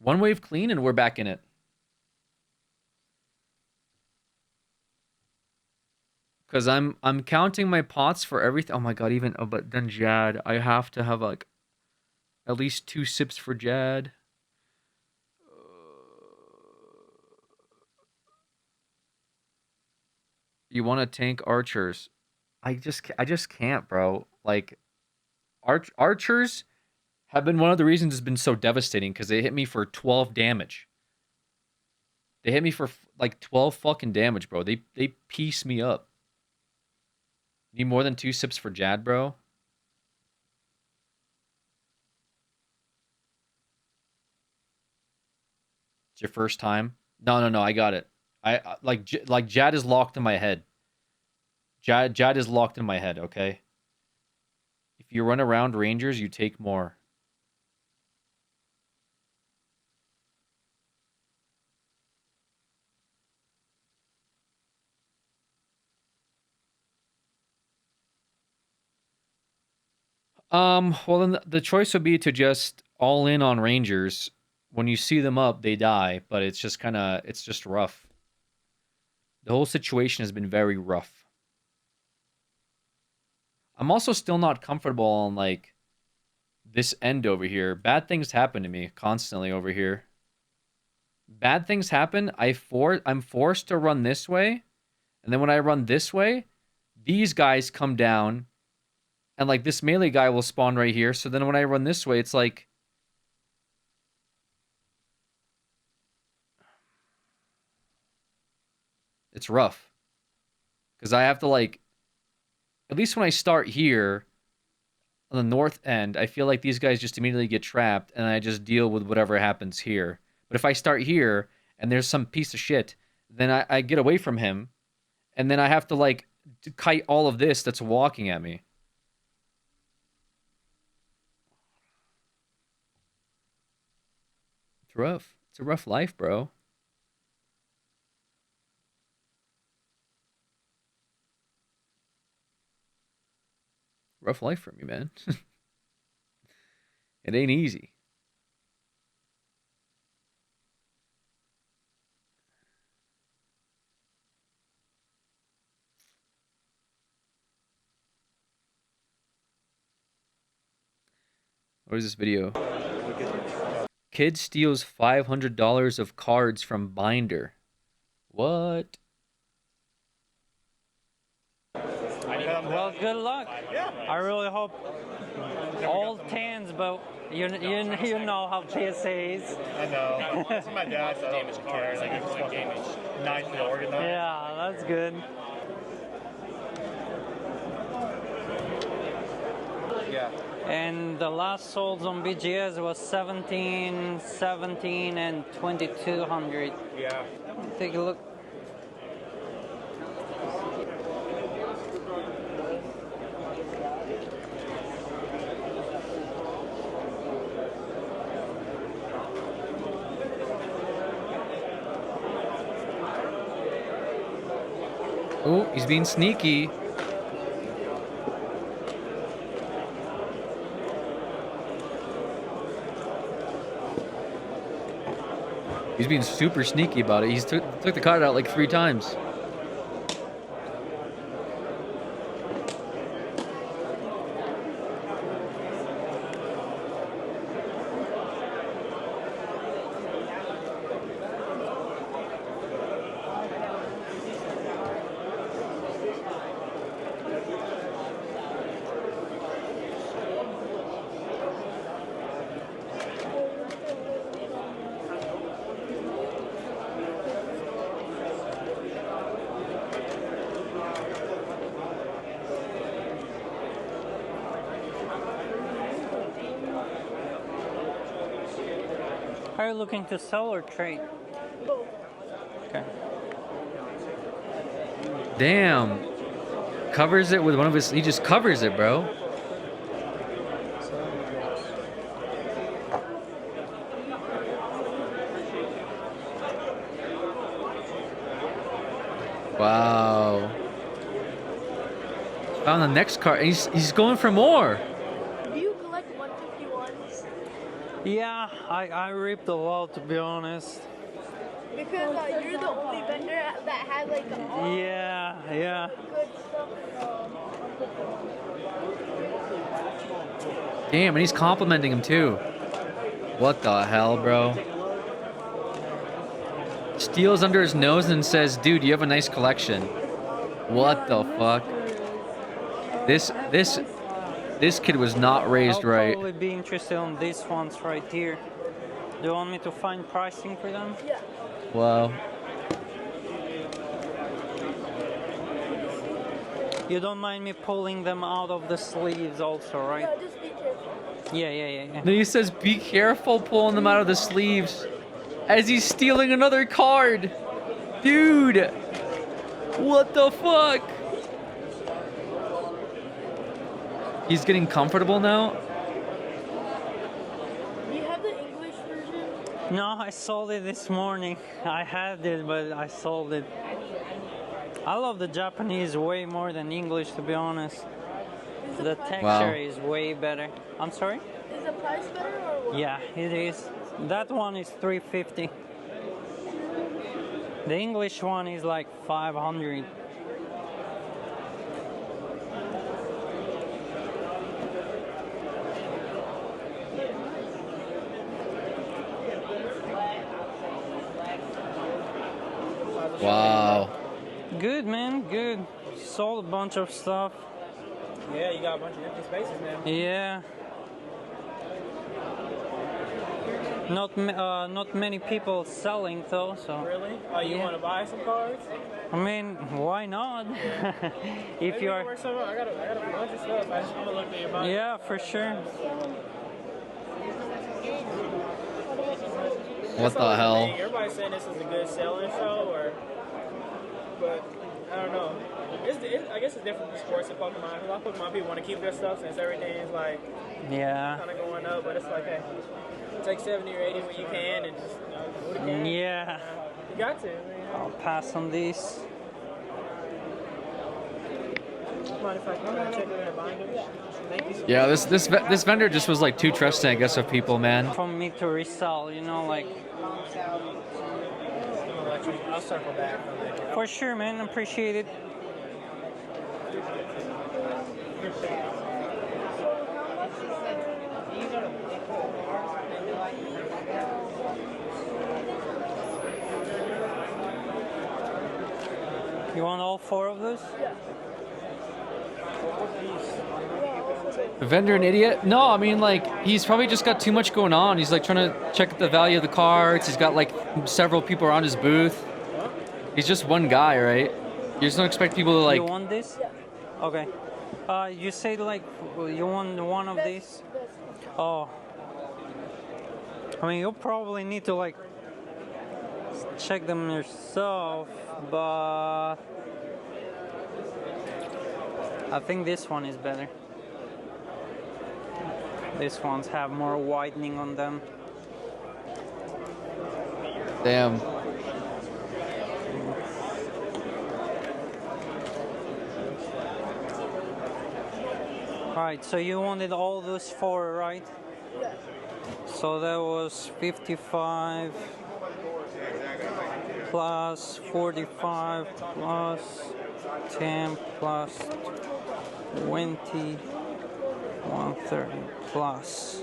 One wave clean and we're back in it. Because I'm counting my pots for everything. Oh my God, but then Jad. I have to have like at least 2 sips for Jad. You want to tank archers? I just can't, bro. Like archers have been one of the reasons it's been so devastating because they hit me for 12 damage. They hit me for like 12 fucking damage, bro. They piece me up. Need more than 2 sips for Jad, bro. It's your first time? No, I got it. Like Jad is locked in my head. Jad is locked in my head, okay? If you run around Rangers, you take more. Well then the choice would be to just all in on Rangers. When you see them up, they die, but it's just it's just rough. The whole situation has been very rough. I'm also still not comfortable on like this end over here. Bad things happen to me constantly over here. Bad things happen. I'm forced to run this way, and then when I run this way, these guys come down, and like this melee guy will spawn right here. So then when I run this way, it's like it's rough because I have to like, at least when I start here on the north end, I feel like these guys just immediately get trapped and I just deal with whatever happens here. But if I start here and there's some piece of shit, then I get away from him, and then I have to like kite all of this that's walking at me. It's rough. It's a rough life, bro. Rough life for me, man. It ain't easy. What is this video? Kid steals $500 of cards from binder. What? Well, good luck. I really hope all tens, but you know how PSA is. I know. It's my dad, so I don't care. Like, it's just nicely organized. Yeah, that's good. Yeah. And the last solds on BGS was 17, 17, and 2200. Yeah. Take a look. Oh, he's being sneaky. He's being super sneaky about it. He's took the card out like 3 times. Are you looking to sell or trade? Okay. Damn. Covers it with one of his... He just covers it, bro. Wow. Found the next card. He's going for more. Do you collect 151s? Yeah, I ripped a lot, to be honest. Because you're the only vendor that had like all Yeah. good stuff. Damn, and he's complimenting him too. What the hell, bro? Steals under his nose and says, "Dude, you have a nice collection." What the fuck? This kid was not raised I'll right. probably be interested on these ones right here. Do you want me to find pricing for them? Yeah. Wow. You don't mind me pulling them out of the sleeves also, right? No, just be careful. Yeah. Then he says, be careful pulling them out of the sleeves as he's stealing another card. Dude, what the fuck? He's getting comfortable now? Do you have the English version? No, I sold it this morning. I had it, but I sold it. I love the Japanese way more than English, to be honest. The texture Wow. is way better. I'm sorry? Is the price better or what? Yeah, it is. That one is $350. The English one is like $500. Wow. Good, man, good. Sold a bunch of stuff. Yeah, you got a bunch of empty spaces now. Yeah. Not many people selling though, so. Really? Oh, you Yeah. want to buy some cards? I mean, why not? If Maybe you're, work some. I got a bunch of stuff. I'm gonna look at your body. yeah, for sure. What the hell? Everybody's saying this is a good selling show, but I don't know. I guess it's different from sports and Pokemon. A lot of Pokemon people want to keep their stuff since everything is like Yeah. kind of going up, but it's like, hey, take 70 or 80 when you can and just do what you can. Yeah. You got to. I mean, I'll pass on these. mind if I come and check their binders? Thank you so Yeah, this vendor just was like too trusting, I guess, of people, man. For me to resell, you know, like. I'll circle back. For sure, man. Appreciate it. You want all 4 of those? The vendor an idiot? No, I mean, like, he's probably just got too much going on. He's like trying to check the value of the cards. He's got like several people around his booth. He's just one guy, right? You just don't expect people to like. You want this? Okay. You say like you want one of these? Oh. I mean, you'll probably need to like check them yourself, but I think this one is better. These ones have more whitening on them. Damn. Alright, so you wanted all those 4, right? Yes. So that was 55 plus 45 plus 10 plus 20, 130 plus.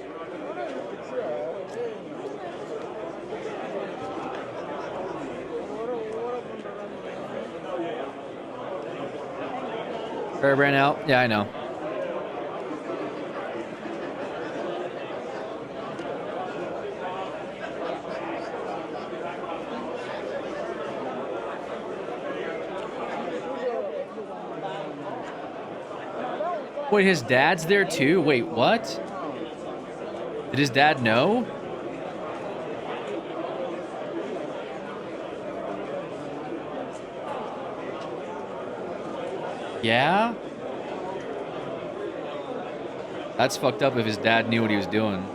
Fair ran out? Yeah, I know. Wait, his dad's there too? Wait, what? Did his dad know? Yeah? That's fucked up if his dad knew what he was doing.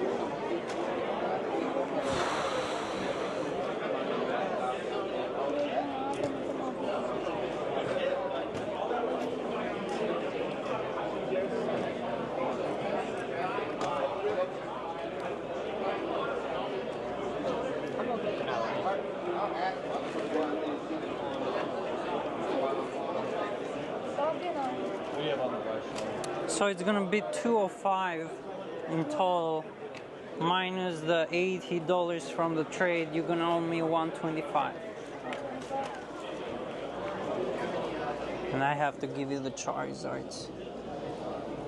So it's gonna be 205 in total, minus the $80 from the trade. You're gonna owe me 125, and I have to give you the Charizards.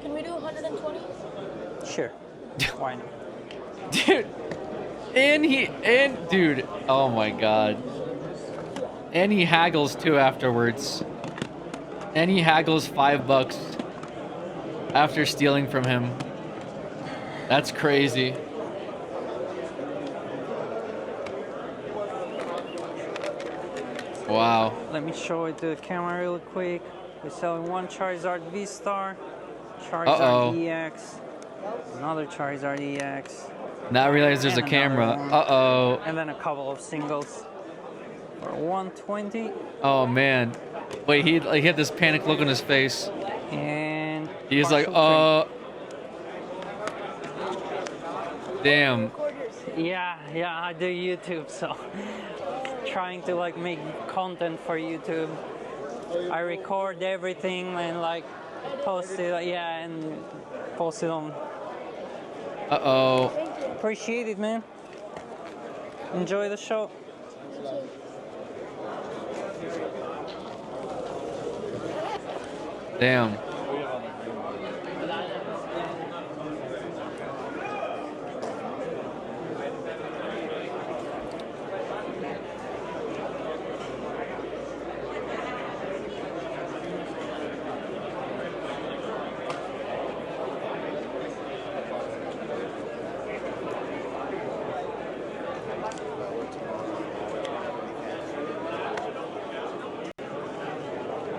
Can we do 120? Sure. Why not? Dude, oh my god. And he haggles too afterwards. And he haggles $5 after stealing from him. That's crazy. Wow. Let me show it to the camera real quick. We're selling one Charizard V-Star, Charizard EX, another Charizard EX. Now I realize there's a and camera. another one. Uh-oh. And then a couple of singles for 120. Oh, man. Wait, he had this panic look on his face. And He's like, partial damn. trade. Yeah, I do YouTube, so trying to like make content for YouTube. I record everything and like post it, and post it on. Uh-oh. Appreciate it, man. Enjoy the show. Damn.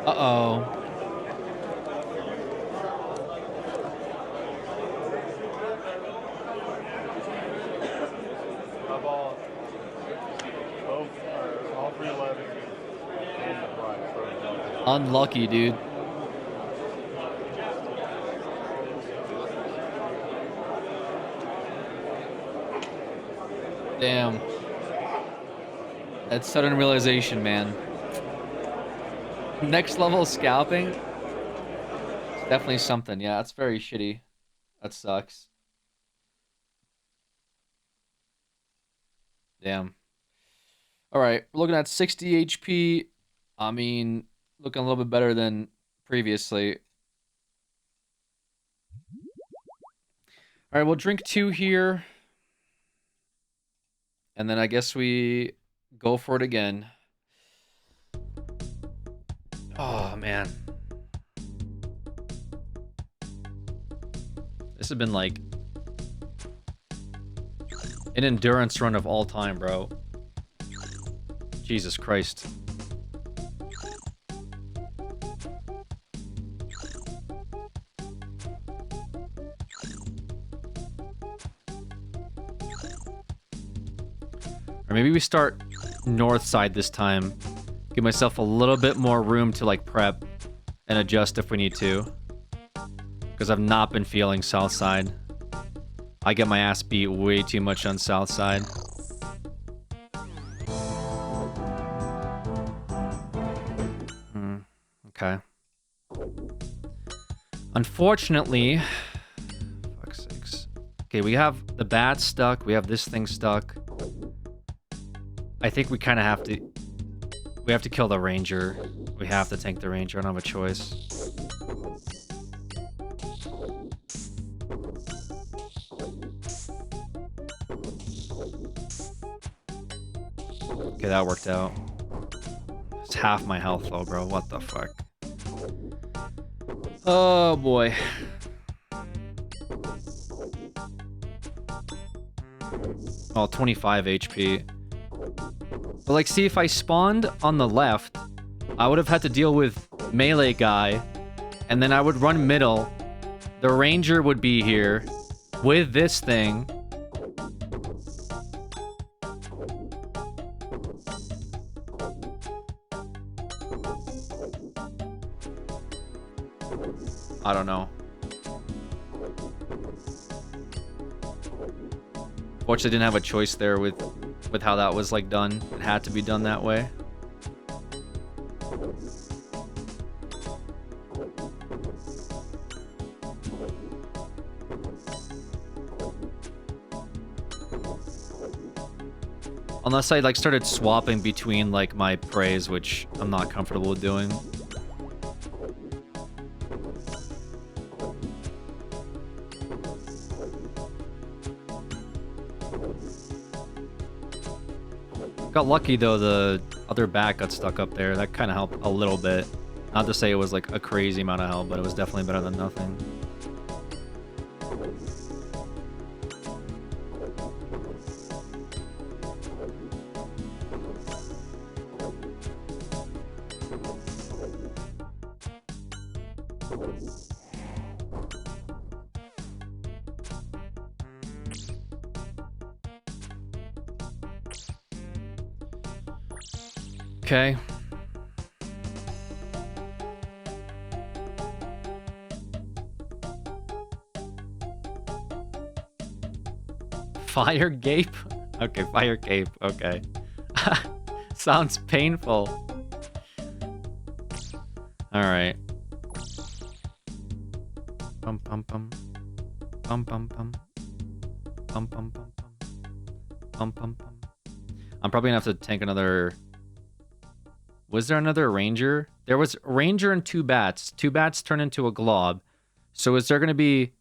Uh-oh. I bought all 311 and the price for example. Unlucky, dude. Damn. That sudden realization, man. Next level scalping? It's definitely something. Yeah, that's very shitty. That sucks. Damn. Alright, we're looking at 60 HP. I mean, looking a little bit better than previously. Alright, we'll drink 2 here. And then I guess we go for it again. Oh, man. This has been like an endurance run of all time, bro. Jesus Christ. Or maybe we start north side this time. Give myself a little bit more room to like prep and adjust if we need to. Because I've not been feeling south side. I get my ass beat way too much on south side. Okay. Unfortunately, fuck's sakes. Okay, we have the bat stuck. We have this thing stuck. I think we kind of have to. We have to kill the ranger. We have to tank the ranger. I don't have a choice. Okay, that worked out. It's half my health though, bro. What the fuck? Oh boy. Oh, 25 HP. But like, see, if I spawned on the left, I would have had to deal with melee guy, and then I would run middle. The ranger would be here with this thing. I don't know. Fortunately, I didn't have a choice there with how that was like done. It had to be done that way. Unless I like started swapping between like my praise, which I'm not comfortable with doing. Got lucky though, the other bat got stuck up there. That kind of helped a little bit. Not to say it was like a crazy amount of health, but it was definitely better than nothing. Okay. Fire gape? Okay, fire cape. Okay. Sounds painful. Alright. Pum pum pum. Pum pum pum. Pum pum pum pum. Pum pum pum. I'm probably gonna have to tank another. Was there another ranger? There was a ranger and 2 bats. 2 bats turn into a glob. So is there gonna be.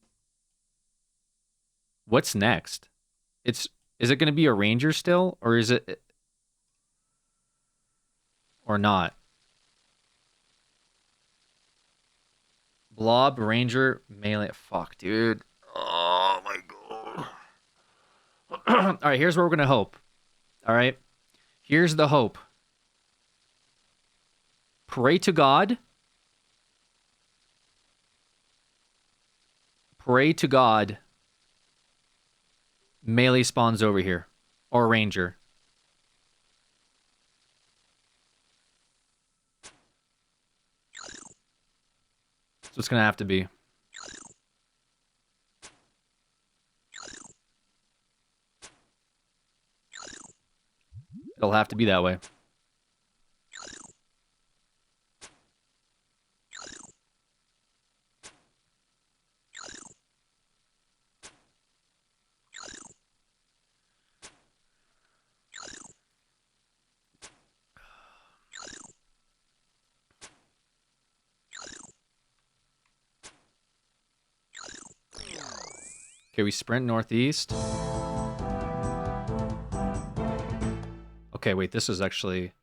What's next? Is it gonna be a ranger still? Or is it. Or not? Blob, ranger, melee. Fuck, dude. Oh my god. Alright, here's where we're gonna hope. Alright? Here's the hope. Pray to God. Pray to God. Melee spawns over here. Or ranger. So it's gonna have to be. It'll have to be that way. Okay, we sprint northeast. Okay, wait, this is actually.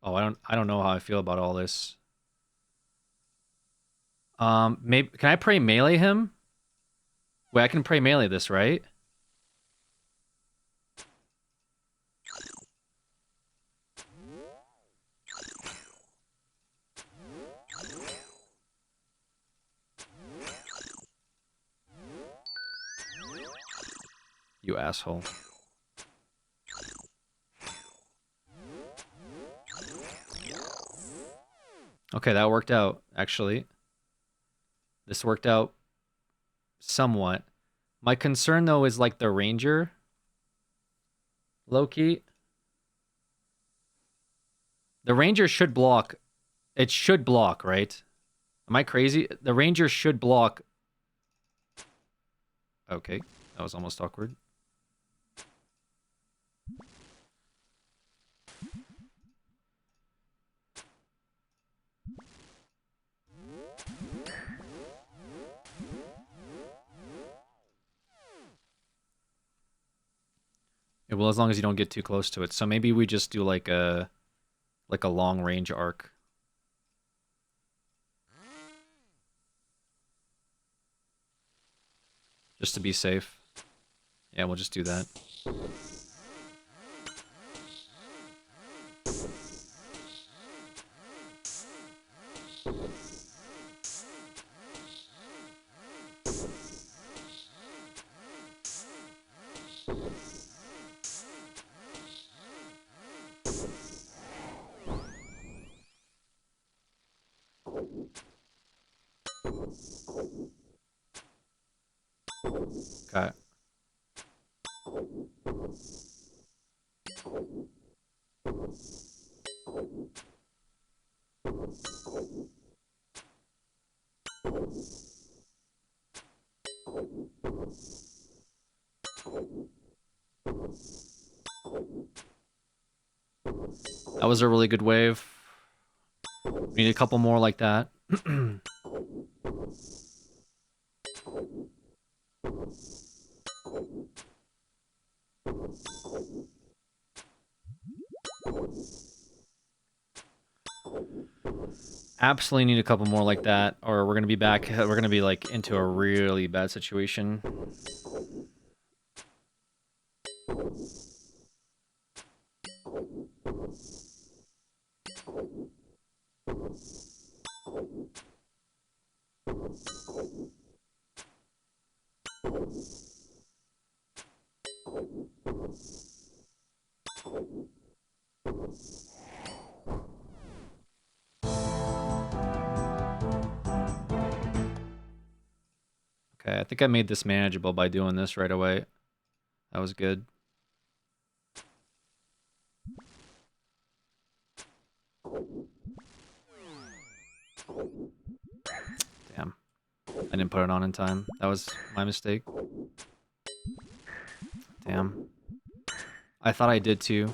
Oh, I don't know how I feel about all this. Maybe can I pray melee him? Wait, I can pray melee this, right? You asshole. Okay, that worked out, actually. This worked out somewhat. My concern, though, is like the ranger. Low-key. The ranger should block. It should block, right? Am I crazy? The ranger should block. Okay, that was almost awkward. Yeah, well, as long as you don't get too close to it. So maybe we just do like a long range arc. Just to be safe. Yeah, we'll just do that. Okay. That was a really good wave. We need a couple more like that. Absolutely need a couple more like that, or we're gonna be back. We're gonna be like into a really bad situation. Okay, I think I made this manageable by doing this right away. That was good. Damn. I didn't put it on in time. That was my mistake. Damn. I thought I did too.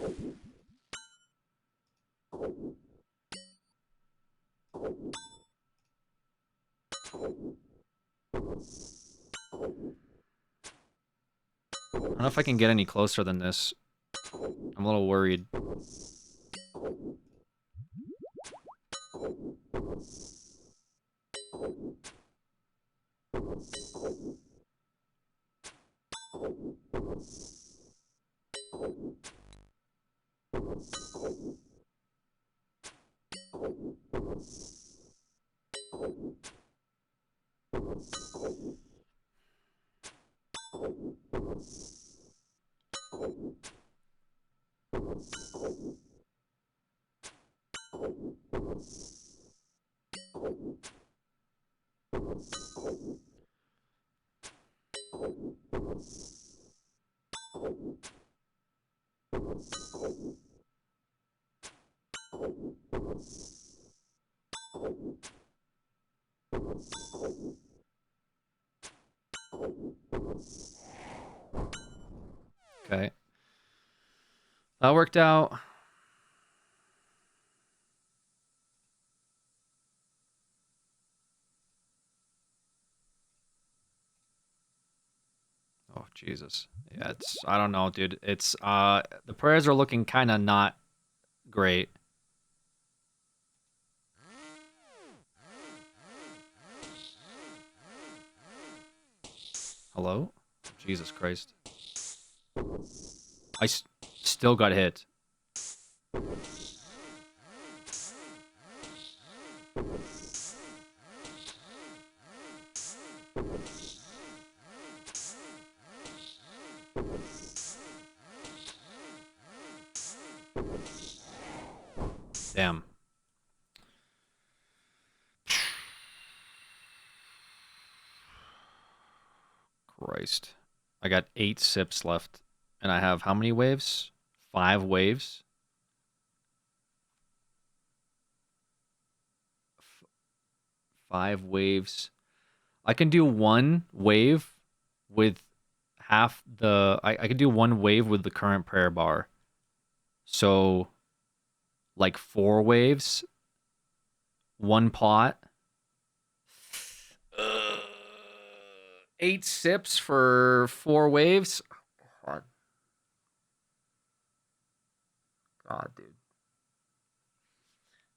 I don't know if I can get any closer than this. I'm a little worried. Okay. That worked out. Oh, Jesus. Yeah, it's, I don't know, dude. It's, the prayers are looking kind of not great. Hello? Jesus Christ. I still got hit. Damn. Christ. I got 8 sips left. And I have how many waves? 5 waves? 5 waves. I can do 1 wave with half the... I can do 1 wave with the current prayer bar. So, like 4 waves. 1 pot. 8 sips for 4 waves. God, dude.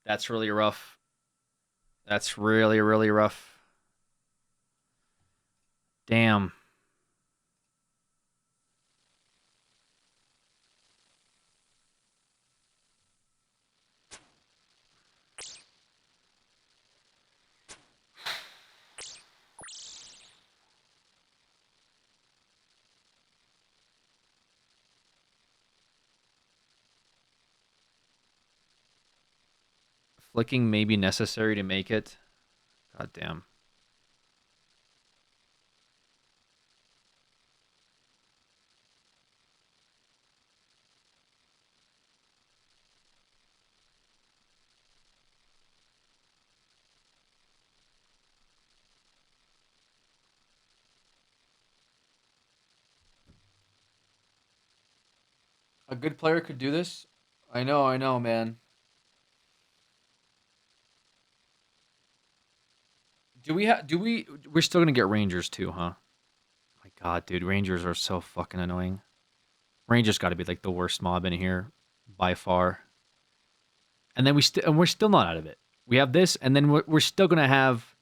That's really rough. That's really, really rough. Damn. Flicking may be necessary to make it. God damn. A good player could do this. I know, man. We're still gonna get Rangers too, huh? My God, dude, Rangers are so fucking annoying. Rangers got to be like the worst mob in here by far. And then we're still not out of it. We have this, and then we're still gonna have.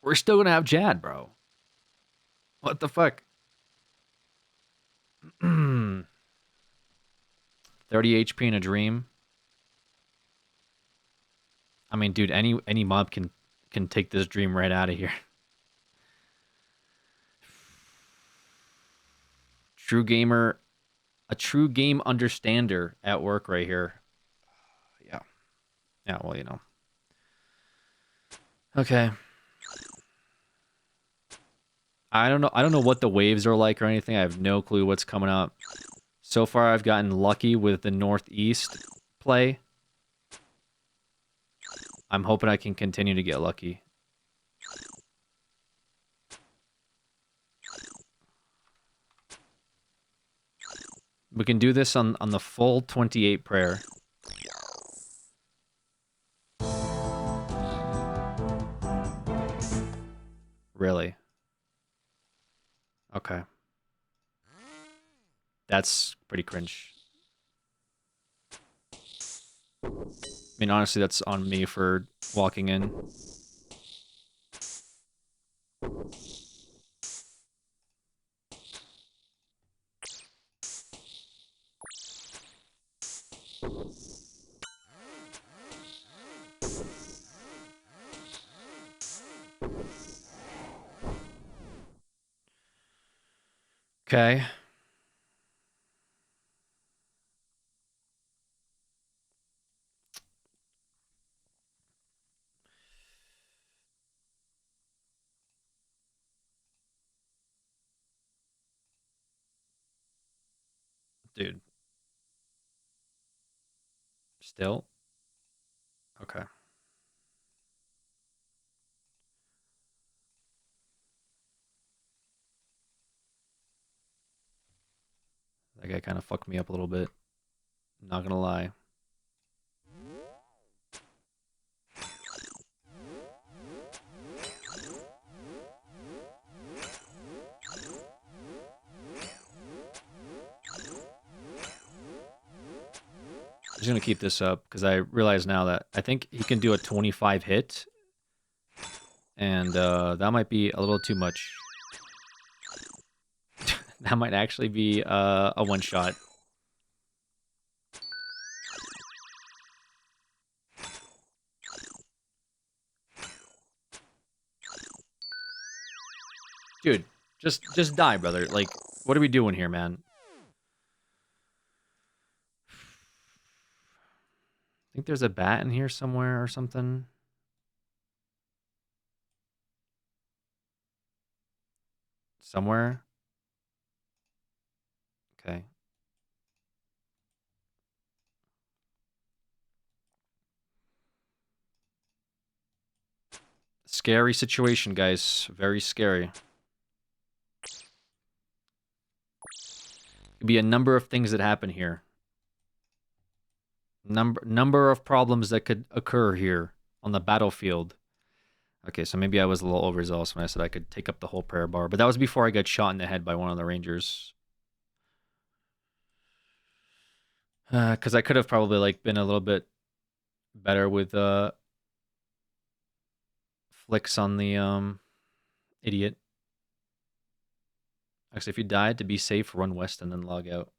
We're still gonna have Jad, bro. What the fuck? 30 HP in a dream. I mean, dude, any mob can take this dream right out of here. True gamer, a true game understander at work right here. Yeah. Yeah, well, you know. Okay. I don't know what the waves are like or anything. I have no clue what's coming up. So far I've gotten lucky with the Northeast play. I'm hoping I can continue to get lucky. We can do this on the full 28 prayer. Really? Okay. That's pretty cringe. I mean, honestly, that's on me for walking in. Okay. Dude. Still? Okay. That guy kind of fucked me up a little bit. Not gonna lie. I'm just gonna keep this up because I realize now that I think he can do a 25 hit, and that might be a little too much. That might actually be a one shot. Dude, just die, brother. Like, what are we doing here, man? I think there's a bat in here somewhere or something. Somewhere. Okay. Scary situation, guys. Very scary. Could be a number of things that happen here. Number of problems that could occur here on the battlefield. Okay, so maybe I was a little overzealous when I said I could take up the whole prayer bar, but that was before I got shot in the head by one of the rangers. Because I could have probably like been a little bit better with flicks on the idiot. Actually, if you died, to be safe, run west and then log out.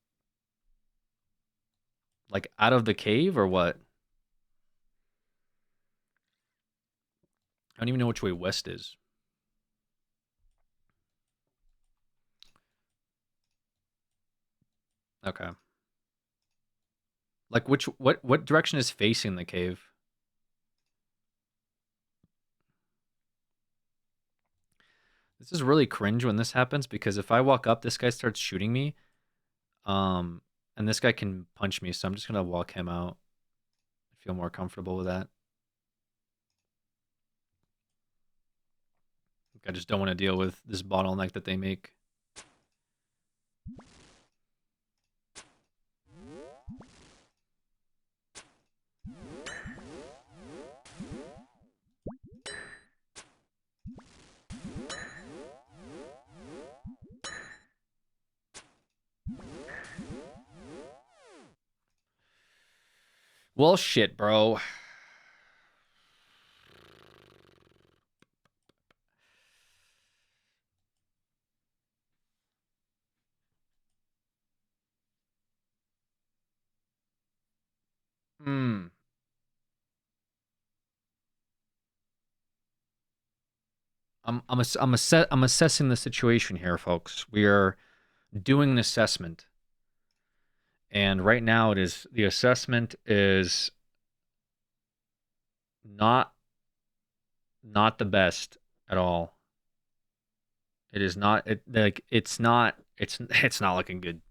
Like out of the cave or what? I don't even know which way west is. Okay. Like what direction is facing the cave? This is really cringe when this happens because if I walk up, this guy starts shooting me. And this guy can punch me, so I'm just gonna walk him out. I feel more comfortable with that. I just don't want to deal with this bottleneck that they make. Well, shit, bro. Hmm. I'm assessing the situation here, folks. We are doing an assessment, and right now the assessment is not the best at all. It is not it's not it's not looking good.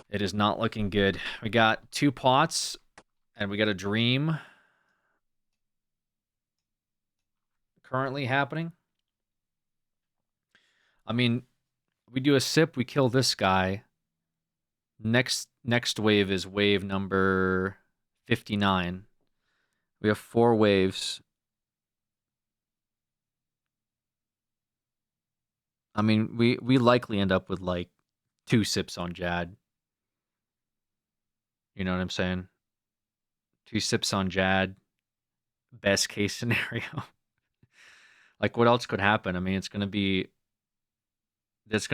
It is not looking good. We got 2 pots and we got a dream currently happening. I mean, we do a sip, we kill this guy. Next wave is wave number 59. We have 4 waves. I mean, we likely end up with like 2 sips on Jad. You know what I'm saying? 2 sips on Jad. Best case scenario. Like, what else could happen? I mean, there's gonna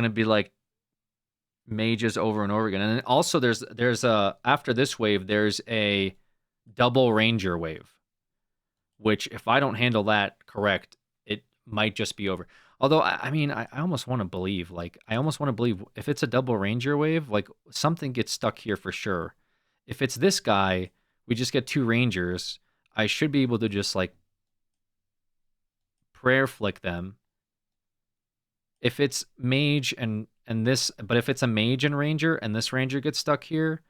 be like mages over and over again. And then also there's a after this wave, there's a double ranger wave. Which if I don't handle that correct, it might just be over. Although I mean I almost want to believe, if it's a double ranger wave, like something gets stuck here for sure. If it's this guy, we just get 2 rangers. I should be able to just like prayer flick them. If it's mage and this, but if it's a mage and ranger and this ranger gets stuck here,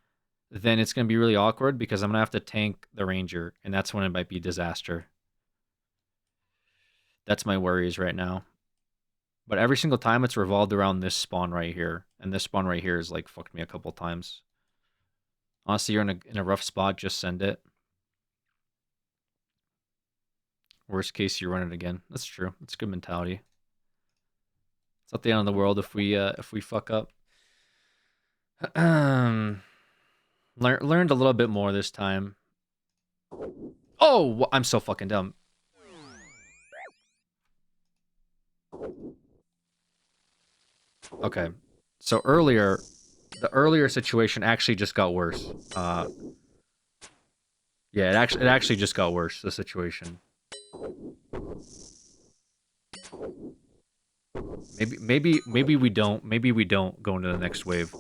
then it's going to be really awkward because I'm going to have to tank the ranger, and that's when it might be disaster. That's my worries right now. But every single time it's revolved around this spawn right here, and this spawn right here has like fucked me a couple times. Honestly, you're in a rough spot, just send it. Worst case, you run it again. That's true. That's a good mentality. It's not the end of the world if we fuck up. Learned a little bit more this time. Oh, I'm so fucking dumb. Okay, so the earlier situation actually just got worse. Yeah, it actually just got worse. The situation. Maybe we don't. Maybe we don't go into the next wave.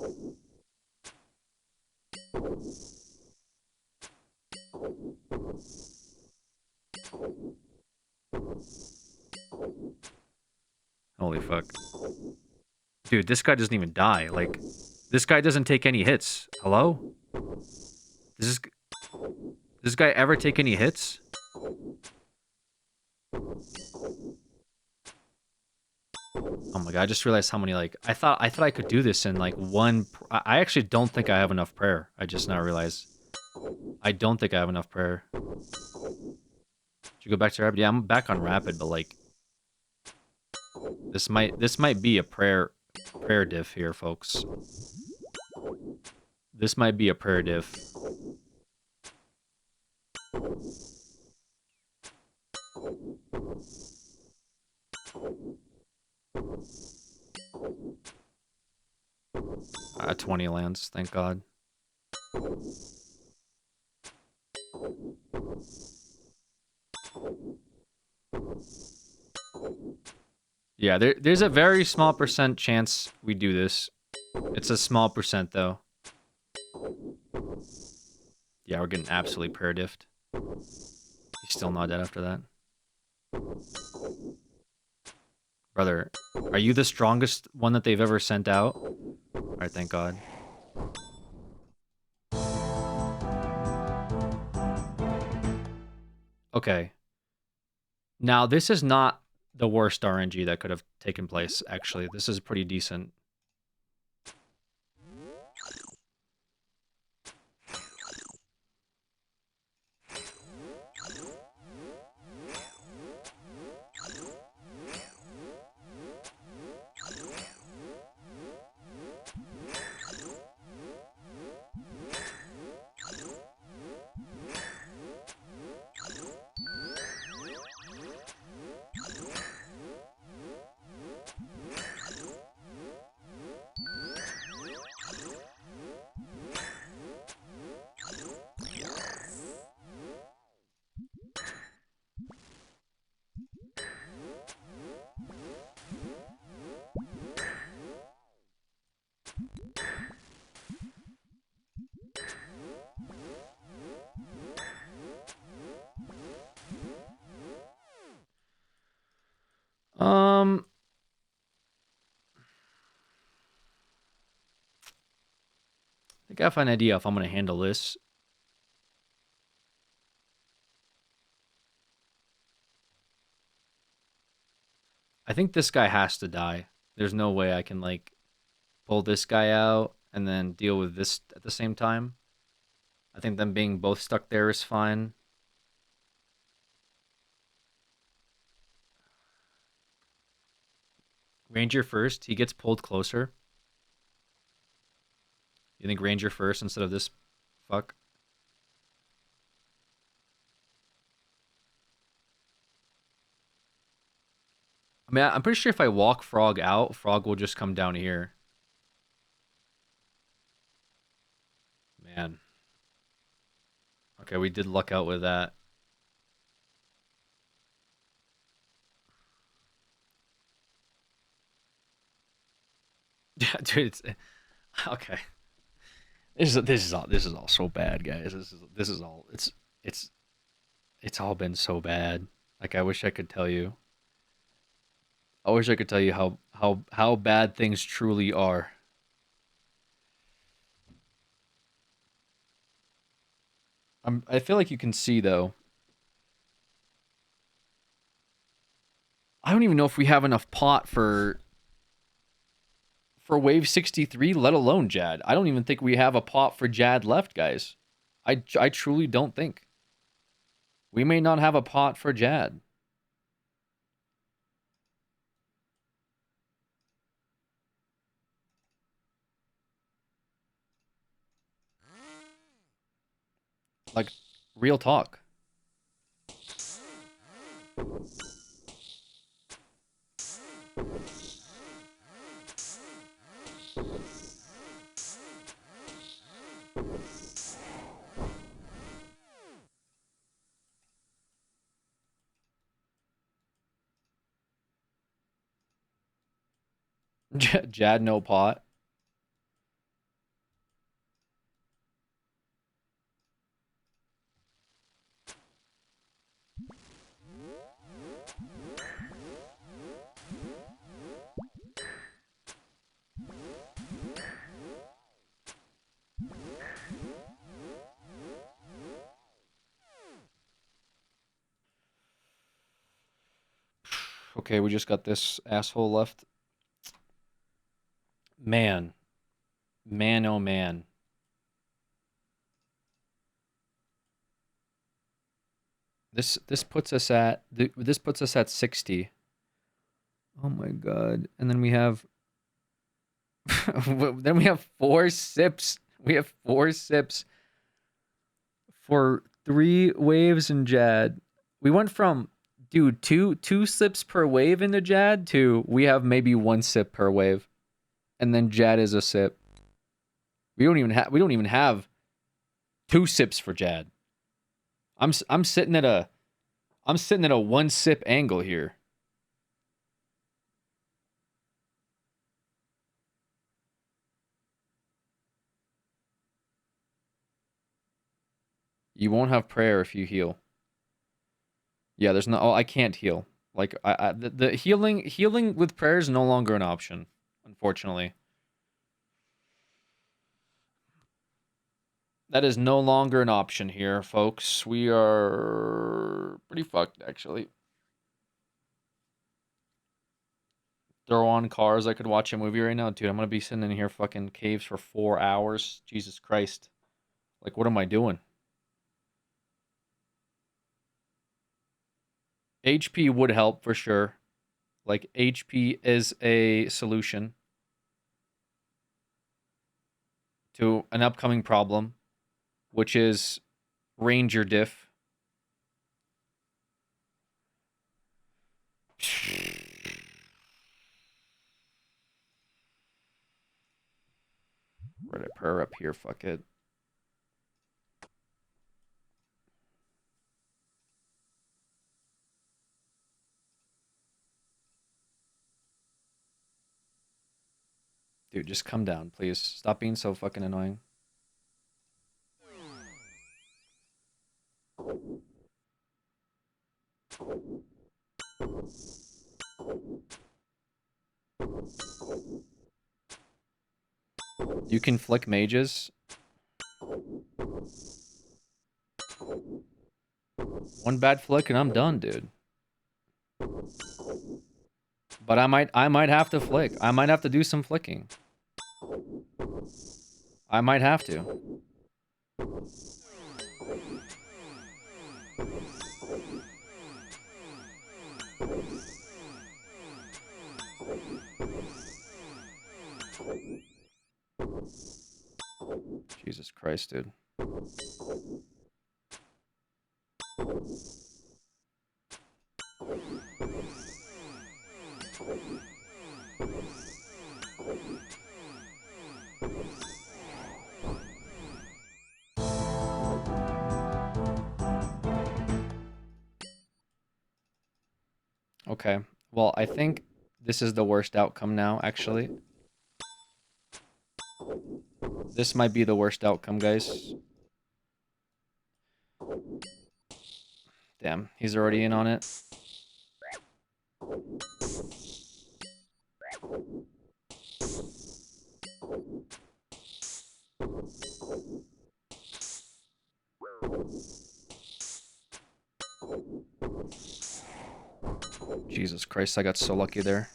Holy fuck. Dude, this guy doesn't even die. Like, this guy doesn't take any hits. Hello? Does this guy ever take any hits? Oh my god, I just realized how many, like, I thought I could do this in, like, one... I actually don't think I have enough prayer. I just now realized. I don't think I have enough prayer. Should you go back to Rapid? Yeah, I'm back on Rapid, but, like... This might be a prayer diff here, folks. This might be a prayer diff. At 20 lands, thank God. Yeah, there's a very small % chance we do this. It's a small % though. Yeah, we're getting absolutely prayer diffed. He's still not dead after that. Brother, are you the strongest one that they've ever sent out? Alright, thank God. Okay. Now, this is not the worst RNG that could have taken place, actually. This is pretty decent. think I have an idea if I'm gonna handle this. I think this guy has to die. There's no way I can like pull this guy out and then deal with this at the same time. I think them being both stuck there is fine. Ranger first. He gets pulled closer. You think Ranger first instead of this fuck? I mean, I'm pretty sure if I walk Frog out, Frog will just come down here. Man. Okay, we did luck out with that. Yeah, dude, it's okay. This is all so bad, guys. This is all it's all been so bad. Like I wish I could tell you. I wish I could tell you how bad things truly are. I feel like you can see though. I don't even know if we have enough pot for wave 63, let alone Jad. I don't even think we have a pot for Jad left, guys. I truly don't think. We may not have a pot for Jad. Like, real talk. Jad no pot. Okay, we just got this asshole left. Man. Man, oh man. This puts us at 60. Oh my god. And then we have then we have 4 sips. We have 4 sips for 3 waves in Jad. We went from dude, two sips per wave into Jad to we have maybe 1 sip per wave. And then Jad is a sip. We don't even have 2 sips for Jad. I'm sitting at a 1 sip angle here. You won't have prayer if you heal. Yeah, there's no. Oh, I can't heal. Like the healing with prayer is no longer an option, unfortunately. That is no longer an option here, folks. We are pretty fucked, actually. Throw on cars. I could watch a movie right now, dude. I'm gonna be sitting in here fucking caves for 4 hours. Jesus Christ. Like, what am I doing? HP would help for sure. Like, HP is a solution to an upcoming problem, which is Ranger diff. Reddit prayer up here, fuck it. Dude, just come down, please. Stop being so fucking annoying. You can flick mages. One bad flick and I'm done, dude. But I might have to flick. I might have to do some flicking. I might have to. Jesus Christ, dude. Okay. Well, I think this is the worst outcome now, actually. This might be the worst outcome, guys. Damn, he's already in on it. Jesus Christ, I got so lucky there.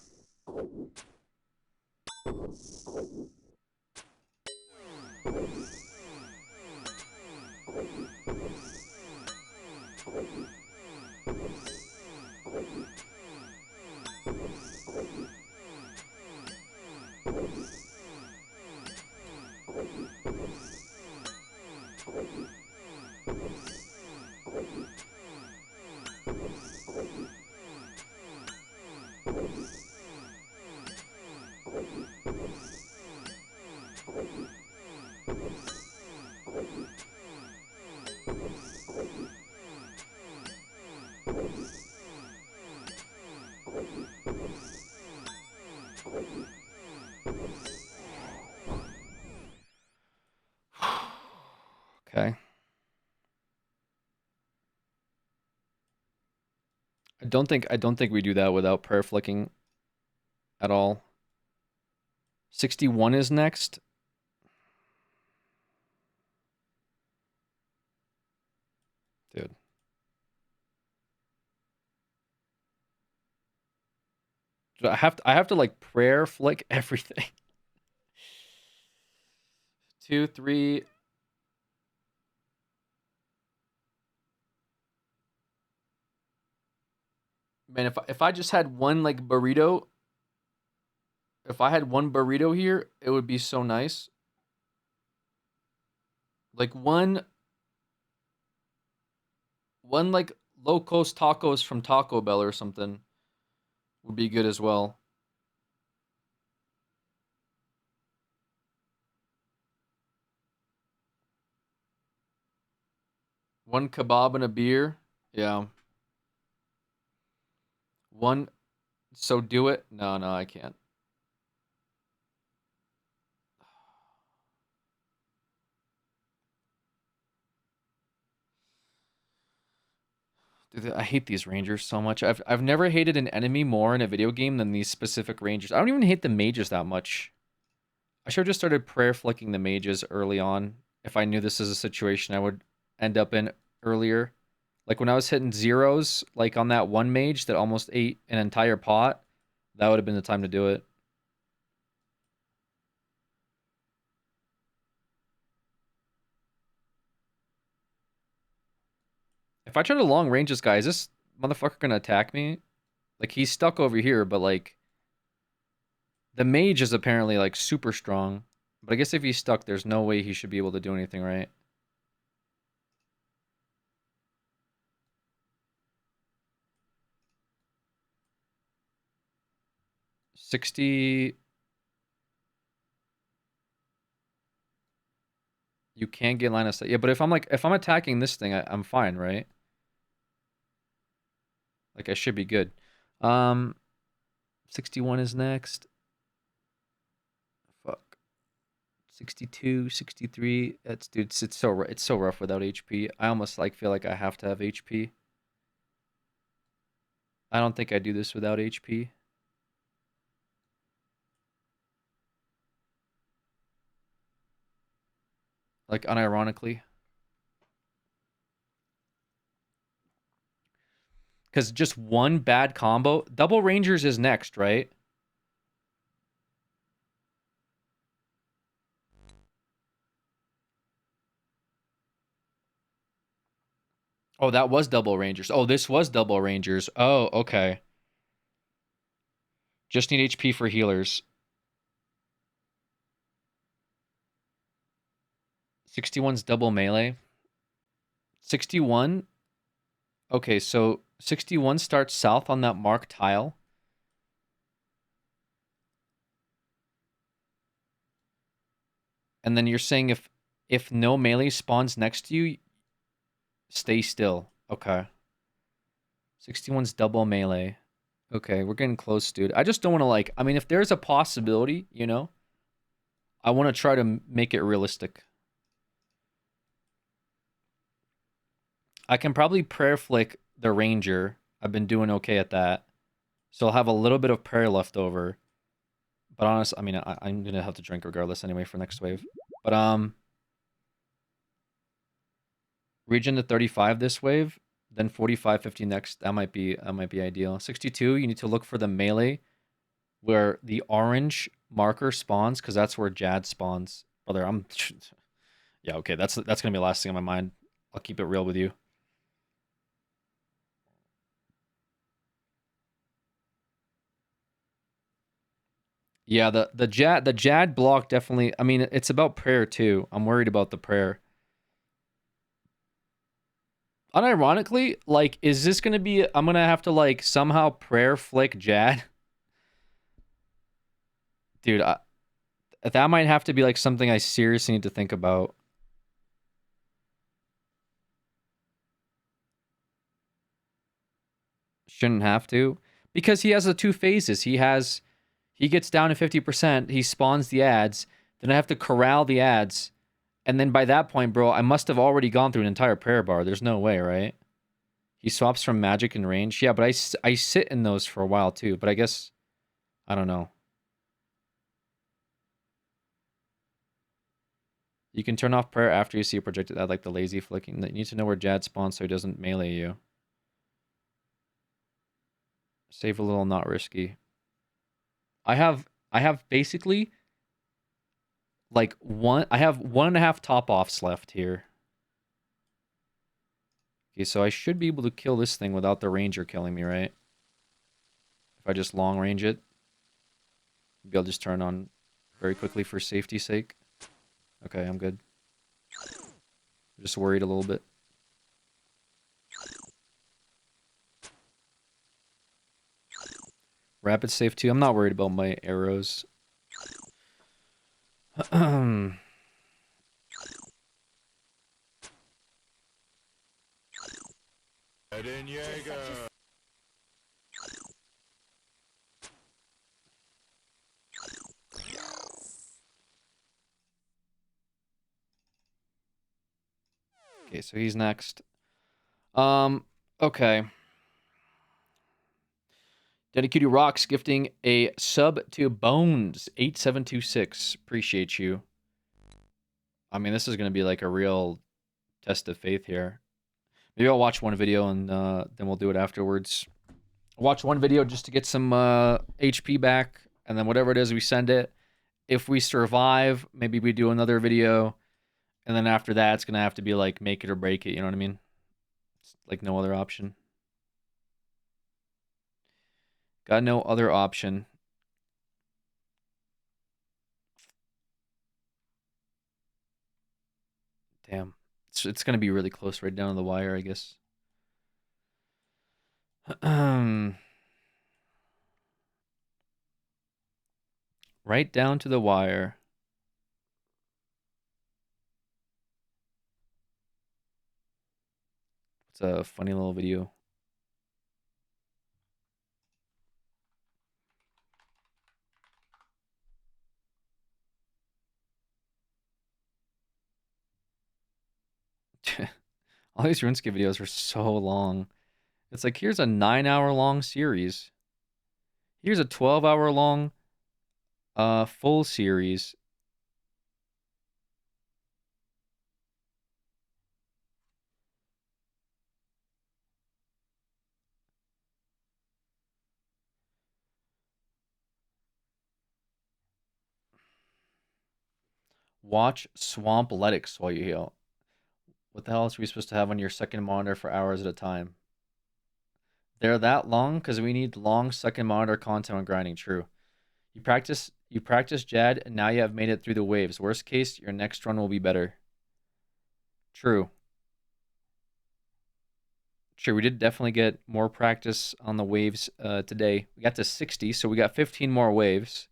Okay. I don't think we do that without prayer flicking at all. 61 is next. Dude. I have to like prayer flick everything. 2, 3. Man, if I just had one like burrito, if I had one burrito here, it would be so nice. Like one like low cost tacos from Taco Bell or something would be good as well. One kebab and a beer. Yeah. One. So do it. No, I can't. Dude, I hate these rangers so much. I've never hated an enemy more in a video game than these specific rangers. I don't even hate the mages that much. I should have just started prayer flicking the mages early on if I knew this is a situation I would end up in earlier. Like when I was hitting zeros, like on that one mage that almost ate an entire pot, that would have been the time to do it. If I try to long range this guy, is this motherfucker gonna attack me? Like he's stuck over here, but like the mage is apparently like super strong. But I guess if he's stuck, there's no way he should be able to do anything, right? $60. You can get line of sight. Yeah, but if I'm attacking this thing, I'm fine, right? Like I should be good. 61 is next. Fuck. 62, 63. That's dude, it's so rough without HP. I almost like feel like I have to have HP. I don't think I do this without HP. like unironically. Because just one bad combo. Double Rangers is next, right? Oh, that was Double Rangers. Oh, this was Double Rangers. Oh, okay. Just need HP for healers. 61's double melee. 61? Okay, so 61 starts south on that marked tile. And then you're saying if no melee spawns next to you, stay still. Okay. 61's double melee. Okay, we're getting close, dude. I just don't want to like... I mean, if there's a possibility, you know, I want to try to make it realistic. I can probably prayer flick the ranger. I've been doing okay at that. So I'll have a little bit of prayer left over. But honestly, I mean, I'm going to have to drink regardless anyway for next wave. But, regen to 35 this wave, then 45, 50 next. That might be ideal. 62, you need to look for the melee where the orange marker spawns, because that's where Jad spawns. Brother, yeah, okay, that's going to be the last thing on my mind. I'll keep it real with you. Yeah, the Jad block definitely... I mean, it's about prayer too. I'm worried about the prayer. Unironically, like, is this going to be... I'm going to have to, like, somehow prayer flick Jad? Dude, that might have to be, like, something I seriously need to think about. Shouldn't have to. Because he has the two phases. He gets down to 50%, he spawns the ads, then I have to corral the ads, and then by that point, bro, I must have already gone through an entire prayer bar. There's no way, right? He swaps from magic and range. Yeah, but I sit in those for a while too, but I guess, I don't know. You can turn off prayer after you see a projected ad, like the lazy flicking. You need to know where Jad spawns so he doesn't melee you. Save a little, not risky. I have basically like I have 1.5 top offs left here. Okay, so I should be able to kill this thing without the ranger killing me, right? If I just long range it. Maybe I'll just turn on very quickly for safety's sake. Okay, I'm good. Just worried a little bit. Rapid save too. I'm not worried about my arrows. Okay, so he's next. Okay. Dedicated Rocks gifting a sub to Bones 8726. Appreciate you. I mean, this is going to be like a real test of faith here. Maybe I'll watch one video and then we'll do it afterwards. Watch one video just to get some HP back, and then whatever it is, we send it. If we survive, maybe we do another video, and then after that, it's going to have to be like make it or break it, you know what I mean? It's like no other option. Got no other option. Damn. It's going to be really close right down to the wire, I guess. Right down to the wire. It's a funny little video. All these RuneScape videos are so long. It's like, here's a 9-hour long series. Here's a 12-hour long full series. Watch Swampletics while you heal. What the hell else are we supposed to have on your second monitor for hours at a time? They're that long because we need long second monitor content when grinding. True. You practice Jad, and now you have made it through the waves. Worst case, your next run will be better. True. True, we did definitely get more practice on the waves today. We got to 60, so we got 15 more waves.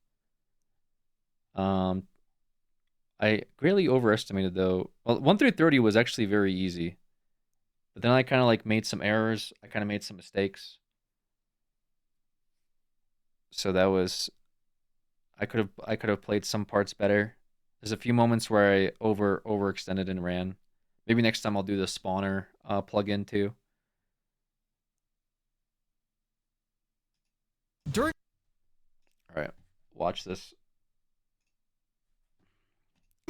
I greatly overestimated though. Well, 1 through 30 was actually very easy. But then I kind of like made some errors. I kind of made some mistakes. So that was I could have played some parts better. There's a few moments where I overextended and ran. Maybe next time I'll do the spawner plugin too. During All right, watch this.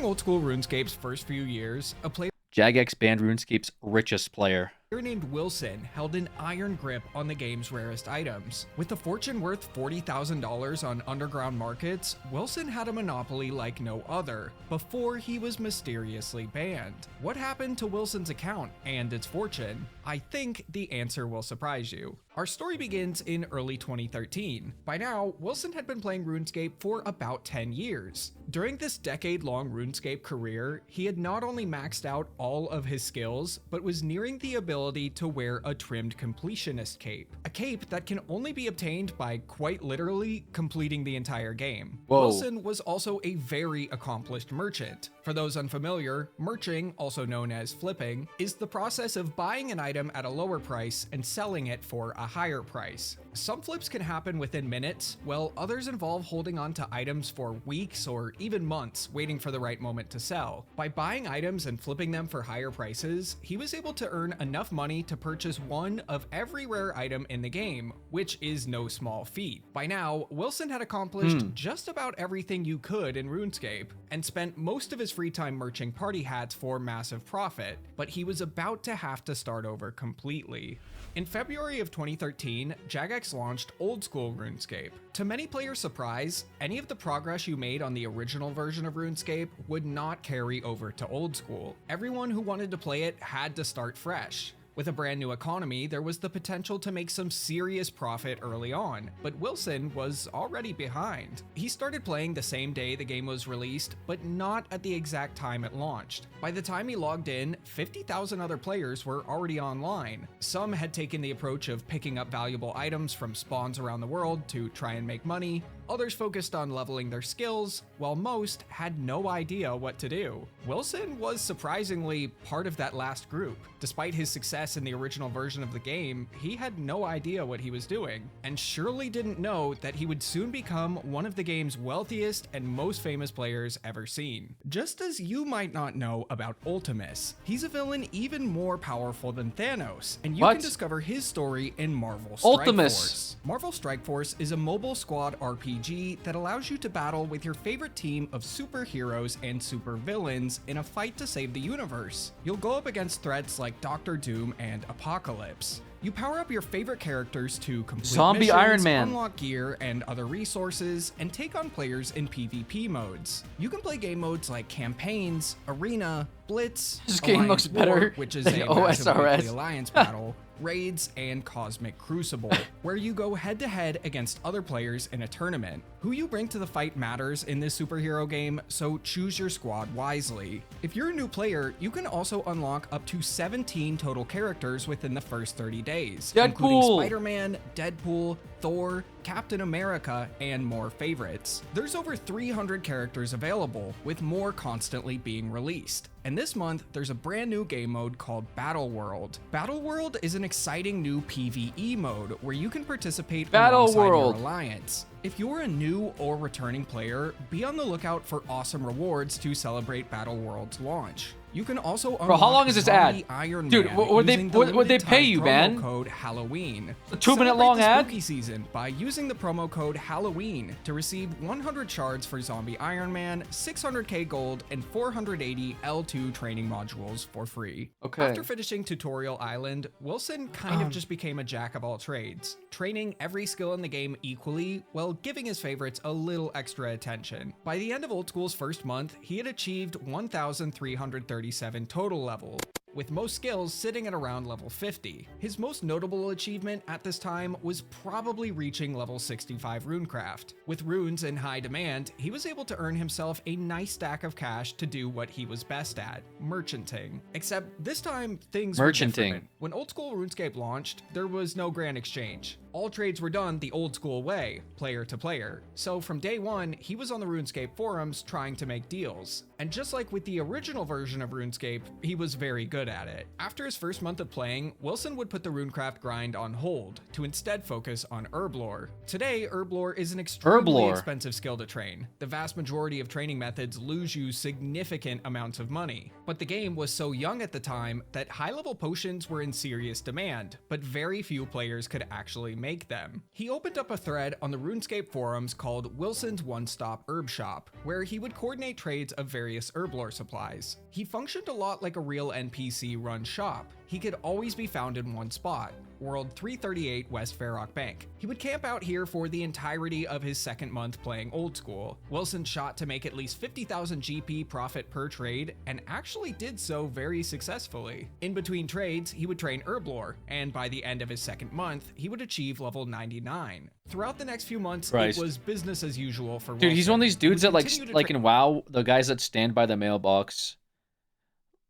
Old School RuneScape's first few years, a player Jagex banned RuneScape's richest player. named Wilson held an iron grip on the game's rarest items. With a fortune worth $40,000 on underground markets, Wilson had a monopoly like no other, before he was mysteriously banned. What happened to Wilson's account and its fortune? I think the answer will surprise you. Our story begins in early 2013. By now, Wilson had been playing RuneScape for about 10 years. During this decade-long RuneScape career, he had not only maxed out all of his skills, but was nearing the ability to wear a trimmed completionist cape. A cape that can only be obtained by quite literally completing the entire game. Whoa. Wilson was also a very accomplished merchant. For those unfamiliar, merching, also known as flipping, is the process of buying an item at a lower price and selling it for a higher price. Some flips can happen within minutes, while others involve holding on to items for weeks or even months, waiting for the right moment to sell. By buying items and flipping them for higher prices, he was able to earn enough money to purchase one of every rare item in the game, which is no small feat. By now, Wilson had accomplished just about everything you could in RuneScape, and spent most of his free time merching party hats for massive profit, but he was about to have to start over completely. In February of 2013, Jagex launched Old School RuneScape. To many players' surprise, any of the progress you made on the original version of RuneScape would not carry over to Old School. Everyone who wanted to play it had to start fresh. With a brand new economy, there was the potential to make some serious profit early on, but Wilson was already behind. He started playing the same day the game was released, but not at the exact time it launched. By the time he logged in, 50,000 other players were already online. Some had taken the approach of picking up valuable items from spawns around the world to try and make money. Others focused on leveling their skills, while most had no idea what to do. Wilson was surprisingly part of that last group. Despite his success in the original version of the game, he had no idea what he was doing, and surely didn't know that he would soon become one of the game's wealthiest and most famous players ever seen. Just as you might not know about Ultimus, he's a villain even more powerful than Thanos, and you can discover his story in Marvel Strike Ultimus. Force. Marvel Strike Force is a mobile squad RPG that allows you to battle with your favorite team of superheroes and supervillains in a fight to save the universe. You'll go up against threats like Doctor Doom and Apocalypse. You power up your favorite characters to complete Zombie missions, Iron Man. unlock gear and other resources, and take on players in PvP modes. You can play game modes like Campaigns, Arena, Blitz, This game Alliance looks better War, which is than a massive OSRS. weekly alliance battle, Raids, and Cosmic Crucible, where you go head-to-head against other players in a tournament. Who you bring to the fight matters in this superhero game, so choose your squad wisely. If you're a new player, you can also unlock up to 17 total characters within the first 30 days, including Deadpool. Spider-Man, Deadpool, Thor, Captain America, and more favorites. There's over 300 characters available, with more constantly being released. And this month, there's a brand new game mode called Battle World. Battle World is an exciting new PvE mode where you can participate alongside your alliance. If you're a new or returning player, be on the lookout for awesome rewards to celebrate Battle World's launch. You can also Bro, how long is this ad? Zombie Iron Dude, Man would they using the would they limited pay time you, promo man? Code Halloween. A 2-minute long Celebrate the ad? Spooky season by using the promo code Halloween to receive 100 shards for Zombie Iron Man, 600k gold, and 480 L2 training modules for free. Okay. After finishing Tutorial Island, Wilson kind of just became a jack of all trades, training every skill in the game equally while giving his favorites a little extra attention. By the end of Old School's first month, he had achieved 1,337 total level, with most skills sitting at around level 50. His most notable achievement at this time was probably reaching level 65 Runecraft. With runes in high demand, he was able to earn himself a nice stack of cash to do what he was best at, merchanting. Except this time, things were Merchanting. different. When Old School RuneScape launched, there was no grand exchange. All trades were done the old school way, player to player. So from day one, he was on the RuneScape forums trying to make deals. And just like with the original version of RuneScape, he was very good at it. After his first month of playing, Wilson would put the Runecraft grind on hold to instead focus on Herblore. Today, Herblore is an extremely Herblore. expensive skill to train. The vast majority of training methods lose you significant amounts of money. But the game was so young at the time that high-level potions were in serious demand, but very few players could actually make them. He opened up a thread on the RuneScape forums called Wilson's One-Stop Herb Shop, where he would coordinate trades of various Herblore supplies. He functioned a lot like a real NPC-run shop. He could always be found in one spot, World 338 West Farrock Bank. He would camp out here for the entirety of his second month playing Old School. Wilson shot to make at least 50,000 GP profit per trade, and actually did so very successfully. In between trades, he would train Herblore, and by the end of his second month, he would achieve level 99. Throughout the next few months, Christ. it was business as usual for Dude, he's one of these dudes He that would continue to like in WoW, the guys that stand by the mailbox.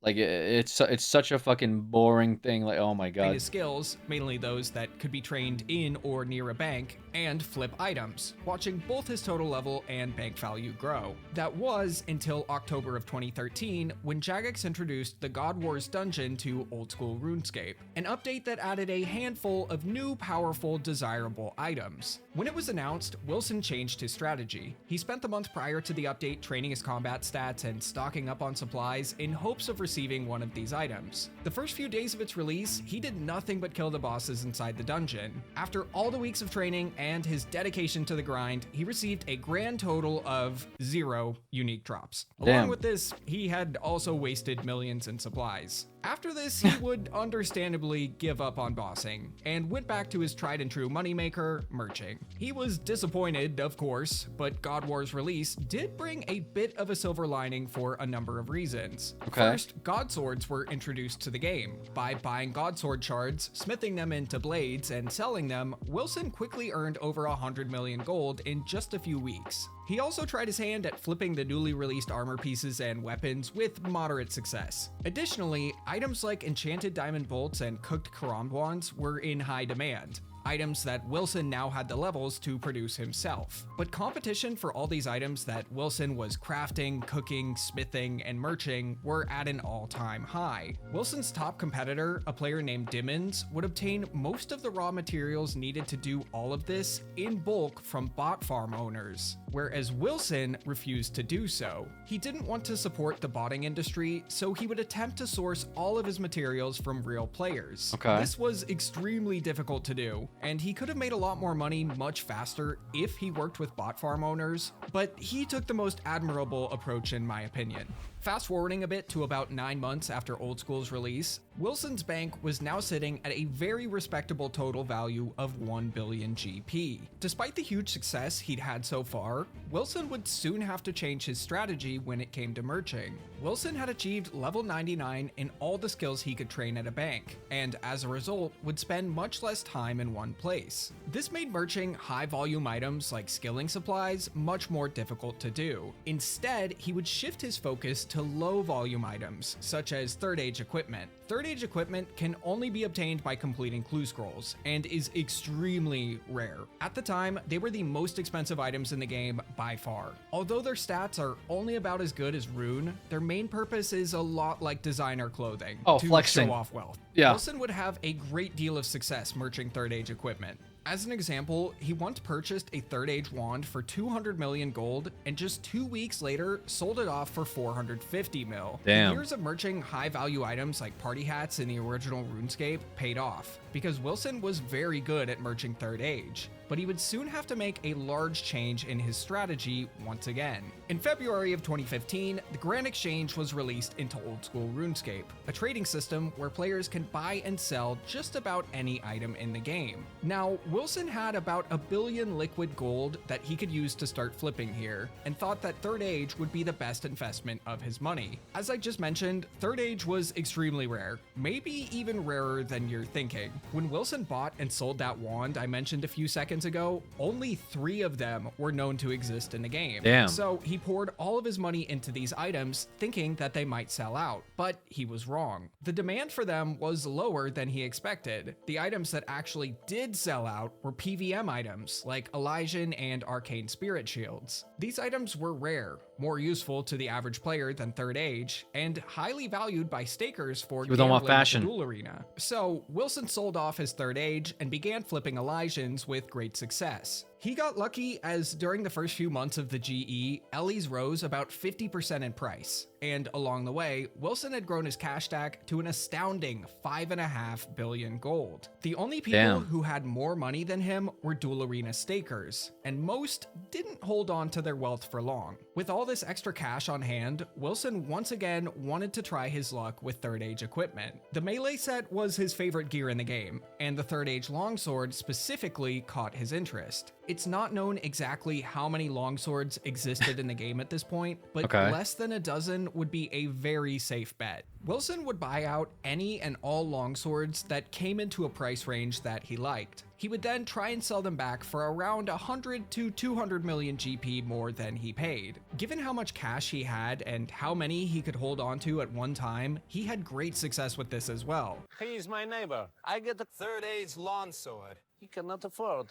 Like it's such a fucking boring thing. Like, oh my train god. his skills, mainly those that could be trained in or near a bank, and flip items, watching both his total level and bank value grow. That was until October of 2013, when Jagex introduced the God Wars dungeon to Old School RuneScape, an update that added a handful of new, powerful, desirable items. When it was announced, Wilson changed his strategy. He spent the month prior to the update training his combat stats and stocking up on supplies in hopes of receiving one of these items. The first few days of its release, he did nothing but kill the bosses inside the dungeon. After all the weeks of training and his dedication to the grind, he received a grand total of 0 unique drops. Damn. Along with this, he had also wasted millions in supplies. After this, he would understandably give up on bossing, and went back to his tried and true moneymaker, merching. He was disappointed, of course, but God War's release did bring a bit of a silver lining for a number of reasons. Okay. First, God Swords were introduced to the game. By buying God Sword shards, smithing them into blades, and selling them, Wilson quickly earned over 100 million gold in just a few weeks. He also tried his hand at flipping the newly released armor pieces and weapons with moderate success. Additionally, items like enchanted diamond bolts and cooked Karambwans were in high demand, items that Wilson now had the levels to produce himself. But competition for all these items that Wilson was crafting, cooking, smithing, and merching were at an all-time high. Wilson's top competitor, a player named Dimmons, would obtain most of the raw materials needed to do all of this in bulk from bot farm owners, whereas Wilson refused to do so. He didn't want to support the botting industry, so he would attempt to source all of his materials from real players. Okay. This was extremely difficult to do, and he could have made a lot more money much faster if he worked with bot farm owners, but he took the most admirable approach in my opinion. Fast forwarding a bit to about 9 months after Old School's release, Wilson's bank was now sitting at a very respectable total value of 1 billion GP. Despite the huge success he'd had so far, Wilson would soon have to change his strategy when it came to merching. Wilson had achieved level 99 in all the skills he could train at a bank, and as a result would spend much less time in one place. This made merching high volume items like skilling supplies much more difficult to do. Instead, he would shift his focus to low volume items, such as Third Age equipment. Third Age equipment can only be obtained by completing clue scrolls, and is extremely rare. At the time, they were the most expensive items in the game by far. Although their stats are only about as good as Rune, their main purpose is a lot like designer clothing, Oh, to flexing. show off wealth. Yeah. Wilson would have a great deal of success merching Third Age equipment. As an example, he once purchased a Third Age wand for 200 million gold and just 2 weeks later sold it off for 450 mil. Damn. Years of merching high value items like party hats in the original RuneScape paid off, because Wilson was very good at merching Third Age, but he would soon have to make a large change in his strategy once again. In February of 2015, the Grand Exchange was released into old school RuneScape, a trading system where players can buy and sell just about any item in the game. Now, Wilson had about 1 billion liquid gold that he could use to start flipping here, and thought that Third Age would be the best investment of his money. As I just mentioned, Third Age was extremely rare, maybe even rarer than you're thinking. When Wilson bought and sold that wand I mentioned a few seconds ago, only 3 of them were known to exist in the game. Damn. So he poured all of his money into these items, thinking that they might sell out, but he was wrong. The demand for them was lower than he expected. The items that actually did sell out were PVM items, like Elysian and Arcane Spirit Shields. These items were rare, more useful to the average player than Third Age, and highly valued by stakers for With all my gambling at the fashion. Duel Arena. So Wilson sold off his Third Age and began flipping Elysians with great success. He got lucky as during the first few months of the GE, Ellie's rose about 50% in price, and along the way, Wilson had grown his cash stack to an astounding 5.5 billion gold. The only people Damn. who had more money than him were Duel Arena stakers, and most didn't hold on to their wealth for long. With all this extra cash on hand, Wilson once again wanted to try his luck with Third Age equipment. The melee set was his favorite gear in the game, and the Third Age longsword specifically caught his interest. It's not known exactly how many longswords existed in the game at this point, but Okay. less than a dozen would be a very safe bet. Wilson would buy out any and all longswords that came into a price range that he liked. He would then try and sell them back for around 100 to 200 million GP more than he paid. Given how much cash he had and how many he could hold on to at one time, he had great success with this as well. He's my neighbor. I get the Third Age lawn sword. He cannot afford.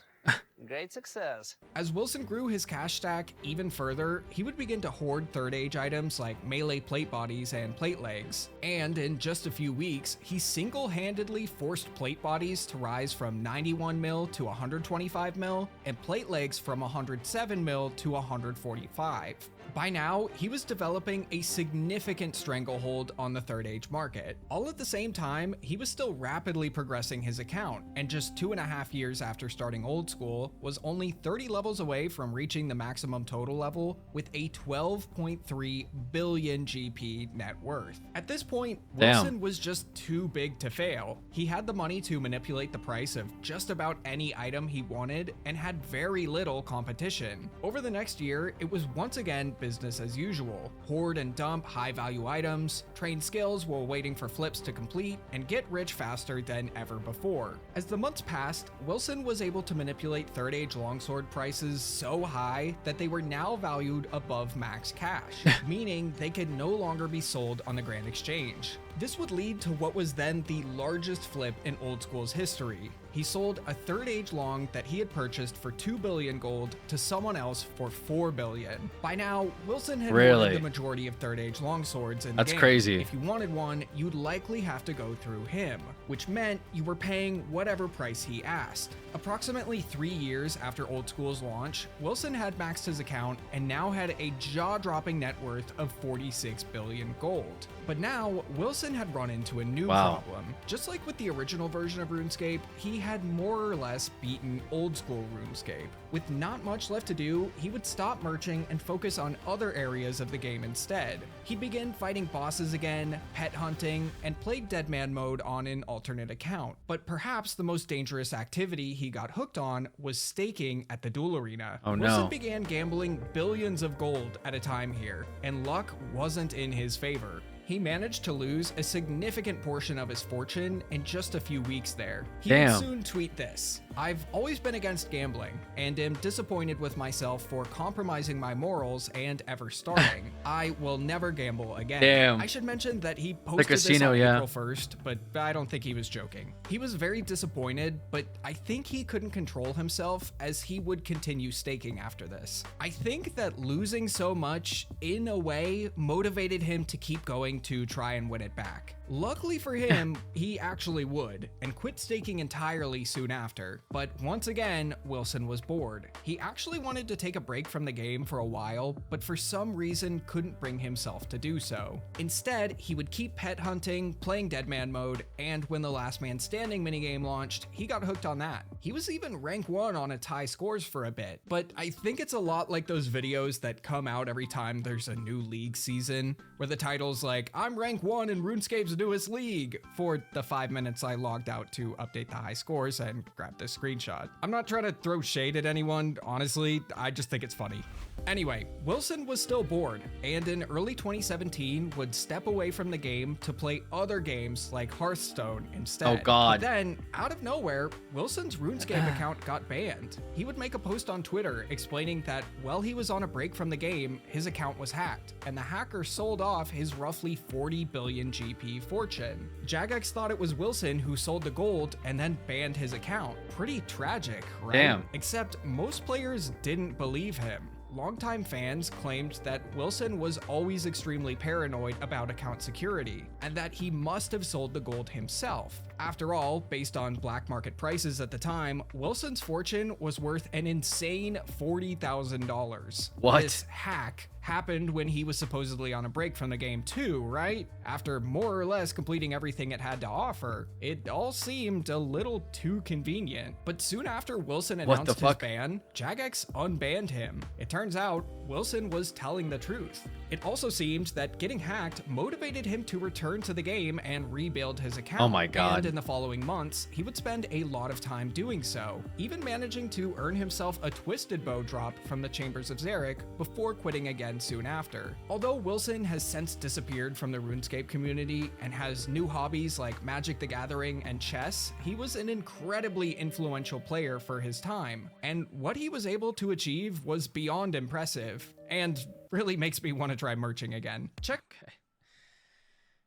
Great success. As Wilson grew his cash stack even further, he would begin to hoard Third Age items like melee plate bodies and plate legs. And in just a few weeks, he single-handedly forced plate bodies to rise from 91 mil to 125 mil, and plate legs from 107 mil to 145. By now, he was developing a significant stranglehold on the Third Age market. All at the same time, he was still rapidly progressing his account, and just 2.5 years after starting Old School, was only 30 levels away from reaching the maximum total level with a 12.3 billion GP net worth. At this point, Damn. Wilson was just too big to fail. He had the money to manipulate the price of just about any item he wanted and had very little competition. Over the next year, it was once again business as usual. Hoard and dump high-value items, train skills while waiting for flips to complete, and get rich faster than ever before. As the months passed, Wilson was able to manipulate Third Age longsword prices so high that they were now valued above max cash, meaning they could no longer be sold on the Grand Exchange. This would lead to what was then the largest flip in Old School's history. He sold a Third Age long that he had purchased for 2 billion gold to someone else for 4 billion. By now, Wilson had Really? hoarded the majority of Third Age longswords in the That's game. crazy. If you wanted one, you'd likely have to go through him, which meant you were paying whatever price he asked. Approximately 3 years after Old School's launch, Wilson had maxed his account and now had a jaw-dropping net worth of 46 billion gold. But now, Wilson had run into a new Wow. problem. Just like with the original version of RuneScape, he had more or less beaten Old School RuneScape. With not much left to do, he would stop merching and focus on other areas of the game instead. He'd begin fighting bosses again, pet hunting, and played Deadman mode on an alternate account. But perhaps the most dangerous activity he got hooked on was staking at the Duel Arena. Oh, no. Wilson began gambling billions of gold at a time here, and luck wasn't in his favor. He managed to lose a significant portion of his fortune in just a few weeks there. He would Damn. soon tweet this: "I've always been against gambling and am disappointed with myself for compromising my morals and ever starting. I will never gamble again." Damn. I should mention that he posted casino, this on yeah. April 1st, but I don't think he was joking. He was very disappointed, but I think he couldn't control himself as he would continue staking after this. I think that losing so much, in a way, motivated him to keep going to try and win it back. Luckily for him, he actually would, and quit staking entirely soon after. But once again, Wilson was bored. He actually wanted to take a break from the game for a while, but for some reason couldn't bring himself to do so. Instead, he would keep pet hunting, playing Deadman mode, and when the Last Man Standing minigame launched, he got hooked on that. He was even rank 1 on its high scores for a bit, but I think it's a lot like those videos that come out every time there's a new league season, where the title's like, I'm rank 1 in RuneScape's newest league, for the 5 minutes I logged out to update the high scores and grab this screenshot. I'm not trying to throw shade at anyone, honestly, I just think it's funny. Anyway, Wilson was still bored, and in early 2017 would step away from the game to play other games like Hearthstone instead. Oh god. But then, out of nowhere, Wilson's RuneScape account got banned. He would make a post on Twitter explaining that while he was on a break from the game, his account was hacked, and the hacker sold off his roughly 40 billion GP fortune. Jagex thought it was Wilson who sold the gold and then banned his account. Pretty tragic, right? Damn. Except most players didn't believe him. Longtime fans claimed that Wilson was always extremely paranoid about account security, and that he must have sold the gold himself. After all, based on black market prices at the time, Wilson's fortune was worth an insane $40,000. What? This hack happened when he was supposedly on a break from the game too, right? After more or less completing everything it had to offer, it all seemed a little too convenient. But soon after Wilson announced his ban, Jagex unbanned him. It turns out Wilson was telling the truth. It also seemed that getting hacked motivated him to return to the game and rebuild his account. Oh my god. And in the following months, he would spend a lot of time doing so, even managing to earn himself a Twisted Bow drop from the Chambers of Xeric before quitting again soon after. Although Wilson has since disappeared from the RuneScape community and has new hobbies like Magic the Gathering and chess, he was an incredibly influential player for his time, and what he was able to achieve was beyond impressive, and really makes me want to try merching again. Check. Okay.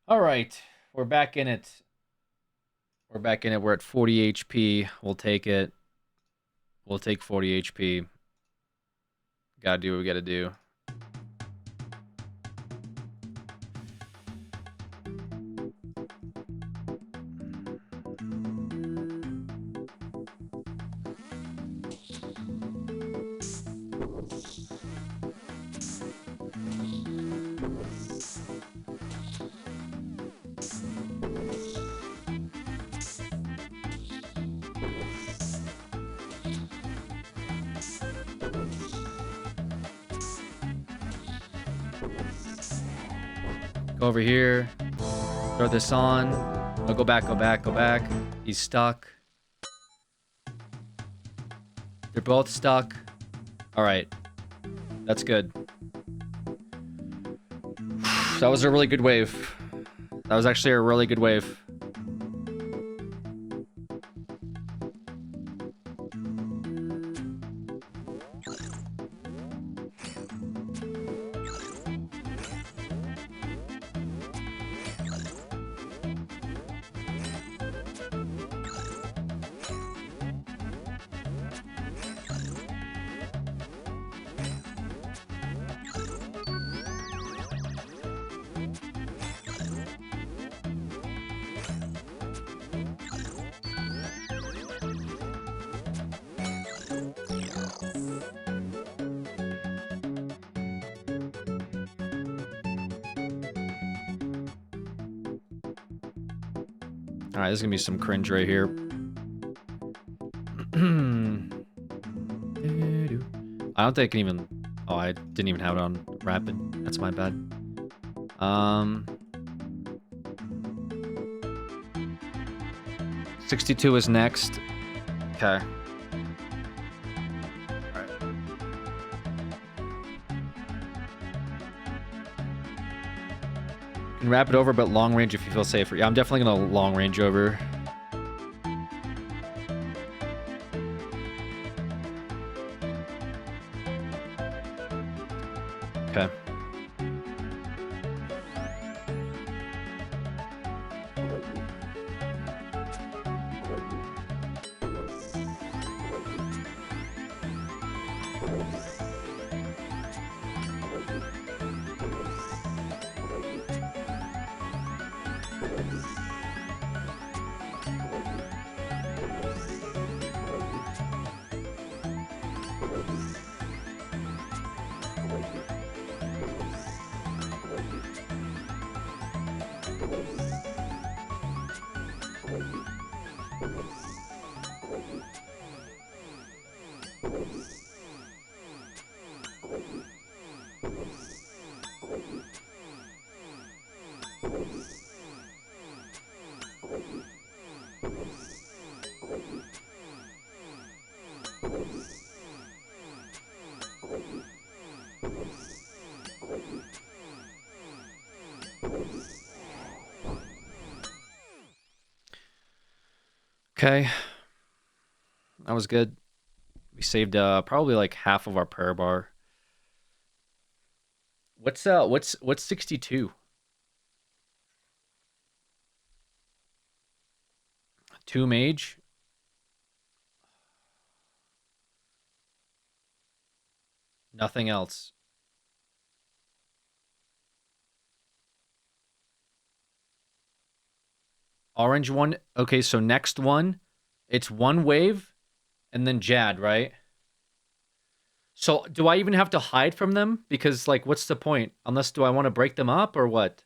All right, we're back in it. We're back in it. We're at 40 HP. We'll take it. We'll take 40 HP. Gotta do what we gotta do. Go over here. Throw this on. Oh, go back, go back, go back. He's stuck. They're both stuck. All right. That's good. That was a really good wave. That was actually a really good wave. All right, there's gonna be some cringe right here. I don't think I can even. Oh, I didn't even have it on rapid. That's my bad. 62 is next. Okay. Can wrap it over, but long range if you feel safer. Yeah, I'm definitely gonna long range over. Okay. Okay. That was good. We saved probably like half of our prayer bar. What's 62? 2 mage. Nothing else. Orange one. Okay, so next one, it's 1 wave and then Jad, right? So do I even have to hide from them? Because, like, what's the point? Unless, do I want to break them up or what?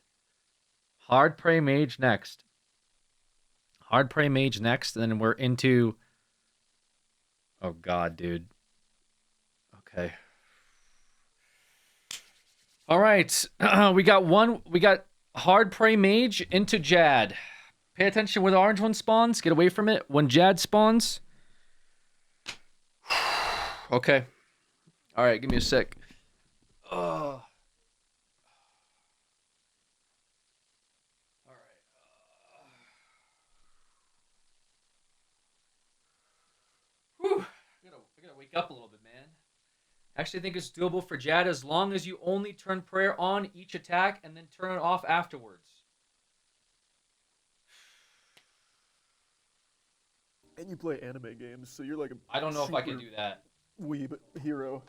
Hard Prey Mage next. Hard Prey Mage next, and then we're into... Oh, God, dude. Okay. All right. We got Hard Prey Mage into Jad. Pay attention when the orange one spawns. Get away from it. When Jad spawns... Okay. All right, give me a sec. All right. Whew. I gotta wake up a little bit, man. Actually, I think it's doable for Jad as long as you only turn prayer on each attack and then turn it off afterwards. And you play anime games, so you're like a I don't know if I can do that. Weeb hero.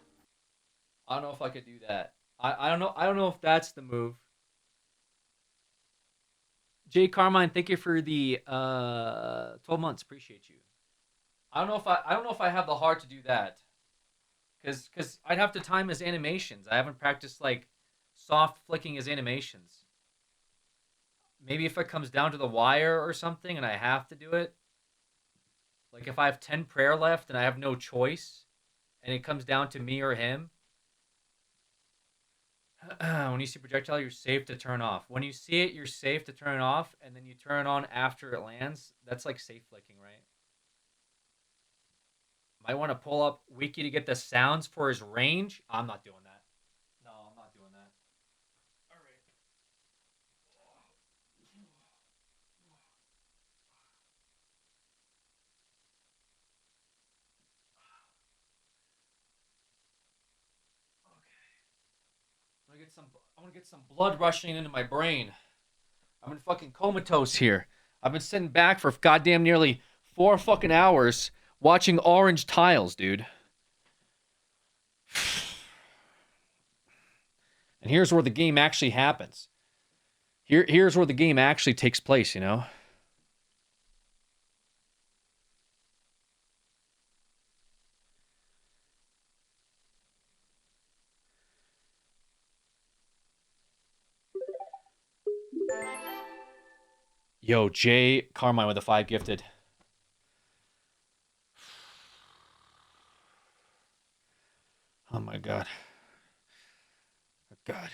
I don't know if I could do that. I don't know. I don't know if that's the move. Jay Carmine, thank you for the 12 months. Appreciate you. I don't know if I have the heart to do that. Cause I'd have to time his animations. I haven't practiced like soft flicking his animations. Maybe if it comes down to the wire or something and I have to do it. Like if I have 10 prayer left and I have no choice and it comes down to me or him. When you see projectile, you're safe to turn off. When you see it, you're safe to turn it off, and then you turn it on after it lands. That's like safe flicking, right? Might want to pull up Wiki to get the sounds for his range. I'm not doing that. No, I'm not doing that. All right. I want to get some blood rushing into my brain. I'm in fucking comatose here. I've been sitting back for goddamn nearly 4 fucking hours watching orange tiles, dude. And here's where the game actually happens. Here's where the game actually takes place, you know? Yo, Jay Carmine with a 5 gifted. Oh my god. Oh god.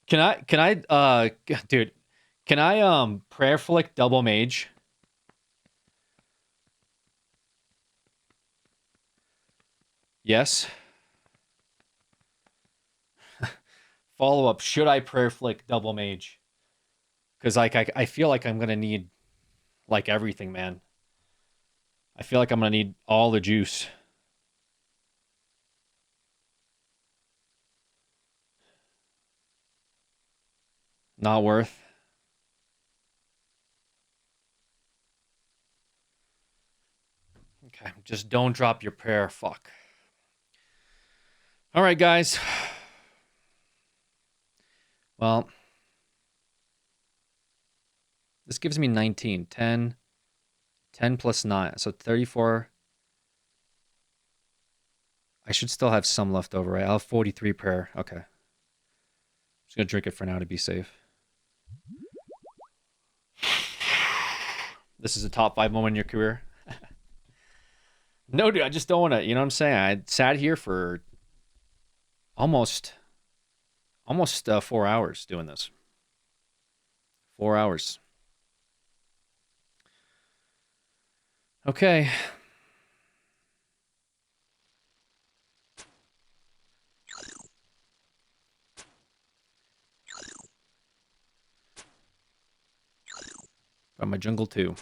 Dude, can I prayer flick double mage? Yes. Follow up, should I prayer flick double mage? Because like I feel like I'm gonna need like everything, man. I feel like I'm gonna need all the juice. Not worth. Okay, just don't drop your prayer. Fuck. All right, guys. Well, this gives me 19. 10 plus 9. So 34. I should still have some left over, right? I'll have 43 prayer. Okay. I'm just going to drink it for now to be safe. This is a top 5 moment in your career. No, dude, I just don't want to. You know what I'm saying? I sat here for almost 4 hours doing this. 4 hours. Okay. From my jungle 2.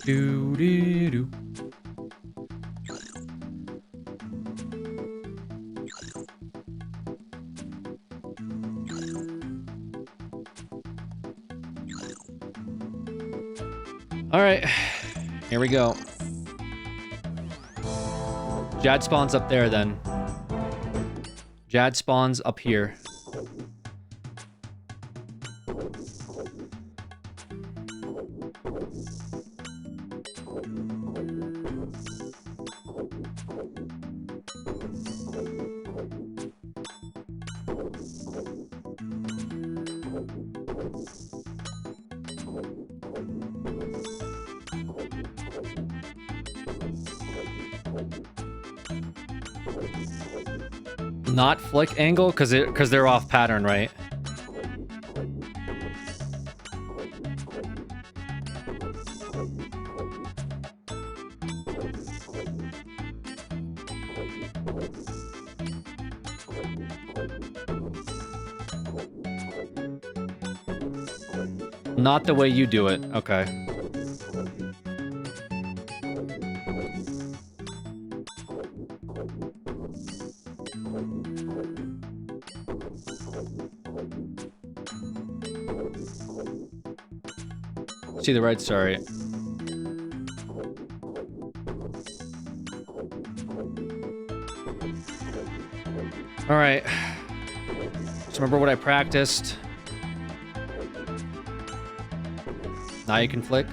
Do do do. All right, here we go. Jad spawns up there then. Jad spawns up here. Not flick angle because they're off pattern, right? Not the way you do it. Okay. See the right, sorry. All right. Just remember what I practiced. Now you can flick.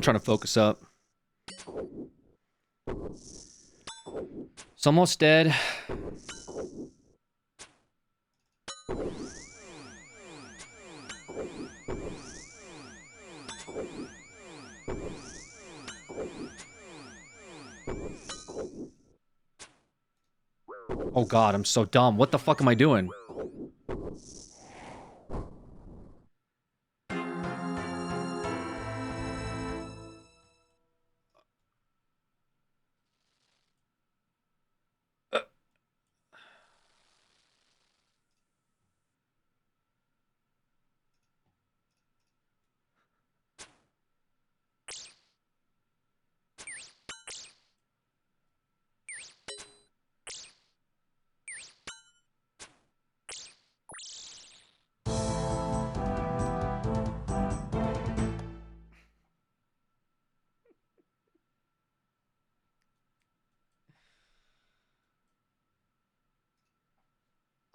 Trying to focus up. It's almost dead. Oh god, I'm so dumb. What the fuck am I doing?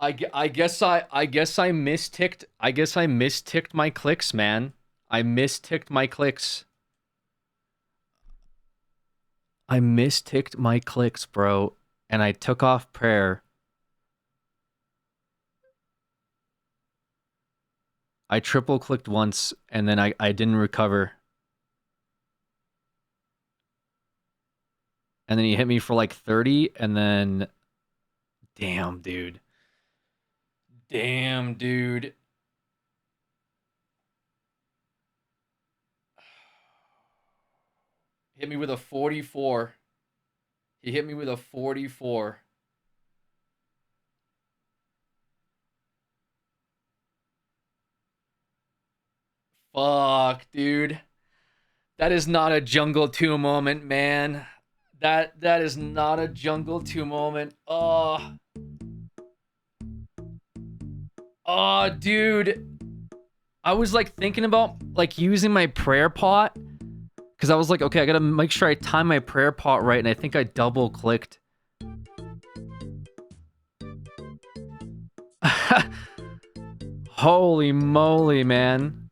I guess I misticked. I guess I misticked my clicks, man. I misticked my clicks. I misticked my clicks, bro, and I took off prayer. I triple clicked once, and then I didn't recover. And then he hit me for like 30, and then... Damn, dude. Damn, dude. Hit me with a 44. He hit me with a 44. Fuck, dude. That is not a Jungle 2 moment, man. That is not a Jungle 2 moment. Oh. Oh, dude. I was like thinking about like using my prayer pot. Because I was like, okay, I gotta make sure I time my prayer pot right, and I think I double clicked. Holy moly, man.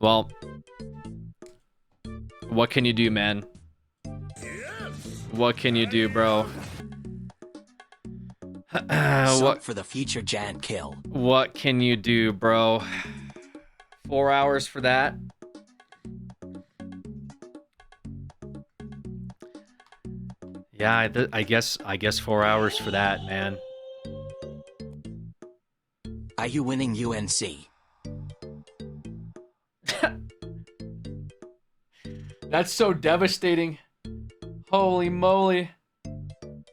Well, what can you do, man? What can you do, bro? What for the future Jad kill? What can you do, bro? 4 hours for that? Yeah, I guess 4 hours for that, man. Are you winning UNC? That's so devastating. Holy moly.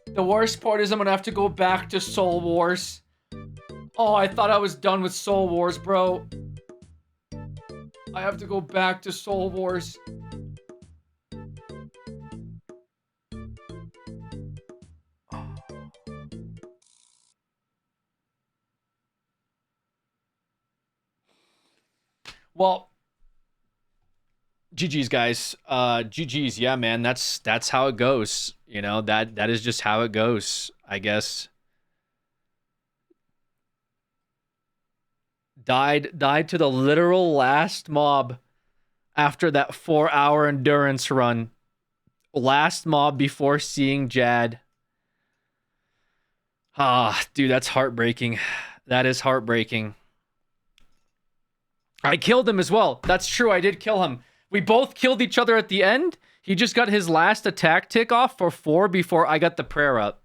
The worst part is I'm gonna have to go back to Soul Wars. Oh, I thought I was done with Soul Wars, bro. I have to go back to Soul Wars. Well, GG's, guys. GG's, yeah, man. That's how it goes. You know, that is just how it goes, I guess. Died to the literal last mob after that 4-hour endurance run. Last mob before seeing Jad. Ah, dude, that's heartbreaking. That is heartbreaking. I killed him as well. That's true, I did kill him. We both killed each other at the end. He just got his last attack tick off for 4 before I got the prayer up.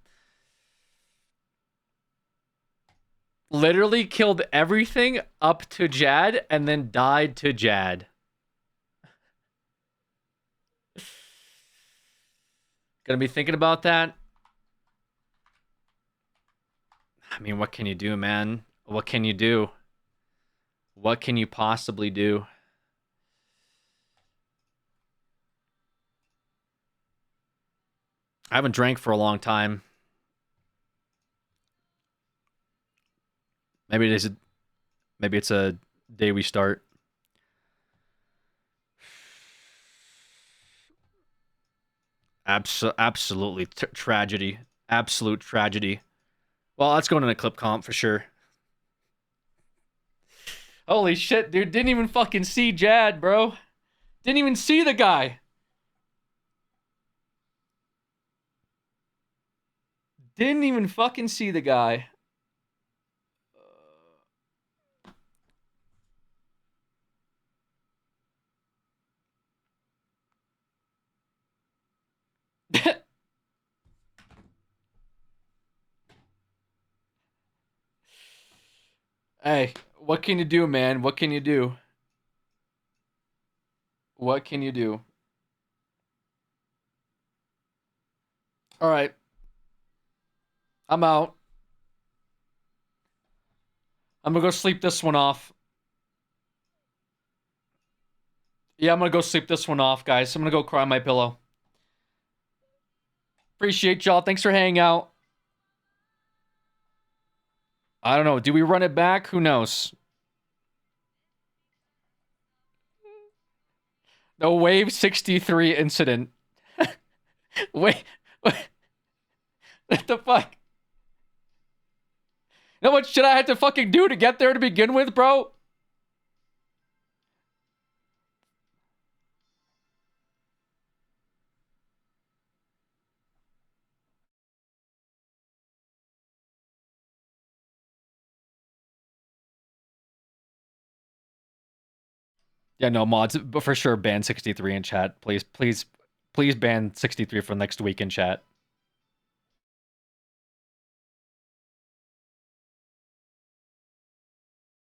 Literally killed everything up to Jad and then died to Jad. Gonna be thinking about that. I mean, what can you do, man? What can you do? What can you possibly do? I haven't drank for a long time. Maybe it's a day we start. Absolutely tragedy. Absolute tragedy. Well, that's going in a clip comp for sure. Holy shit, dude. Didn't even fucking see Jad, bro. Didn't even see the guy. Didn't even fucking see the guy. Hey, what can you do, man? What can you do? What can you do? All right. I'm out. I'm gonna go sleep this one off. Yeah, I'm gonna go sleep this one off, guys. I'm gonna go cry on my pillow. Appreciate y'all. Thanks for hanging out. I don't know. Do we run it back? Who knows? The Wave 63 incident. Wait. What the fuck? know what shit I had to fucking do to get there to begin with, bro? Yeah, no mods, but for sure ban 63 in chat. Please ban 63 for next week in chat.